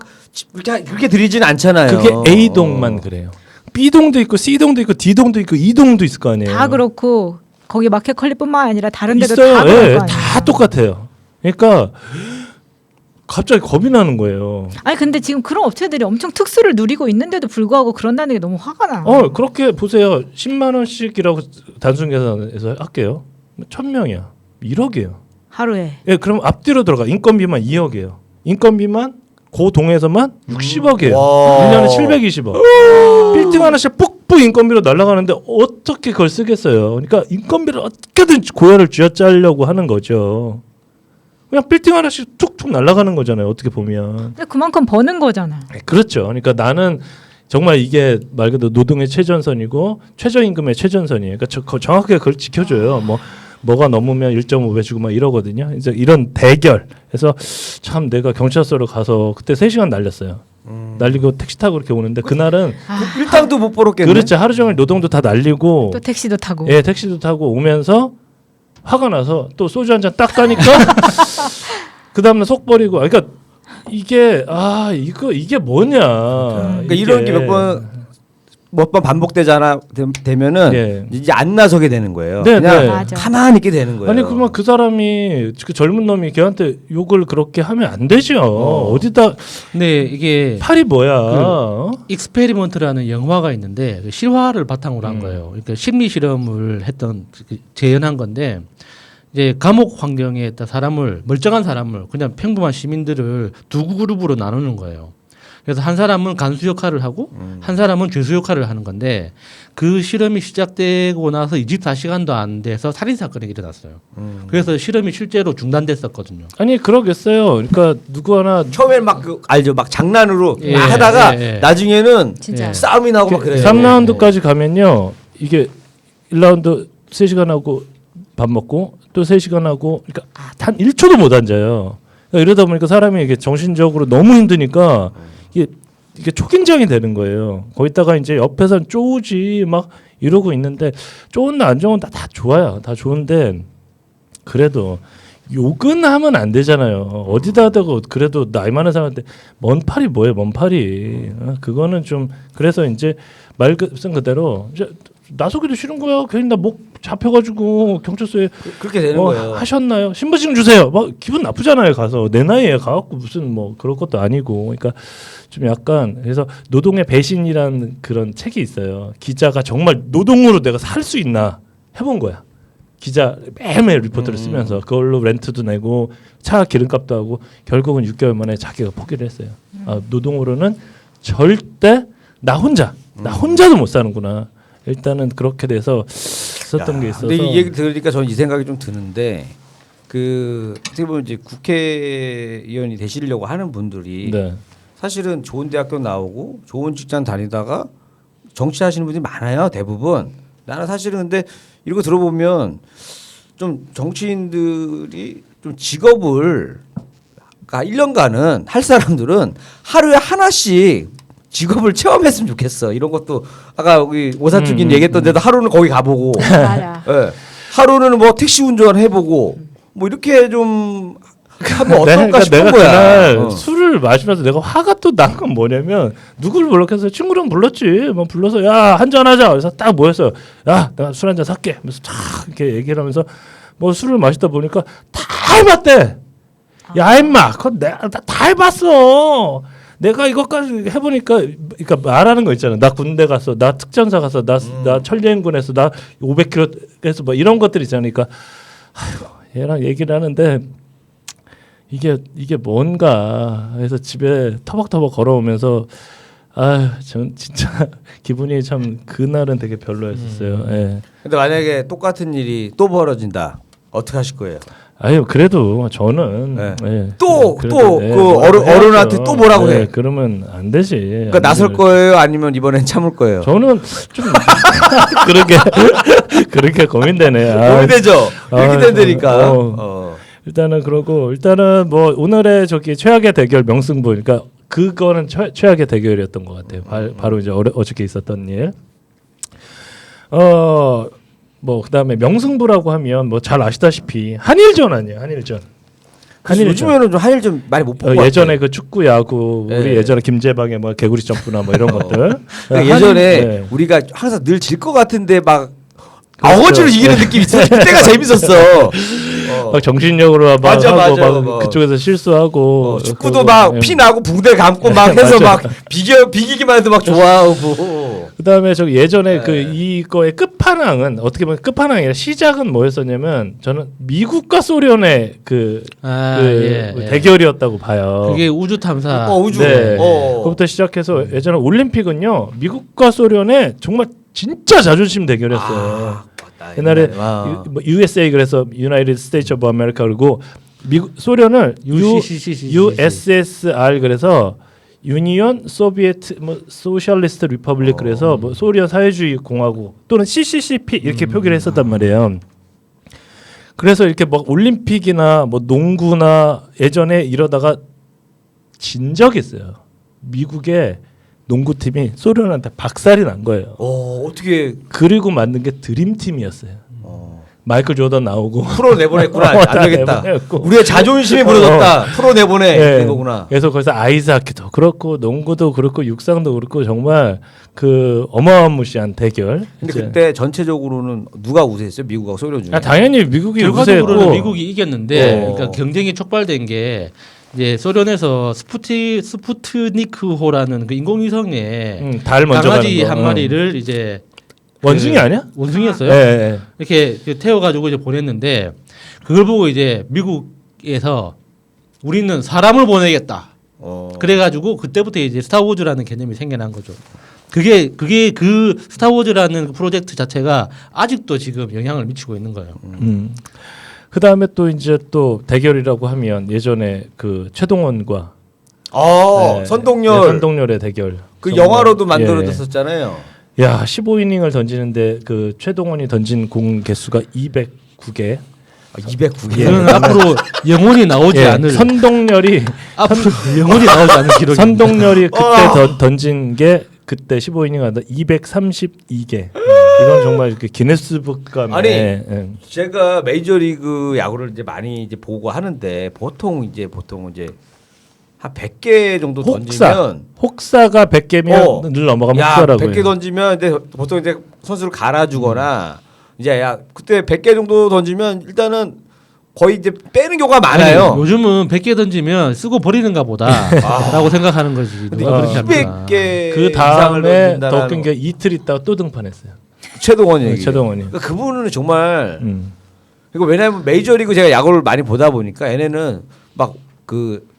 Speaker 2: 그렇게 드리진 않잖아요.
Speaker 3: 그게 A동만 그래요. B동도 있고 C동도 있고 D동도 있고 E동도 있을 거 아니에요.
Speaker 4: 다 그렇고 거기 마켓컬리뿐만 아니라 다른 데도
Speaker 3: 있어요.
Speaker 4: 다 그럴
Speaker 3: 예,
Speaker 4: 거 아니에요.
Speaker 3: 다 똑같아요. 그러니까 갑자기 겁이 나는 거예요.
Speaker 4: 아니 근데 지금 그런 업체들이 엄청 특수를 누리고 있는데도 불구하고 그런다는 게 너무 화가 나.
Speaker 3: 그렇게 보세요. 10만 원씩이라고 단순 계산해서 할게요. 1,000명이야. 1억이에요.
Speaker 4: 하루에.
Speaker 3: 예, 그럼 앞뒤로 들어가. 인건비만 2억이에요. 인건비만 그 동에서만 60억이에요.
Speaker 2: 와.
Speaker 3: 1년에 720억. 빌딩 하나씩 뽁뽁 인건비로 날아가는데 어떻게 그걸 쓰겠어요. 그러니까 인건비를 어떻게든 고열을 쥐어짜려고 하는 거죠. 그냥 빌딩 하나씩 툭툭 날아가는 거잖아요. 어떻게 보면.
Speaker 4: 근데 그만큼 버는 거잖아.
Speaker 3: 그렇죠. 그러니까 나는 정말 이게 말 그대로 노동의 최전선이고 최저임금의 최전선이에요. 그러니까 정확하게 그걸 지켜줘요. 뭐가 넘으면 1.5배 주고 막 이러거든요. 이제 이런 대결. 그래서 참 내가 경찰서로 가서 그때 3시간 날렸어요. 날리고 택시 타고 이렇게 오는데 그날은
Speaker 2: 일당도 못 벌었겠네.
Speaker 3: 그렇죠. 하루 종일 노동도 다 날리고
Speaker 4: 또 택시도 타고.
Speaker 3: 예, 택시도 타고 오면서 화가 나서 또 소주 한 잔 딱 까니까 그 다음날 속 버리고 그러니까 이게 이게 뭐냐.
Speaker 2: 그러니까 이런 게 몇 번 반복되잖아 되면은
Speaker 3: 예.
Speaker 2: 이제 안 나서게 되는 거예요.
Speaker 3: 네,
Speaker 2: 그냥
Speaker 3: 네.
Speaker 4: 맞아.
Speaker 2: 가만히 있게 되는 거예요.
Speaker 3: 아니 그러면 그 사람이 그 젊은 놈이 걔한테 욕을 그렇게 하면 안 되죠. 어디다
Speaker 5: 근데 이게
Speaker 3: 팔이 뭐야?
Speaker 5: 익스페리먼트라는 영화가 있는데 그 실화를 바탕으로 한 거예요. 그러니까 심리 실험을 했던 재현한 건데 이제 감옥 환경에 있다 멀쩡한 사람을 그냥 평범한 시민들을 두 그룹으로 나누는 거예요. 그래서 한 사람은 간수 역할을 하고 한 사람은 죄수 역할을 하는 건데 그 실험이 시작되고 나서 24시간도 안 돼서 살인 사건이 일어났어요. 그래서 실험이 실제로 중단됐었거든요.
Speaker 3: 아니 그러겠어요. 그러니까 누구 하나
Speaker 2: 처음엔 막 알죠, 막 장난으로
Speaker 5: 예,
Speaker 2: 막 하다가
Speaker 5: 예, 예.
Speaker 2: 나중에는
Speaker 4: 진짜.
Speaker 2: 싸움이 나고 막 그래요.
Speaker 3: 3라운드까지 가면요. 이게 1라운드 3시간 하고 밥 먹고 또 3시간 하고 그러니까 한 1초도 못 앉아요. 그러니까 이러다 보니까 사람이 이게 정신적으로 너무 힘드니까 이게 초긴장이 되는 거예요. 거기다가 이제 옆에선 쪼지 막 이러고 있는데 쪼은나 안 좋은 다 좋아요. 다 좋은데 그래도 욕은 하면 안 되잖아요. 어디다 대고 그래도 나이 많은 사람한테 먼 팔이 뭐예요? 먼 팔이. 그거는 좀 그래서 이제 말씀 그대로 이제 나서기도 싫은 거야. 괜히 나 목 잡혀가지고 경찰서에
Speaker 2: 그렇게 되는 거예요.
Speaker 3: 하셨나요? 신분증 주세요. 막 기분 나쁘잖아요. 가서 내 나이에 가갖고 무슨 뭐 그럴 것도 아니고. 그러니까 좀 약간 그래서 노동의 배신이라는 그런 책이 있어요. 기자가 정말 노동으로 내가 살 수 있나 해본 거야. 기자 매일매일 리포트를 쓰면서 그걸로 렌트도 내고 차 기름값도 하고 결국은 6개월 만에 자기가 포기를 했어요. 노동으로는 절대 나 혼자도 못 사는구나. 일단은 그렇게 돼서 썼던 게 있어서.
Speaker 2: 근데 이 얘기 들으니까 저는 이 생각이 좀 드는데 어떻게 보면 이제 국회의원이 되시려고 하는 분들이
Speaker 3: 네.
Speaker 2: 사실은 좋은 대학교 나오고 좋은 직장 다니다가 정치하시는 분들이 많아요. 대부분. 나는 사실은 근데 이런 거 들어보면 좀 정치인들이 좀 직업을 1년간은 할 사람들은 하루에 하나씩 직업을 체험했으면 좋겠어. 이런 것도 아까 우리 오사축인 얘기했던 데도 하루는 거기 가보고
Speaker 4: 맞아.
Speaker 2: 예. 하루는 뭐 택시 운전 해보고 뭐 이렇게 좀 하면 어떨까
Speaker 3: 그러니까
Speaker 2: 싶은
Speaker 3: 내가
Speaker 2: 거야.
Speaker 3: 그날 술을 마시면서 내가 화가 또 난 건 뭐냐면 누구를 불렀겠어? 친구랑 불렀지. 뭐 불러서 야 한잔 하자. 그래서 딱 모였어요. 야 내가 술 한잔 살게. 그래서 쫙 이렇게 얘기를 하면서 뭐 술을 마시다 보니까 다 해봤대. 야 임마, 그건 내가 다 해봤어. 내가 이것까지 해보니까 그러니까 말하는 거 있잖아. 나 군대 갔어. 나 특전사 갔어. 나 천리행군에서 나 500km 해서 뭐 이런 것들 있잖아. 그러니까 얘랑 얘기를 하는데 이게 뭔가 해서 집에 터벅터벅 걸어오면서 전 진짜 기분이 참 그날은 되게 별로였었어요. 예.
Speaker 2: 근데 만약에 똑같은 일이 또 벌어진다. 어떻게 하실 거예요?
Speaker 3: 아유 그래도 저는
Speaker 2: 네.
Speaker 3: 예.
Speaker 2: 또
Speaker 3: 그래도, 예,
Speaker 2: 그
Speaker 3: 뭐
Speaker 2: 어른한테
Speaker 3: 해야죠.
Speaker 2: 또 뭐라고
Speaker 3: 예,
Speaker 2: 해?
Speaker 3: 그러면 안 되지.
Speaker 2: 그러니까 나설 거예요? 아니면 이번엔 참을 거예요?
Speaker 3: 저는 좀 그렇게 고민되네.
Speaker 2: 고민되죠. 이렇게 된다니까.
Speaker 3: 일단은 그러고 일단은 뭐 오늘의 저기 최악의 대결 명승부 그러니까 그거는 최악의 대결이었던 것 같아요. 바로 이제 어저께 있었던 일. 뭐 그다음에 명승부라고 하면 뭐 잘 아시다시피 한일전 아니에요. 한일전.
Speaker 2: 요즘에는 좀 한일 좀 많이 못 보고
Speaker 3: 예전에 그 축구 야구
Speaker 2: 네.
Speaker 3: 우리 예전에 김재방의 뭐 개구리 점프나 뭐 이런 것들.
Speaker 2: 그러니까 예전에
Speaker 3: 네.
Speaker 2: 우리가 항상 늘 질 것 같은데 막
Speaker 3: 그렇죠.
Speaker 2: 어거지로 이기는 느낌이 있었어. 그때가 재밌었어.
Speaker 3: 막 정신력으로 막
Speaker 2: 맞아,
Speaker 3: 하고
Speaker 2: 맞아.
Speaker 3: 막
Speaker 2: 뭐.
Speaker 3: 그쪽에서 실수하고
Speaker 2: 축구도
Speaker 3: 그거,
Speaker 2: 막
Speaker 3: 예.
Speaker 2: 피 나고 붕대 감고 막 해서 막 비기기만 해도 막 좋아하고.
Speaker 3: 그다음에 저 예전에
Speaker 2: 네.
Speaker 3: 그 이거의 끝판왕은 어떻게 보면 끝판왕이 아니라 시작은 뭐였었냐면 저는 미국과 소련의 그
Speaker 5: 예, 예.
Speaker 3: 대결이었다고 봐요.
Speaker 5: 그게 우주 탐사.
Speaker 2: 우주.
Speaker 3: 네.
Speaker 2: 어.
Speaker 3: 그것부터 시작해서 예전에 올림픽은요 미국과 소련의 정말 진짜 자존심 대결이었어요.
Speaker 2: 맞다.
Speaker 3: 옛날에
Speaker 2: 와.
Speaker 3: 뭐 USA 그래서 United States of America 그리고 미국 소련을
Speaker 5: UCCCC.
Speaker 3: USSR 그래서 유니언 소비에트 뭐 소셜리스트 리퍼블릭 그래서 뭐 소련 사회주의 공화국 또는 CCCP 이렇게 표기를 했었단 말이에요. 그래서 이렇게 뭐 올림픽이나 뭐 농구나 예전에 이러다가 진 적이 있어요. 미국의 농구팀이 소련한테 박살이 난 거예요.
Speaker 2: 어떻게
Speaker 3: 그리고 만든 게 드림팀이었어요. 마이클 조던 나오고
Speaker 2: 프로 내보냈구나.
Speaker 3: 다
Speaker 2: 안 되겠다.
Speaker 3: 내보냈고.
Speaker 2: 우리의 자존심이 무너졌다. 프로 내보내.
Speaker 3: 네.
Speaker 2: 이런 거구나.
Speaker 3: 그래서 거기서 아이스하키도 그렇고 농구도 그렇고 육상도 그렇고 정말 그 어마어마무시한 대결.
Speaker 2: 근데
Speaker 3: 이제.
Speaker 2: 그때 전체적으로는 누가 우세했어요? 미국하고 소련 중에?
Speaker 3: 당연히 미국이
Speaker 5: 결과적으로는
Speaker 3: 우세했고
Speaker 5: 미국이 이겼는데
Speaker 2: 어.
Speaker 5: 그러니까 경쟁이 촉발된 게 이제 소련에서 스푸트니크호라는 그 인공위성에
Speaker 3: 달 먼저
Speaker 5: 강아지
Speaker 3: 가는 거.
Speaker 5: 한 마리를 이제
Speaker 3: 원숭이
Speaker 5: 그
Speaker 3: 아니야?
Speaker 5: 원숭이였어요.
Speaker 3: 네.
Speaker 5: 이렇게 태워가지고 이제 보냈는데 그걸 보고 이제 미국에서 우리는 사람을 보내겠다. 그래가지고 그때부터 이제 스타워즈라는 개념이 생겨난 거죠. 그게 그 스타워즈라는 그 프로젝트 자체가 아직도 지금 영향을 미치고 있는 거예요.
Speaker 3: 그 다음에 또 이제 또 대결이라고 하면 예전에 그 최동원과 네,
Speaker 2: 선동열.
Speaker 3: 네, 선동열의 대결.
Speaker 2: 그
Speaker 3: 정말,
Speaker 2: 영화로도 만들어졌었잖아요.
Speaker 3: 야 15이닝을 던지는데 그 최동원이 던진 공 개수가 209개.
Speaker 2: 209개.
Speaker 5: 이거는 앞으로 영원히 나오지 않을
Speaker 3: 선동열이
Speaker 5: 앞으로 영원히 나오지 않을 기록입니다.
Speaker 3: 선동열이 그때 던진 게 그때 15이닝 하다 232개. 이건 정말 그 기네스북감에
Speaker 2: 아니, 제가 메이저리그 야구를 이제 많이 이제 보고 하는데 보통 이제 한 100개 정도 던지면
Speaker 3: 혹사가 100개면 늘 넘어가면
Speaker 2: 야,
Speaker 3: 혹사라고
Speaker 2: 100개
Speaker 3: 해요.
Speaker 2: 던지면 근데 보통 이제 선수를 갈아주거나 이제 야 그때 100개 정도 던지면 일단은 거의 이제 빼는 경우가 많아요.
Speaker 5: 아니, 요즘은 100개 던지면 쓰고 버리는가 보다라고 생각하는 거지. 누가 그렇게 합니까?
Speaker 2: 200개
Speaker 3: 그 다음에 더 웃긴 게 이틀 있다가 또 등판했어요.
Speaker 2: 최동원 얘기.
Speaker 3: 최동원이.
Speaker 2: 그러니까 그분은 정말 이거 왜냐면 메이저리그 제가 야구를 많이 보다 보니까 얘네는 막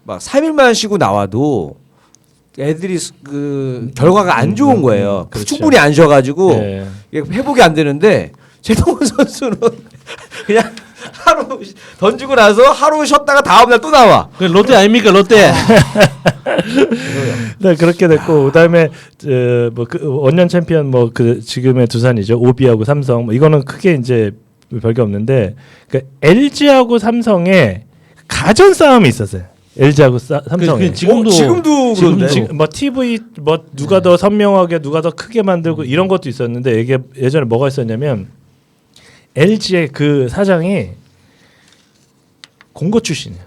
Speaker 2: 3일만 쉬고 나와도 애들이 그 결과가 안 좋은 거예요.
Speaker 3: 그렇죠.
Speaker 2: 충분히 안 쉬어가지고
Speaker 3: 네.
Speaker 2: 이게 회복이 안 되는데 최동원 선수는 그냥 하루 던지고 나서 하루 쉬었다가 다음 날 또 나와.
Speaker 5: 그 롯데 아닙니까 롯데?
Speaker 3: 네 그렇게 됐고 그다음에 뭐그 원년 챔피언 뭐 그 지금의 두산이죠 오비하고 삼성 뭐 이거는 크게 이제 별게 없는데 그 LG하고 삼성의 가전 싸움이 있었어요. LG하고 삼성이
Speaker 5: 지금도
Speaker 2: 그런데.
Speaker 3: 지금 뭐 TV 뭐 누가 더 선명하게 누가 더 크게 만들고 이런 것도 있었는데 이게 예전에 뭐가 있었냐면 LG의 그 사장이 공고 출신이야.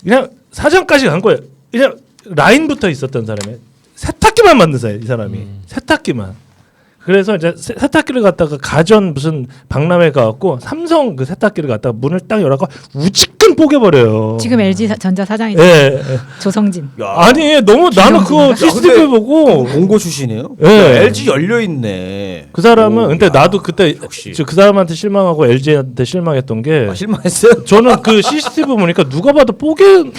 Speaker 3: 그냥 사장까지 간 거예요. 그냥 라인부터 있었던 사람이 세탁기만 만든 사람 이 사람이 세탁기만. 그래서 이제 세탁기를 갖다가 가전 무슨 박람회 가갖고 삼성 그 세탁기를 갖다가 문을 딱 열어갖고 우직근 뽀개버려요.
Speaker 4: 지금 LG 전자 사장이죠.
Speaker 3: 예.
Speaker 4: 조성진.
Speaker 3: 아니 너무 나는 그거 CCTV 보고
Speaker 2: 공고 출신이에요?
Speaker 3: 예.
Speaker 2: LG 열려 있네.
Speaker 3: 그 사람은 근데
Speaker 2: 야,
Speaker 3: 나도 그때
Speaker 2: 역시.
Speaker 3: 그 사람한테 실망하고 LG한테 실망했던 게
Speaker 2: 실망했어요?
Speaker 3: 저는 그 CCTV 보니까 누가 봐도 뽀갠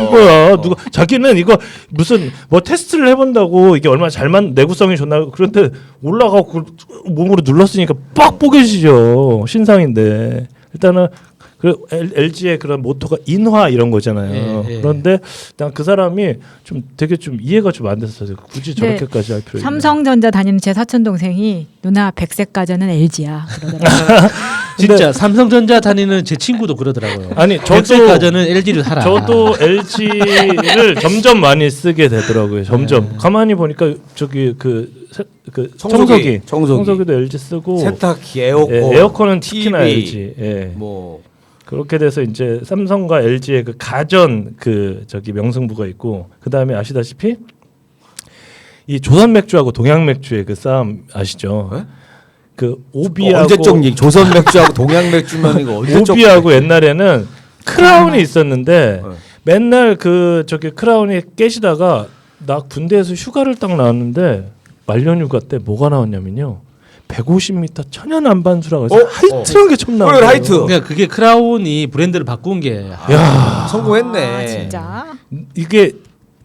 Speaker 3: 거야. 누가 자기는 이거 무슨 뭐 테스트를 해본다고 이게 얼마나 잘만 내구성이 좋나 그런데 올라가고 그걸 몸으로 눌렀으니까 빡 뽀개지죠. 신상인데 일단은 그 LG의 그런 모토가 인화 이런 거잖아요.
Speaker 5: 예, 예.
Speaker 3: 그런데 난 그 사람이 좀 되게 좀 이해가 좀 안 됐어요. 굳이 저렇게까지 할 필요 있나?
Speaker 4: 삼성전자 다니는 제 사촌 동생이 누나 백색 가전은 LG야 그러더라고요.
Speaker 5: 진짜 삼성전자 다니는 제 친구도 그러더라고요.
Speaker 3: 아니
Speaker 5: 백색 가전은 LG를 사라.
Speaker 3: 저도 LG를 점점 많이 쓰게 되더라고요. 점점 가만히 보니까 저기 그 청소기도 LG 쓰고
Speaker 2: 세탁기, 에어컨,
Speaker 3: 에어컨은 특히나
Speaker 2: TV,
Speaker 3: LG. 예.
Speaker 2: 뭐
Speaker 3: 그렇게 돼서 이제 삼성과 LG의 그 가전 그 저기 명승부가 있고 그 다음에 아시다시피 이 조선 맥주하고 동양 맥주의 그 싸움 아시죠?
Speaker 2: 네?
Speaker 3: 그 오비하고
Speaker 2: 언제적 얘기? 조선 맥주하고 동양 맥주면 이거 언제적?
Speaker 3: 오비하고 옛날에는 크라운이 있었는데
Speaker 2: 네.
Speaker 3: 맨날 그 저기 크라운이 깨시다가 나 군대에서 휴가를 딱 나왔는데 말년 휴가 때 뭐가 나왔냐면요. 150m 천연 안반수라고 해서 하이트란 게 처음 나와요.
Speaker 2: 그래, 하이트.
Speaker 5: 그러니까 그게 크라운이 브랜드를 바꾼 게
Speaker 3: 야,
Speaker 2: 성공했네.
Speaker 4: 아, 진짜.
Speaker 3: 이게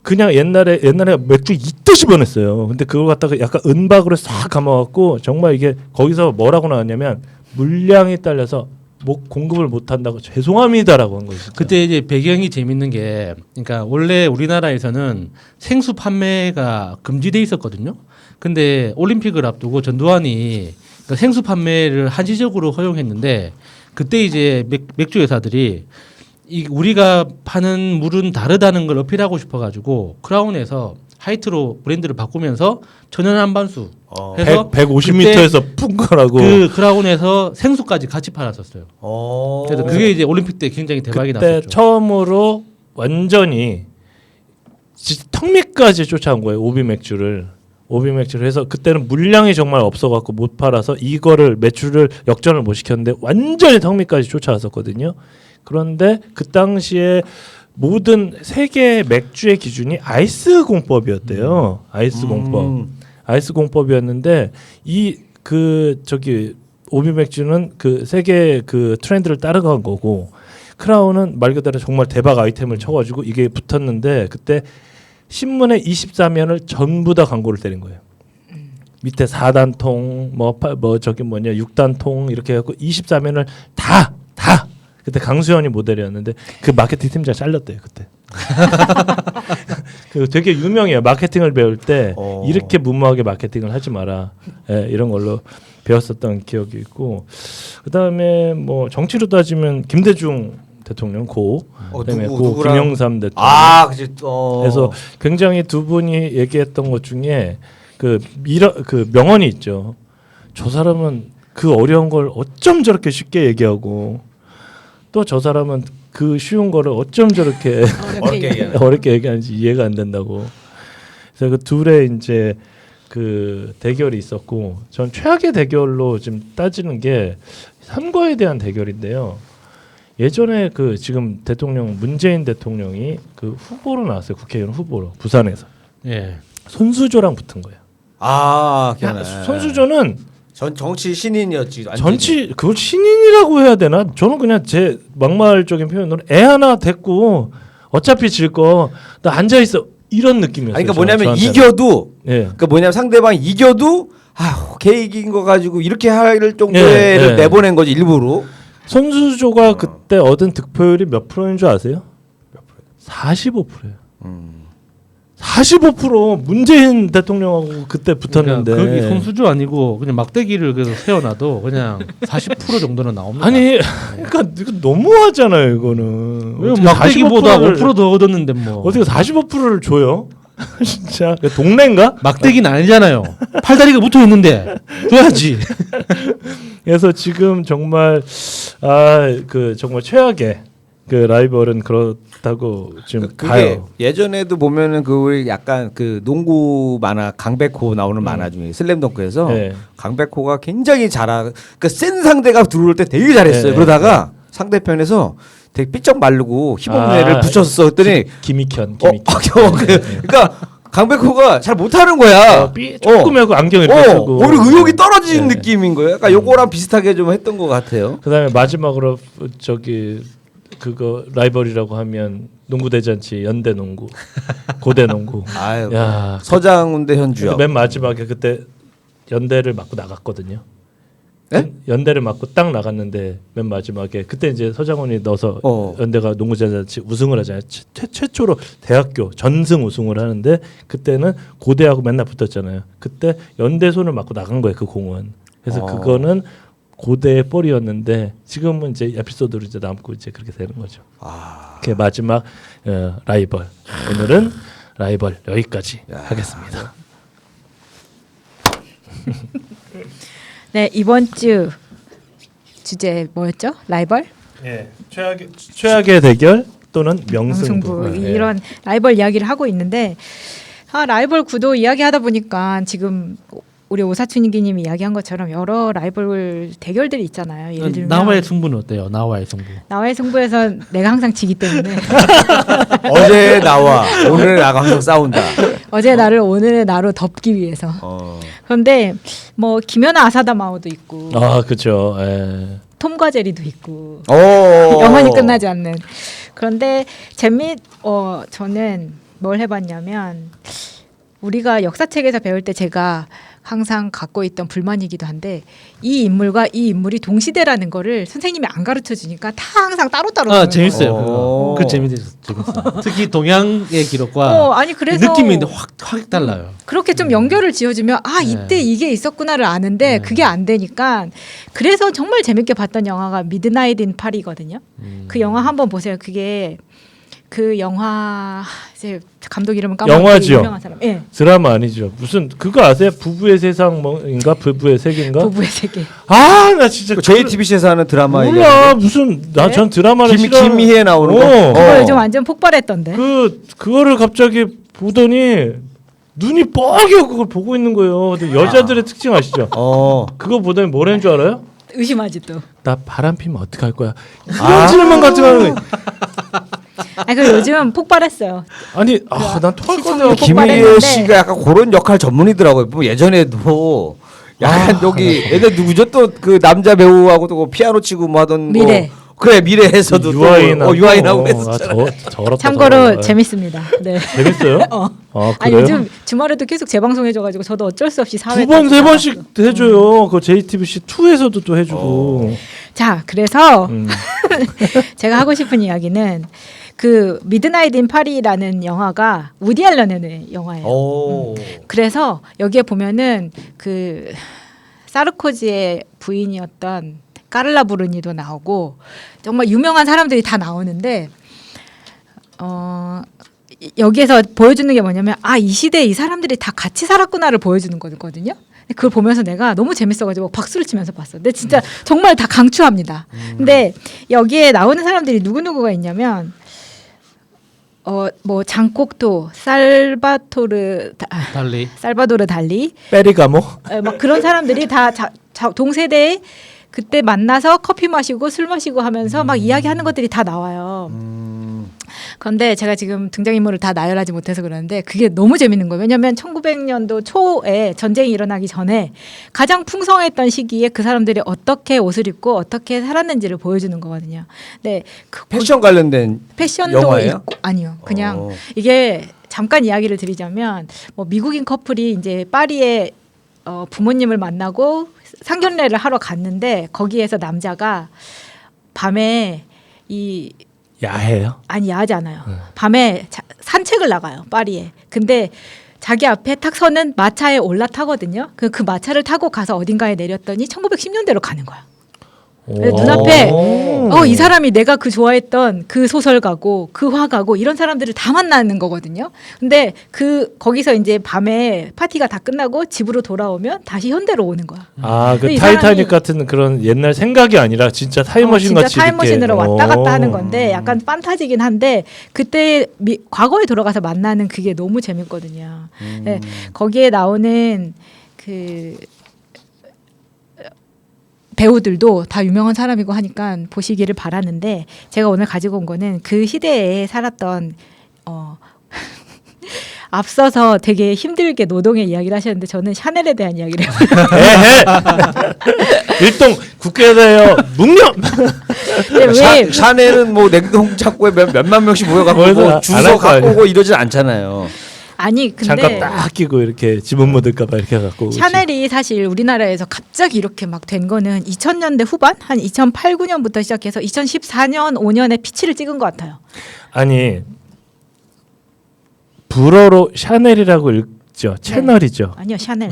Speaker 3: 그냥 옛날에 맥주 있듯이 변했어요. 근데 그걸 갖다가 약간 은박으로 싹 감아갖고 정말 이게 거기서 뭐라고 나왔냐면 물량이 딸려서 뭐 공급을 못 한다고 죄송합니다라고 한 거죠.
Speaker 5: 그때 이제 배경이 재밌는 게 그러니까 원래 우리나라에서는 생수 판매가 금지돼 있었거든요. 근데 올림픽을 앞두고 전두환이 그러니까 생수 판매를 한시적으로 허용했는데 그때 이제 맥주 회사들이 이 우리가 파는 물은 다르다는 걸 어필하고 싶어가지고 크라운에서 하이트로 브랜드를 바꾸면서 천연 한반수 해서
Speaker 3: 150m에서 푼 거라고.
Speaker 5: 그 크라운에서 생수까지 같이 팔았었어요. 그래서 그게 이제 올림픽 때 굉장히 대박이
Speaker 3: 그때
Speaker 5: 났었죠.
Speaker 3: 처음으로 완전히 진짜 턱 밑까지 쫓아온 거예요. 오비 맥주를 해서 그때는 물량이 정말 없어갖고 못 팔아서 이거를 매출을 역전을 못 시켰는데 완전히 턱 밑까지 쫓아왔었거든요. 그런데 그 당시에 모든 세계 맥주의 기준이 아이스 공법이었대요. 아이스 공법. 아이스 공법이었는데 이 그 저기 오비 맥주는 그 세계 그 트렌드를 따라간 거고 크라운은 말 그대로 정말 대박 아이템을 쳐가지고 이게 붙었는데 그때 신문에 24면을 전부 다 광고를 때린 거예요. 밑에 4단통 뭐 저기 뭐냐 6단통 이렇게 해갖고 24면을 다 그때 강수현이 모델이었는데 그 마케팅 팀장 잘렸대요 그때. 그 되게 유명해요. 마케팅을 배울 때 이렇게 무모하게 마케팅을 하지 마라. 예, 이런 걸로 배웠었던 기억이 있고 그다음에 뭐 정치로 따지면 김대중 대통령 그다음에 김영삼 대통령.
Speaker 2: 아, 그치.
Speaker 3: 그래서 굉장히 두 분이 얘기했던 것 중에 그 명언이 있죠. 저 사람은 그 어려운 걸 어쩜 저렇게 쉽게 얘기하고 또 저 사람은 그 쉬운 거를 어쩜 저렇게 어렵게 얘기하는지 이해가 안 된다고. 그래서 그 둘의 이제 그 대결이 있었고, 전 최악의 대결로 지금 따지는 게 선거에 대한 대결인데요. 예전에 그 지금 대통령 문재인 대통령이 그 후보로 나왔어요. 국회의원 후보로 부산에서.
Speaker 5: 예.
Speaker 3: 손수조랑 붙은 거예요.
Speaker 2: 아, 기억나.
Speaker 3: 손수조는
Speaker 2: 정치 신인이었지. 완전히.
Speaker 3: 그걸 신인이라고 해야 되나? 저는 그냥 제 막말적인 표현으로 애 하나 데리고 어차피 질 거 나 앉아 있어 이런 느낌이었어요.
Speaker 2: 아니, 그러니까 뭐냐면
Speaker 3: 저한테는.
Speaker 2: 이겨도
Speaker 3: 예.
Speaker 2: 그러니까 뭐냐면 상대방 이겨도 걔 이긴 거 가지고 이렇게 할 정도의
Speaker 3: 예.
Speaker 2: 내보낸 거지 일부러.
Speaker 3: 손수조가 그때 얻은 득표율이 몇 프로인 줄 아세요? 45%예요. 45% 문재인 대통령하고 그때 붙었는데.
Speaker 5: 그러니까 거기 손수주 아니고 그냥 막대기를 그래서 세워놔도 그냥 40% 정도는 나옵니다.
Speaker 3: 아니, 그러니까 이거 너무하잖아요, 이거는.
Speaker 5: 왜
Speaker 3: 어떻게
Speaker 5: 막대기보다
Speaker 3: 45%를
Speaker 5: 5%더 얻었는데 뭐.
Speaker 3: 어떻게 45%를 줘요? 진짜 동네인가?
Speaker 5: 막대기는 아니잖아요. 팔다리가 붙어 있는데 줘야지.
Speaker 3: 그래서 지금 정말 그 정말 최악의 그 라이벌은 그렇다고 지금
Speaker 2: 그게
Speaker 3: 봐요.
Speaker 2: 예전에도 보면은 그 우리 약간 그 농구 만화 강백호 나오는 만화 중에 슬램덩크에서
Speaker 3: 네.
Speaker 2: 강백호가 굉장히 그러니까 센 상대가 들어올 때 되게 잘했어요.
Speaker 3: 네,
Speaker 2: 그러다가 상대편에서 되게 삐쩍 마르고 힙업 애를 붙였어. 했더니
Speaker 3: 김익현.
Speaker 2: 그러니까 강백호가 잘 못하는 거야.
Speaker 3: 조금 하고 안경 이렇게 쓰고.
Speaker 2: 오히려 의욕이 떨어지는
Speaker 3: 네.
Speaker 2: 느낌인 거예요. 약간 요거랑 비슷하게 좀 했던 것 같아요.
Speaker 3: 그다음에 마지막으로 저기 그거 라이벌이라고 하면 농구 대잔치 연대 농구, 고대 농구.
Speaker 2: 아유,
Speaker 3: 야,
Speaker 2: 서장훈 대 현주엽.
Speaker 3: 맨 마지막에 그때 연대를 맞고 나갔거든요.
Speaker 2: 네?
Speaker 3: 연대를 맞고 딱 나갔는데 맨 마지막에 그때 이제 서장훈이 넣어서 연대가 농구 대잔치 우승을 하잖아요. 최초로 대학교 전승 우승을 하는데 그때는 고대하고 맨날 붙었잖아요. 그때 연대 손을 맞고 나간 거예요. 그 공은. 그래서 그거는 고대의 볼이었는데 지금은 이제 에피소드로 이제 남고 이제 그렇게 되는 거죠. 그 마지막 라이벌. 오늘은 라이벌 여기까지 하겠습니다.
Speaker 4: 네, 이번 주 주제 뭐였죠? 라이벌?
Speaker 3: 예, 최악의 대결 또는 명승부.
Speaker 4: 이런 라이벌 이야기를 하고 있는데 라이벌 구도 이야기하다 보니까 지금 우리 오사춘기님이 이야기한 것처럼 여러 라이벌 대결들이 있잖아요. 예를 들면
Speaker 5: 나와의 승부는 어때요? 나와의 승부.
Speaker 4: 나와의 승부에서 내가 항상 지기 때문에
Speaker 2: 어제 나와 오늘 나가 항상 싸운다.
Speaker 4: 어제 나를 오늘의 나로 덮기 위해서. 그런데 뭐 김연아 아사다마오도 있고
Speaker 3: 아 그렇죠. 예.
Speaker 4: 톰과 제리도 있고
Speaker 2: 오.
Speaker 4: 영원히 끝나지 않는. 그런데 저는 뭘 해봤냐면 우리가 역사책에서 배울 때 제가 항상 갖고 있던 불만이기도 한데 이 인물과 이 인물이 동시대라는 거를 선생님이 안 가르쳐 주니까 다 항상 따로따로 보는
Speaker 5: 재밌어요.
Speaker 2: 오.
Speaker 5: 그 재밌어요. 특히 동양의 기록과
Speaker 4: 아니 그래서
Speaker 5: 느낌이 확 달라요.
Speaker 4: 그렇게 좀 연결을 지어주면 이때 이게 있었구나를 아는데 그게 안 되니까 그래서 정말 재밌게 봤던 영화가 미드나잇 인 파리거든요. 그 영화 한번 보세요. 그게 그 영화 이제 감독 이름은 까먹었는데
Speaker 3: 영화죠.
Speaker 4: 유명한 사람. 예.
Speaker 3: 드라마 아니죠. 무슨 그거 아세요? 부부의 세상 뭐인가 부부의 세계인가?
Speaker 4: 부부의 세계.
Speaker 3: 아 나 진짜
Speaker 2: 그 JTBC에서 하는 드라마
Speaker 3: 몰라
Speaker 2: 얘기하는데?
Speaker 3: 무슨 나
Speaker 4: 네?
Speaker 3: 전 드라마를
Speaker 2: 김희애 나오는 거?
Speaker 4: 그거
Speaker 2: 어.
Speaker 4: 요즘 완전 폭발했던데.
Speaker 3: 그거를 갑자기 보더니 눈이 뻐겨 그걸 보고 있는 거예요. 근데 여자들의 특징 아시죠? 그거 보더니 뭐라는 줄 알아요?
Speaker 4: 의심하지 또.
Speaker 3: 나 바람 피면 어떡할 거야? 이런 질문 같은 거 하는 거예요.
Speaker 4: 그 요즘 폭발했어요.
Speaker 3: 아니 난 토할 건데
Speaker 4: 시청률
Speaker 2: 김희애
Speaker 4: 폭발했는데.
Speaker 2: 씨가 약간 그런 역할 전문이더라고요. 뭐 예전에도 약간 여기 얘네 누구죠? 또 그 남자 배우하고 또 피아노 치고 뭐 하던
Speaker 4: 미래.
Speaker 2: 뭐 그래 미래에서도 유아인하고 했었잖아요.
Speaker 4: 참고로 재밌습니다. 네.
Speaker 3: 재밌어요? 아
Speaker 4: 아니
Speaker 3: 그래요?
Speaker 4: 요즘 주말에도 계속 재방송해줘가지고 저도 어쩔 수 없이 사회
Speaker 3: 두 번 세 번씩 해줘요. 그 JTBC 2에서도 또 해주고.
Speaker 4: 자 그래서 제가 하고 싶은 이야기는 그 미드나잇 인 파리라는 영화가 우디 앨런의 영화예요. 그래서 여기에 보면은 그 사르코지의 부인이었던 까를라 브루니도 나오고 정말 유명한 사람들이 다 나오는데 여기에서 보여주는 게 뭐냐면 이 시대에 이 사람들이 다 같이 살았구나를 보여주는 거거든요. 그걸 보면서 내가 너무 재밌어가지고 박수를 치면서 봤어. 근데 진짜 정말 다 강추합니다. 근데 여기에 나오는 사람들이 누구누구가 있냐면 뭐 장콕도 살바도르 달리
Speaker 3: 페리가모
Speaker 4: 막 그런 사람들이 다 동세대에 그때 만나서 커피 마시고 술 마시고 하면서 막 이야기하는 것들이 다 나와요. 그런데 제가 지금 등장인물을 다 나열하지 못해서 그러는데 그게 너무 재밌는 거예요. 왜냐하면 1900년도 초에 전쟁이 일어나기 전에 가장 풍성했던 시기에 그 사람들이 어떻게 옷을 입고 어떻게 살았는지를 보여주는 거거든요. 네,
Speaker 2: 패션 관련된
Speaker 4: 패션도
Speaker 2: 영화예요?
Speaker 4: 있고 아니요. 그냥 이게 잠깐 이야기를 드리자면 뭐 미국인 커플이 이제 파리에 부모님을 만나고 상견례를 하러 갔는데 거기에서 남자가 밤에
Speaker 3: 야해요?
Speaker 4: 아니 야하지 않아요. 밤에 산책을 나가요 파리에. 근데 자기 앞에 탁 서는 마차에 올라타거든요. 그 마차를 타고 가서 어딘가에 내렸더니 1910년대로 가는 거야. 눈앞에 이 사람이 내가 그 좋아했던 그 소설가고 그 화가고 이런 사람들을 다 만나는 거거든요. 근데 거기서 이제 밤에 파티가 다 끝나고 집으로 돌아오면 다시 현대로 오는 거야.
Speaker 3: 그 타이타닉 같은 그런 옛날 생각이 아니라 진짜 타임머신 같이
Speaker 4: 진짜 타임머신으로
Speaker 3: 이렇게.
Speaker 4: 왔다 갔다 하는 건데 약간 판타지긴 한데 그때 과거에 돌아가서 만나는 그게 너무 재밌거든요. 네, 거기에 나오는 그 배우들도 다 유명한 사람이고 하니까 보시기를 바라는데 제가 오늘 가지고 온 거는 그 시대에 살았던 앞서서 되게 힘들게 노동의 이야기를 하셨는데 저는 샤넬에 대한 이야기를 해요.
Speaker 3: 일동 국회에서요 묵념.
Speaker 4: 왜
Speaker 2: 샤넬은 뭐 냉동창고에 몇만 명씩 모여갖고 주소 갖고 오고 이러진 않잖아요.
Speaker 4: 아니 근데
Speaker 3: 잠깐 딱 끼고 이렇게 지문 묻을까봐 이렇게 갖고
Speaker 4: 샤넬이 사실 우리나라에서 갑자기 이렇게 막 된 거는 2000년대 후반 한 2008, 9년부터 시작해서 2014년, 5년에 피치를 찍은 것 같아요.
Speaker 3: 아니 불어로 샤넬이라고 읽죠. 채널이죠.
Speaker 4: 아니요 샤넬.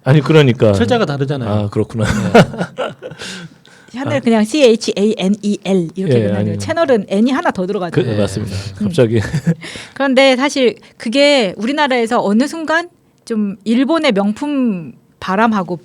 Speaker 3: 아니 그러니까
Speaker 5: 철자가 다르잖아요.
Speaker 3: 그렇구나.
Speaker 4: 샤넬 그냥 CHANEL 이렇게 그냥 채널은 N이 하나 더 들어가죠.
Speaker 3: 맞습니다. 갑자기.
Speaker 4: 그런데 사실 그게 우리나라에서 어느 순간 좀 일본의 명품 바람하고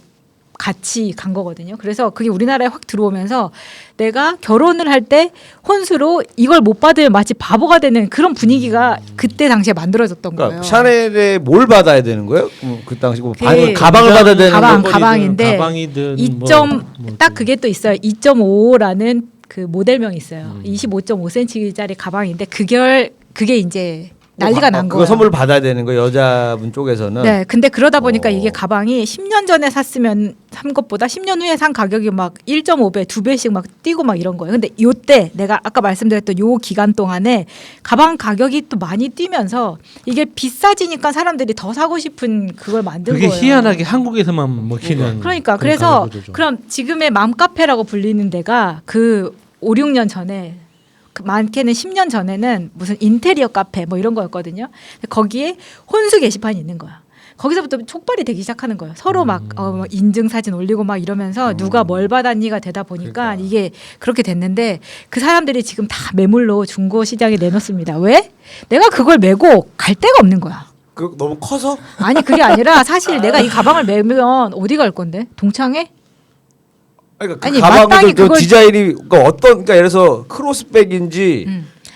Speaker 4: 같이 간 거거든요. 그래서 그게 우리나라에 확 들어오면서 내가 결혼을 할 때 혼수로 이걸 못 받으면 마치 바보가 되는 그런 분위기가 그때 당시에 만들어졌던
Speaker 2: 그러니까
Speaker 4: 거예요.
Speaker 2: 샤넬에 뭘 받아야 되는 거예요? 그 당시 뭐
Speaker 4: 그
Speaker 2: 가방을 받아야 되는
Speaker 4: 가방,
Speaker 2: 거?
Speaker 4: 가방인데
Speaker 5: 가방이든
Speaker 4: 2점 딱 그게 또 있어요. 2.5라는 그 모델명이 있어요. 25.5cm짜리 가방인데 그게 이제 난리가 난
Speaker 2: 그거
Speaker 4: 거예요.
Speaker 2: 선물 받아야 되는 거 여자분 쪽에서는.
Speaker 4: 네, 근데 그러다 보니까 이게 가방이 10년 전에 산 것보다 10년 후에 산 가격이 막 1.5배, 2배씩 막 뛰고 막 이런 거예요. 근데 요때 내가 아까 말씀드렸던 요 기간 동안에 가방 가격이 또 많이 뛰면서 이게 비싸지니까 사람들이 더 사고 싶은 그걸 만든
Speaker 5: 그게
Speaker 4: 거예요.
Speaker 5: 희한하게 한국에서만 먹히는.
Speaker 4: 그러니까
Speaker 5: 그런
Speaker 4: 그래서
Speaker 5: 가격 구조죠.
Speaker 4: 그럼 지금의 맘카페라고 불리는 데가 그 5, 6년 전에 많게는 10년 전에는 무슨 인테리어 카페 뭐 이런 거였거든요. 거기에 혼수 게시판이 있는 거야. 거기서부터 촉발이 되기 시작하는 거예요. 서로 막 뭐 인증 사진 올리고 막 이러면서 누가 뭘 받았니가 되다 보니까 이게 그렇게 됐는데 그 사람들이 지금 다 매물로 중고 시장에 내놓습니다. 왜? 내가 그걸 메고 갈 데가 없는 거야.
Speaker 2: 그 너무 커서?
Speaker 4: 아니 그게 아니라 사실 내가 이 가방을 메면 어디 갈 건데? 동창회?
Speaker 2: 그러니까
Speaker 4: 아니,
Speaker 2: 그 가방도
Speaker 4: 마땅히
Speaker 2: 그
Speaker 4: 그걸-
Speaker 2: 디자인이 그러니까 예를 들어서 크로스백인지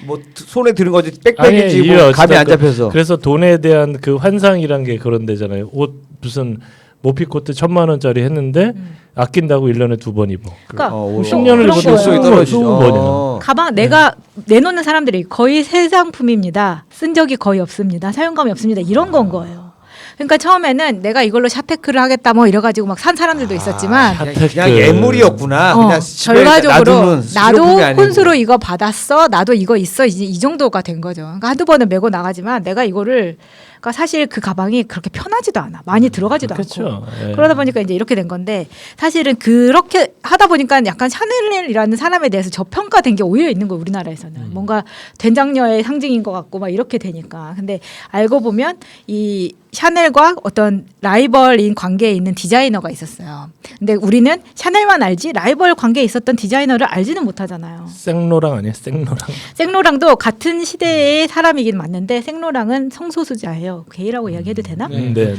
Speaker 2: 뭐 손에 드는 거지 백백인지
Speaker 3: 이유
Speaker 2: 뭐 감이
Speaker 3: 어찌됐건
Speaker 2: 안 잡혀서.
Speaker 3: 그래서 돈에 대한 그 환상이란 게 그런 데잖아요. 옷 무슨 모피코트 1,000만 원짜리 했는데 아낀다고 1년에 2번 입어.
Speaker 4: 그러니까
Speaker 3: 10년을
Speaker 4: 그런
Speaker 3: 입어도
Speaker 4: 거예요.
Speaker 2: 떨어지죠.
Speaker 3: 20번이나.
Speaker 4: 가방 내가 내놓는 사람들이 거의 새 상품입니다. 쓴 적이 거의 없습니다. 사용감이 없습니다. 이런 건 거예요. 그러니까 처음에는 내가 이걸로 샤테크를 하겠다 뭐 이래가지고 막 산 사람들도 있었지만
Speaker 2: 그냥 예물이었구나. 그냥 집에
Speaker 4: 결과적으로
Speaker 2: 놔두는
Speaker 4: 나도
Speaker 2: 실용품이 아니고.
Speaker 4: 혼수로 이거 받았어. 나도 이거 있어. 이제 이 정도가 된 거죠. 그러니까 한두 번은 메고 나가지만 내가 이거를 그러니까 사실 그 가방이 그렇게 편하지도 않아. 많이 들어가지도 않고.
Speaker 3: 그렇죠. 예.
Speaker 4: 그러다 보니까 이제 이렇게 된 건데 사실은 그렇게 하다 보니까 약간 샤넬이라는 사람에 대해서 저평가된 게 오히려 있는 거예요. 우리나라에서는 뭔가 된장녀의 상징인 것 같고 막 이렇게 되니까. 근데 알고 보면 이 샤넬과 어떤 라이벌인 관계에 있는 디자이너가 있었어요. 근데 우리는 샤넬만 알지 라이벌 관계에 있었던 디자이너를 알지는 못하잖아요.
Speaker 3: 생로랑 아니야? 생로랑.
Speaker 4: 생로랑도 같은 시대의 사람이긴 맞는데 생로랑은 성소수자예요. 게이라고 이야기해도 되나?
Speaker 3: 네, 네.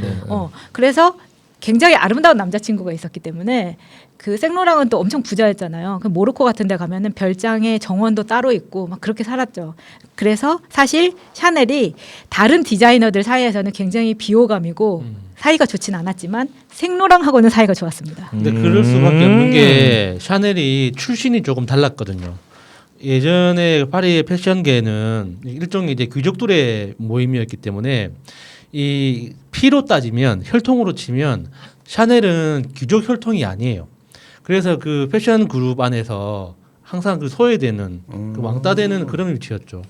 Speaker 4: 그래서 굉장히 아름다운 남자친구가 있었기 때문에 그 생로랑은 또 엄청 부자였잖아요. 그 모로코 같은 데 가면은 별장에 정원도 따로 있고 막 그렇게 살았죠. 그래서 사실 샤넬이 다른 디자이너들 사이에서는 굉장히 비호감이고 사이가 좋진 않았지만 생로랑하고는 사이가 좋았습니다.
Speaker 5: 근데 그럴 수밖에 없는 게 샤넬이 출신이 조금 달랐거든요. 예전에 파리의 패션계는 일종의 이제 귀족들의 모임이었기 때문에 이 피로 따지면 혈통으로 치면 샤넬은 귀족 혈통이 아니에요. 그래서 그 패션 그룹 안에서 항상 그 소외되는 그 왕따되는 그런 위치였죠.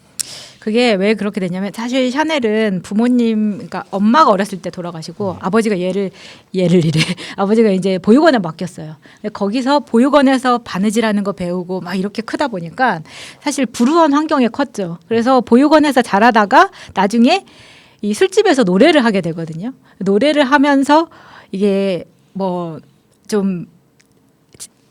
Speaker 4: 그게 왜 그렇게 됐냐면 사실 샤넬은 부모님 그러니까 엄마가 어렸을 때 돌아가시고 아버지가 얘를 이래 아버지가 이제 보육원에 맡겼어요. 근데 거기서 보육원에서 바느질하는 거 배우고 막 이렇게 크다 보니까 사실 불우한 환경에 컸죠. 그래서 보육원에서 자라다가 나중에 이 술집에서 노래를 하게 되거든요. 노래를 하면서 이게 뭐 좀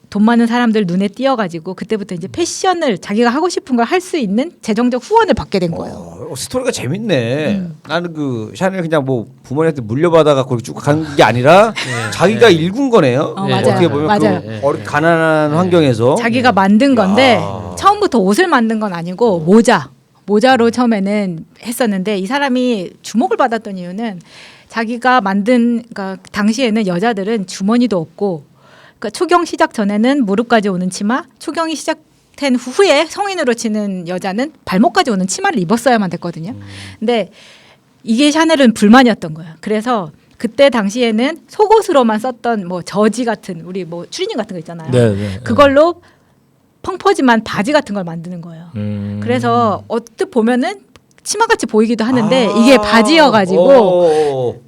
Speaker 4: 돈 많은 사람들 눈에 띄어가지고 그때부터 이제 패션을 자기가 하고 싶은 걸 할 수 있는 재정적 후원을 받게 된 거예요.
Speaker 2: 스토리가 재밌네. 나는 그 샤넬 그냥 뭐 부모님한테 물려받아가 그렇게 쭉 간 게 아니라 자기가 일군 거네요.
Speaker 4: 맞아요.
Speaker 2: 어떻게 보면
Speaker 4: 맞아요.
Speaker 2: 그 가난한 환경에서
Speaker 4: 자기가 만든 건데 처음부터 옷을 만든 건 아니고 모자로 처음에는 했었는데 이 사람이 주목을 받았던 이유는 자기가 만든 그러니까 당시에는 여자들은 주머니도 없고 그러니까 초경 시작 전에는 무릎까지 오는 치마, 초경이 시작된 후에 성인으로 치는 여자는 발목까지 오는 치마를 입었어야만 됐거든요. 근데 이게 샤넬은 불만이었던 거예요. 그래서 그때 당시에는 속옷으로만 썼던 뭐 저지 같은 우리 뭐 추리닝 같은 거 있잖아요.
Speaker 3: 네, 네.
Speaker 4: 그걸로 펑퍼짐한 바지 같은 걸 만드는 거예요. 그래서 언뜻 보면은 치마같이 보이기도 하는데 이게 바지여가지고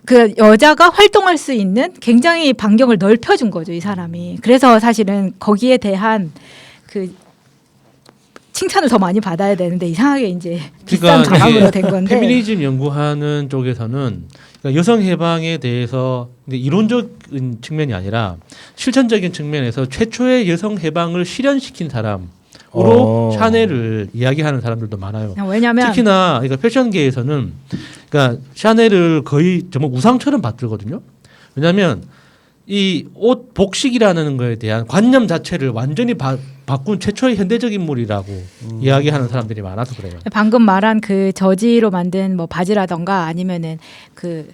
Speaker 4: 그 여자가 활동할 수 있는 굉장히 반경을 넓혀준 거죠, 이 사람이. 그래서 사실은 거기에 대한 그 칭찬을 더 많이 받아야 되는데 이상하게 이제 비싼 가방으로 된 건데.
Speaker 5: 페미니즘 연구하는 쪽에서는 그러니까 여성 해방에 대해서 이론적인 측면이 아니라 실천적인 측면에서 최초의 여성 해방을 실현시킨 사람으로 샤넬을 이야기하는 사람들도 많아요.
Speaker 4: 왜냐하면
Speaker 5: 특히나 그러니까 패션계에서는 그러니까 샤넬을 거의 정말 우상처럼 받들거든요. 왜냐하면 이 옷 복식이라는 거에 대한 관념 자체를 완전히 바꾼 최초의 현대적 인물이라고 이야기하는 사람들이 많아서 그래요.
Speaker 4: 방금 말한 그 저지로 만든 뭐 바지라던가 아니면은 그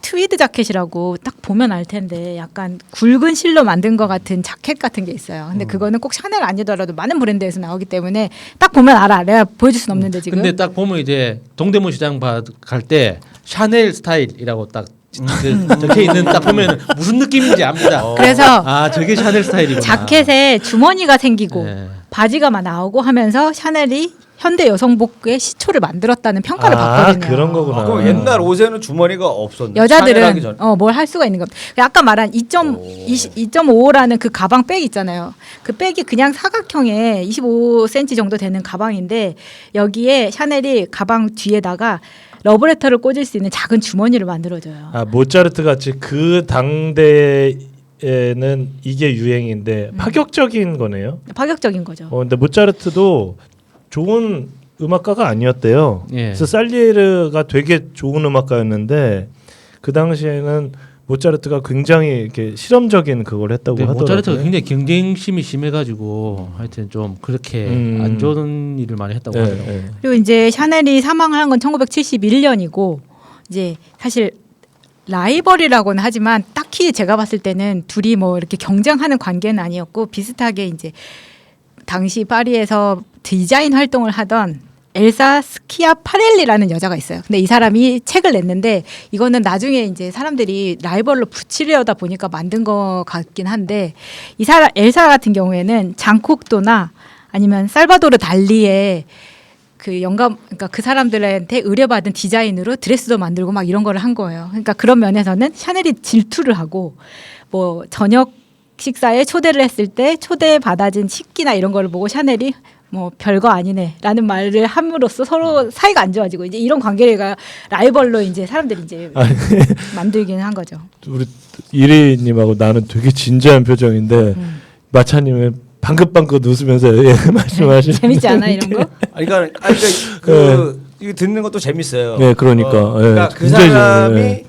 Speaker 4: 트위드 자켓이라고 딱 보면 알 텐데 약간 굵은 실로 만든 것 같은 자켓 같은 게 있어요. 근데 그거는 꼭 샤넬 아니더라도 많은 브랜드에서 나오기 때문에 딱 보면 알아. 내가 보여줄 수는 없는데 지금.
Speaker 5: 근데 딱 보면 이제 동대문 시장 갈 때 샤넬 스타일이라고 딱 적혀 있는 딱 보면 무슨 느낌인지 압니다.
Speaker 4: 그래서
Speaker 5: 아 저게 샤넬 스타일이구나.
Speaker 4: 자켓에 주머니가 생기고
Speaker 5: 네.
Speaker 4: 바지가 막 나오고 하면서 샤넬이 현대 여성복의 시초를 만들었다는 평가를 받거든요.
Speaker 3: 그런 거구나.
Speaker 2: 그럼 옛날 옷에는 주머니가 없었는데
Speaker 4: 여자들은 뭘 할 수가 있는 겁니다. 아까 말한 2.55라는 그 가방 백 있잖아요. 그 백이 그냥 사각형에 25cm 정도 되는 가방인데 여기에 샤넬이 가방 뒤에다가 러브레터를 꽂을 수 있는 작은 주머니를 만들어줘요.
Speaker 3: 아 모차르트 같이 그 당대에는 이게 유행인데 파격적인 거네요.
Speaker 4: 파격적인 거죠.
Speaker 3: 근데 모차르트도 좋은 음악가가 아니었대요.
Speaker 5: 예.
Speaker 3: 그래서 살리에르가 되게 좋은 음악가였는데 그 당시에는 모차르트가 굉장히 이렇게 실험적인 그걸 했다고 하더라고요.
Speaker 5: 모차르트가 굉장히 경쟁심이 심해가지고 하여튼 좀 그렇게 안 좋은 일을 많이 했다고 하더라고요.
Speaker 3: 예.
Speaker 4: 그리고 이제 샤넬이 사망한 건 1971년이고 이제 사실 라이벌이라고는 하지만 딱히 제가 봤을 때는 둘이 뭐 이렇게 경쟁하는 관계는 아니었고 비슷하게 이제 당시 파리에서 디자인 활동을 하던 엘사 스키아파렐리라는 여자가 있어요. 근데 이 사람이 책을 냈는데 이거는 나중에 이제 사람들이 라이벌로 붙이려다 보니까 만든 것 같긴 한데 이 사람 엘사 같은 경우에는 장콕도나 아니면 살바도르 달리의 그 영감, 그러니까 그 사람들한테 의뢰받은 디자인으로 드레스도 만들고 막 이런 거를 한 거예요. 그러니까 그런 면에서는 샤넬이 질투를 하고 뭐 저녁 식사에 초대를 했을 때 초대 받아진 식기나 이런 거를 보고 샤넬이 뭐 별거 아니네라는 말을 함으로써 서로 사이가 안 좋아지고 이제 이런 관계가 라이벌로 이제 사람들이 이제 만들기는 한 거죠.
Speaker 3: 우리 이리님하고 나는 되게 진지한 표정인데 마차님은 방긋방긋 웃으면서 말씀하시는.
Speaker 4: 재밌지 않아 이런 거?
Speaker 2: 그러니까 이거 듣는 것도 재밌어요.
Speaker 3: 네, 그러니까.
Speaker 2: 그러니까
Speaker 3: 예,
Speaker 2: 그
Speaker 3: 굉장히
Speaker 2: 사람이
Speaker 3: 재밌어요.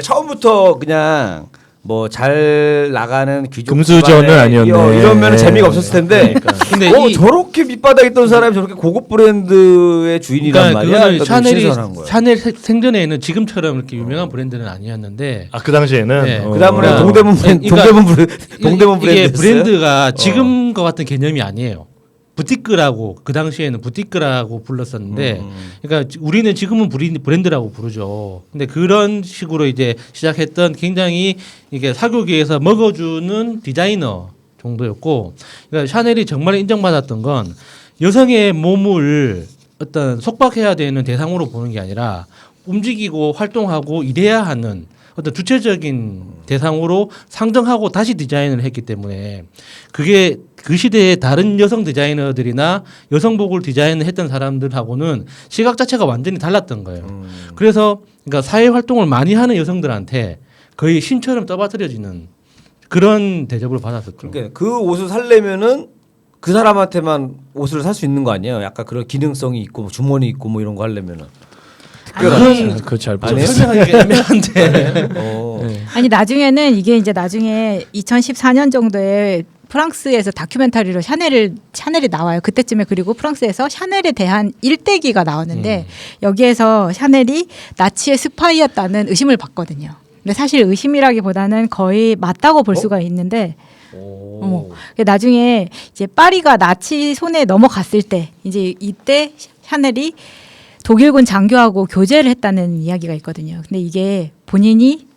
Speaker 2: 처음부터 그냥 뭐 잘 나가는 귀족
Speaker 3: 금수저는
Speaker 2: 집안에
Speaker 3: 아니었네.
Speaker 2: 이러면
Speaker 3: 예.
Speaker 2: 재미가 없었을 텐데.
Speaker 5: 근데
Speaker 2: 저렇게 밑바닥에 있던 사람이 저렇게 고급 브랜드의 주인이란
Speaker 5: 그러니까
Speaker 2: 말이야.
Speaker 5: 그거는
Speaker 2: 그러니까
Speaker 5: 샤넬이
Speaker 2: 신선한 거야.
Speaker 5: 샤넬 생전에는 지금처럼 이렇게 유명한 브랜드는 아니었는데
Speaker 3: 아, 그 당시에는
Speaker 5: 네.
Speaker 2: 그 다음에 동대문 브랜드, 동대문 브랜드
Speaker 5: 이게
Speaker 2: 했어요?
Speaker 5: 브랜드가 지금과 같은 개념이 아니에요. 부티크라고 그 당시에는 부티크라고 불렀었는데, 그러니까 우리는 지금은 브랜드라고 부르죠. 근데 그런 식으로 이제 시작했던 굉장히 이게 사교계에서 먹어주는 디자이너 정도였고, 그러니까 샤넬이 정말 인정받았던 건 여성의 몸을 어떤 속박해야 되는 대상으로 보는 게 아니라 움직이고 활동하고 일해야 하는 어떤 주체적인 대상으로 상정하고 다시 디자인을 했기 때문에 그게 그 시대의 다른 여성 디자이너들이나 여성복을 디자인을 했던 사람들하고는 시각 자체가 완전히 달랐던 거예요. 그래서 그러니까 사회 활동을 많이 하는 여성들한테 거의 신처럼 떠받들여지는 그런 대접을 받았었죠.
Speaker 2: 그러니까 그 옷을 살려면은 그 사람한테만 옷을 살 수 있는 거 아니에요? 약간 그런 기능성이 있고 뭐 주머니 있고 뭐 이런 거 하려면은.
Speaker 3: 그거 잘
Speaker 2: 아니에요?
Speaker 5: 설명하기가 애매한데.
Speaker 4: 아니 나중에는 이게 이제 나중에 2014년 정도에 프랑스에서 다큐멘터리로 샤넬이 나와요. 그때쯤에 그리고 프랑스에서 샤넬에 대한 일대기가 나왔는데 여기에서 샤넬이 나치의 스파이였다는 의심을 받거든요. 근데 사실 의심이라기보다는 거의 맞다고 볼 수가 있는데 나중에 이제 파리가 나치 손에 넘어갔을 때 이제 이때 샤넬이 독일군 장교하고 교제를 했다는 이야기가 있거든요. 근데 이게 본인이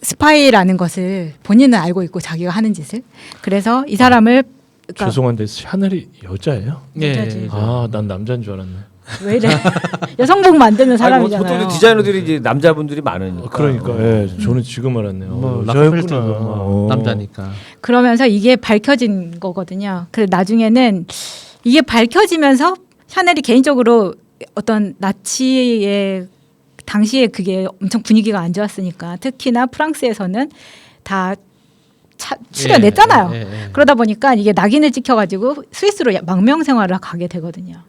Speaker 4: 스파이라는 것을 본인은 알고 있고 자기가 하는 짓을 그래서 이 사람을 그러니까
Speaker 3: 죄송한데 샤넬이 여자예요?
Speaker 4: 여자지.
Speaker 3: 아, 난 남자인 줄 알았네.
Speaker 4: 왜 이래? 여성복 만드는
Speaker 2: 아니,
Speaker 4: 사람이잖아요.
Speaker 2: 보통 디자이너들이 이제 남자분들이 많으니까.
Speaker 3: 그러니까 예, 저는 지금 알았네요.
Speaker 5: 뭐
Speaker 3: 여자였구나.
Speaker 5: 라카펠트도 남자니까.
Speaker 4: 그러면서 이게 밝혀진 거거든요. 그래서 나중에는 이게 밝혀지면서 샤넬이 개인적으로 어떤 나치의 당시에 그게 엄청 분위기가 안 좋았으니까 특히나 프랑스에서는 다 출연했잖아요. 그러다 보니까 이게 낙인을 찍혀가지고 스위스로 망명 생활을 가게 되거든요.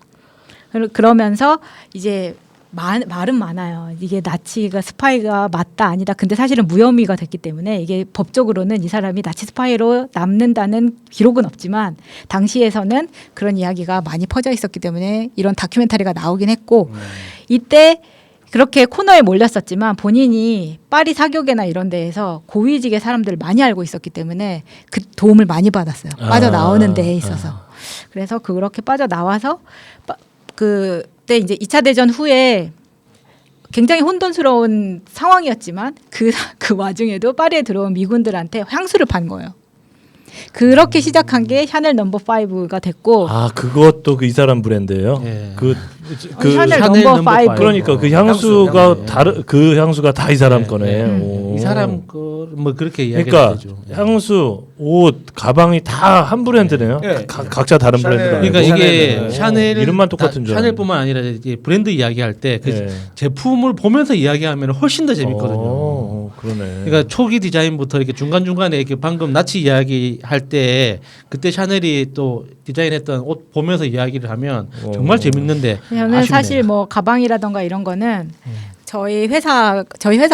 Speaker 4: 그러면서 이제 말은 많아요. 이게 나치가 스파이가 맞다 아니다. 근데 사실은 무혐의가 됐기 때문에 이게 법적으로는 이 사람이 나치 스파이로 남는다는 기록은 없지만 당시에서는 그런 이야기가 많이 퍼져 있었기 때문에 이런 다큐멘터리가 나오긴 했고 이때 그렇게 코너에 몰렸었지만 본인이 파리 사교계나 이런 데에서 고위직의 사람들을 많이 알고 있었기 때문에 그 도움을 많이 받았어요. 빠져나오는 데에 있어서. 그래서 그렇게 빠져나와서 그때 이제 2차 대전 후에 굉장히 혼돈스러운 상황이었지만 그 와중에도 파리에 들어온 미군들한테 향수를 판 거예요. 그렇게 시작한 게 샤넬 넘버 5가 됐고
Speaker 3: 아 그것도 그 이 사람 브랜드예요.
Speaker 5: 예.
Speaker 3: 그
Speaker 4: 샤넬
Speaker 5: 샤넬
Speaker 4: 넘버
Speaker 5: 넘버
Speaker 4: 5.
Speaker 3: 그러니까 그 향수가 다른 그 향수가 다 이 사람 거네. 오.
Speaker 5: 이 사람 거 뭐 그렇게 이야기가
Speaker 3: 그러니까
Speaker 5: 되죠.
Speaker 3: 향수, 옷, 가방이 다 한 브랜드네요.
Speaker 2: 네.
Speaker 3: 각자 다른
Speaker 2: 샤넬.
Speaker 3: 브랜드로.
Speaker 5: 그러니까
Speaker 3: 알고.
Speaker 5: 이게
Speaker 2: 샤넬은-
Speaker 5: 샤넬
Speaker 3: 이름만 똑같은 줄
Speaker 5: 샤넬뿐만 아니라 이제 브랜드 이야기할 때 그
Speaker 3: 예.
Speaker 5: 제품을 보면서 이야기하면 훨씬 더 재밌거든요.
Speaker 3: 그러네.
Speaker 5: 그러니까 초기 디자인부터 이렇게 중간 중간에 이렇게 방금 나치 이야기 할 때 그때 샤넬이 또 디자인했던 옷 보면서 이야기를 하면 정말 재밌는데
Speaker 4: 저는
Speaker 5: 아쉽네요.
Speaker 4: 사실 뭐 가방이라던가 이런 거는 저희 회사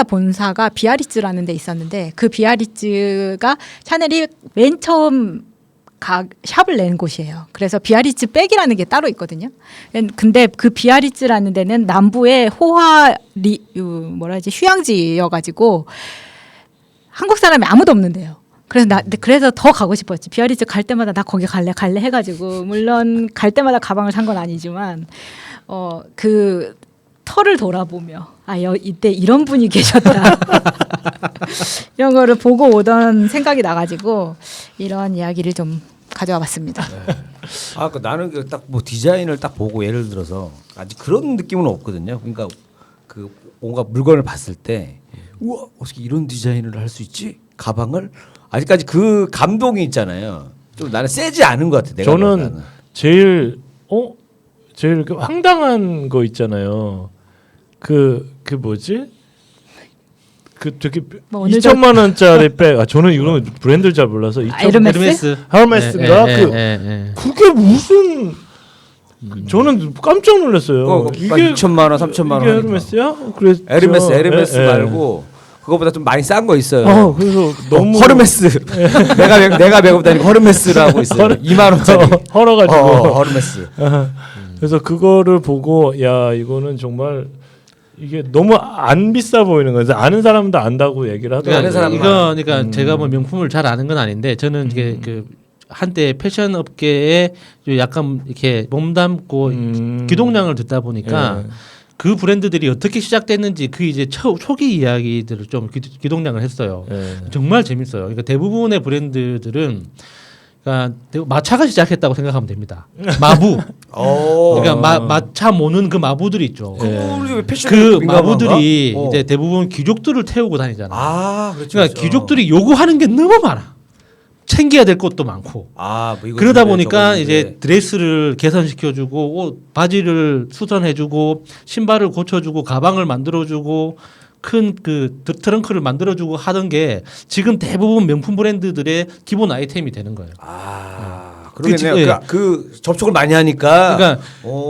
Speaker 4: 본사가 비아리츠라는 데 있었는데 그 비아리츠가 샤넬이 맨 처음 샵을 낸 곳이에요. 그래서 비아리츠 백이라는 게 따로 있거든요. 근데 그 비아리츠라는 데는 남부의 휴양지여가지고 한국 사람이 아무도 없는데요. 그래서 더 가고 싶었지. 비아리츠 갈 때마다 나 거기 갈래 해가지고 물론 갈 때마다 가방을 산 건 아니지만 그 터를 돌아보며 이때 이런 분이 계셨다 이런 거를 보고 오던 생각이 나가지고 이런 이야기를 좀 가져와봤습니다.
Speaker 2: 아, 그 나는 딱 뭐 디자인을 딱 보고 예를 들어서 아직 그런 느낌은 없거든요. 그러니까 그 뭔가 물건을 봤을 때 우와 어떻게 이런 디자인을 할 수 있지? 가방을 아직까지 그 감동이 있잖아요. 좀 나는 세지 않은 것 같아. 내가
Speaker 3: 저는
Speaker 2: 보기에는.
Speaker 3: 제일 그 황당한 거 있잖아요. 그 뭐지? 그 되게
Speaker 4: 뭐 오늘도-
Speaker 3: 2천만 원짜리 백. 저는 이런 브랜드를 잘 몰라서
Speaker 4: 에르메스?
Speaker 3: 헤르메스인가?
Speaker 5: 예.
Speaker 3: 그게 무슨 저는 깜짝 놀랐어요.
Speaker 2: 이게 2천만 원, 3천만 원.
Speaker 3: 이게 헤르메스야? 그래서
Speaker 2: 에르메스
Speaker 3: 예, 예.
Speaker 2: 말고 그거보다 좀 많이 싼 거 있어요.
Speaker 3: 그래서 너무
Speaker 2: 허르메스. 내가 배고 다니고 허르메스라고 있어요. 2만 원짜리.
Speaker 3: 헐어가지고
Speaker 2: 허르메스.
Speaker 3: 그래서 그거를 보고 야 이거는 정말 이게 너무 안 비싸 보이는 거예요. 아는 사람도 안다고 얘기를 하더라고요.
Speaker 5: 그러니까 그러니까 제가 뭐 명품을 잘 아는 건 아닌데 저는 이게 그 한때 패션 업계에 약간 이렇게 몸담고 기동량을 듣다 보니까
Speaker 3: 예.
Speaker 5: 그 브랜드들이 어떻게 시작됐는지 그 이제 초기 이야기들을 좀 기동량을 했어요.
Speaker 3: 예.
Speaker 5: 정말 재밌어요. 그러니까 대부분의 브랜드들은 그러니까 마차가 시작했다고 생각하면 됩니다. 마부. 그러니까 마차 모는 그 마부들이 있죠. 그 마부들이 이제 대부분 귀족들을 태우고 다니잖아요.
Speaker 2: 그렇죠.
Speaker 5: 그러니까 귀족들이 요구하는 게 너무 많아. 챙겨야 될 것도 많고.
Speaker 2: 뭐 이거
Speaker 5: 그러다
Speaker 2: 준대,
Speaker 5: 보니까
Speaker 2: 저거
Speaker 5: 이제
Speaker 2: 준대.
Speaker 5: 드레스를 개선시켜주고 옷 바지를 수선해주고 신발을 고쳐주고 가방을 만들어주고 큰 그 트렁크를 만들어주고 하던 게 지금 대부분 명품 브랜드들의 기본 아이템이 되는 거예요.
Speaker 2: 그러겠네요.
Speaker 5: 예.
Speaker 2: 그 접촉을 많이 하니까.
Speaker 5: 그러니까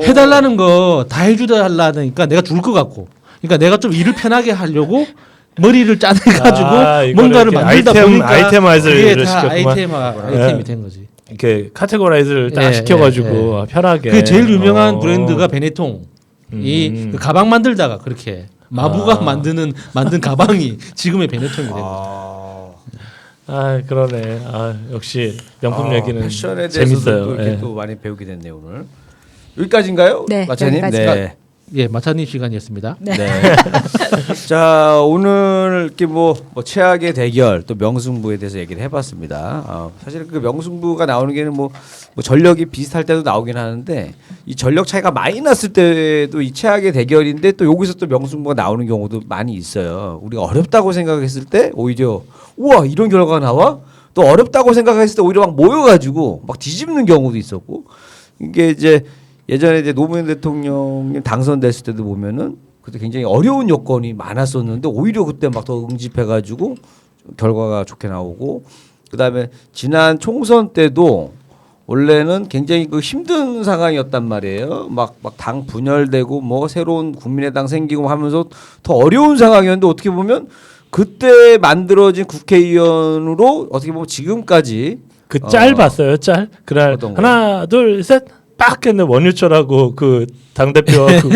Speaker 5: 해달라는 거 다 해주달라니까 내가 죽을 것 같고. 그러니까 내가 좀 일을 편하게 하려고 머리를 짜내가지고 뭔가를 만들다 보니까
Speaker 3: 아이템화이즈를
Speaker 5: 그게 다
Speaker 3: 시켰구만.
Speaker 5: 아이템이 된 거지.
Speaker 3: 이렇게 카테고라이즈를 딱
Speaker 5: 예,
Speaker 3: 시켜가지고 편하게.
Speaker 5: 그 제일 유명한 브랜드가 베네통. 이
Speaker 3: 음.
Speaker 5: 가방 만들다가 그렇게 마부가 만든 가방이 지금의 베네통이 된 거죠.
Speaker 3: 그러네. 역시 명품 얘기는
Speaker 2: 패션에 대해서도
Speaker 3: 재밌어요.
Speaker 2: 또 이렇게
Speaker 3: 예.
Speaker 2: 또 많이 배우게 됐네요 오늘. 여기까지인가요?
Speaker 4: 네,
Speaker 2: 마차님?
Speaker 4: 여기까지.
Speaker 2: 네.
Speaker 5: 예, 마차님 시간이었습니다.
Speaker 4: 네.
Speaker 2: 자 오늘 이렇게 뭐 최악의 대결 또 명승부에 대해서 얘기를 해봤습니다. 사실 그 명승부가 나오는 게는 뭐 전력이 비슷할 때도 나오긴 하는데 이 전력 차이가 많이 났을 때도 이 최악의 대결인데 또 여기서 또 명승부가 나오는 경우도 많이 있어요. 우리가 어렵다고 생각했을 때 오히려 우와 이런 결과가 나와? 또 어렵다고 생각했을 때 오히려 막 모여가지고 막 뒤집는 경우도 있었고 이게 이제 예전에 이제 노무현 대통령님 당선됐을 때도 보면은 그때 굉장히 어려운 요건이 많았었는데 오히려 그때 막 더 응집해가지고 결과가 좋게 나오고 그다음에 지난 총선 때도 원래는 굉장히 그 힘든 상황이었단 말이에요. 막 당 분열되고 뭐 새로운 국민의당 생기고 하면서 더 어려운 상황이었는데 어떻게 보면 그때 만들어진 국회의원으로 어떻게 보면 지금까지
Speaker 3: 그 짤 봤어요, 짤. 그날
Speaker 2: 어떤 거요?
Speaker 3: 하나, 둘, 셋. 빡 했는데 원유철하고 그 당대표하고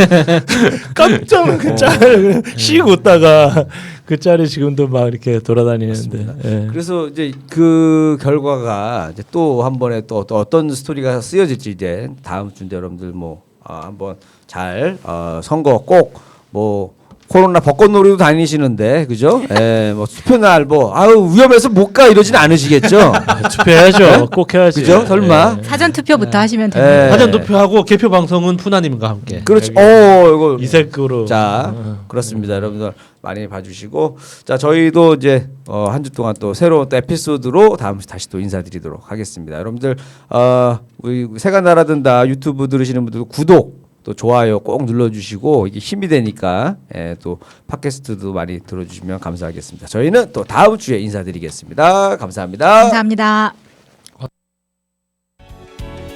Speaker 3: 깜짝 그 짤을 씩 웃다가 그 짤이 지금도 막 이렇게 돌아다니는데. 예.
Speaker 2: 그래서 이제 그 결과가 이제 또 한 번에 또 어떤 스토리가 쓰여질지 이제 다음 주인데 여러분들 뭐 한번 잘 선거 꼭 뭐 코로나 벚꽃놀이도 다니시는데 그죠? 예, 뭐 투표날 뭐 아유 위험해서 못 가 이러진 않으시겠죠?
Speaker 3: 투표해야죠. 꼭 해야지.
Speaker 2: 그죠? 설마?
Speaker 3: 예.
Speaker 4: 사전 투표부터 하시면 됩니다.
Speaker 2: 예.
Speaker 5: 사전 투표하고 개표 방송은 푸나님과 함께.
Speaker 2: 그렇지. 이거
Speaker 3: 이색으로.
Speaker 2: 자, 그렇습니다. 여러분들 많이 봐주시고 자 저희도 이제 한 주 동안 또 새로운 또 에피소드로 다시 또 인사드리도록 하겠습니다. 여러분들 우리 새가 날아든다 유튜브 들으시는 분들 구독 또 좋아요 꼭 눌러주시고 이게 힘이 되니까 또 팟캐스트도 많이 들어주시면 감사하겠습니다. 저희는 또 다음 주에 인사드리겠습니다. 감사합니다.
Speaker 4: 감사합니다.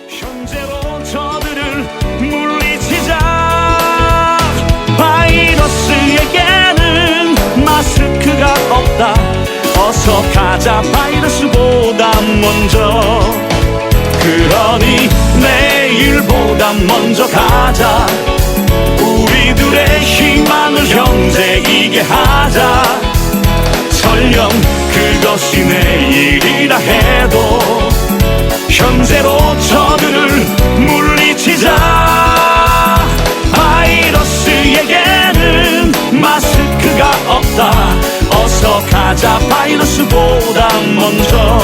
Speaker 1: 현재로 저들을 물리치자. 바이러스에게는 마스크가 없다. 어서 가자 바이러스보다 먼저. 그러니 내일보다 먼저 가자. 우리들의 희망을 형제이게 하자. 설령 그것이 내일이라 해도 현재로 저들을 물리치자. 바이러스에게는 마스크가 없다. 어서 가자 바이러스보다 먼저.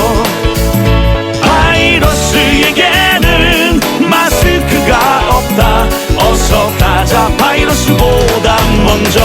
Speaker 1: 바이러스에게는 마스크가 없다. 어서 가자 바이러스보다 먼저.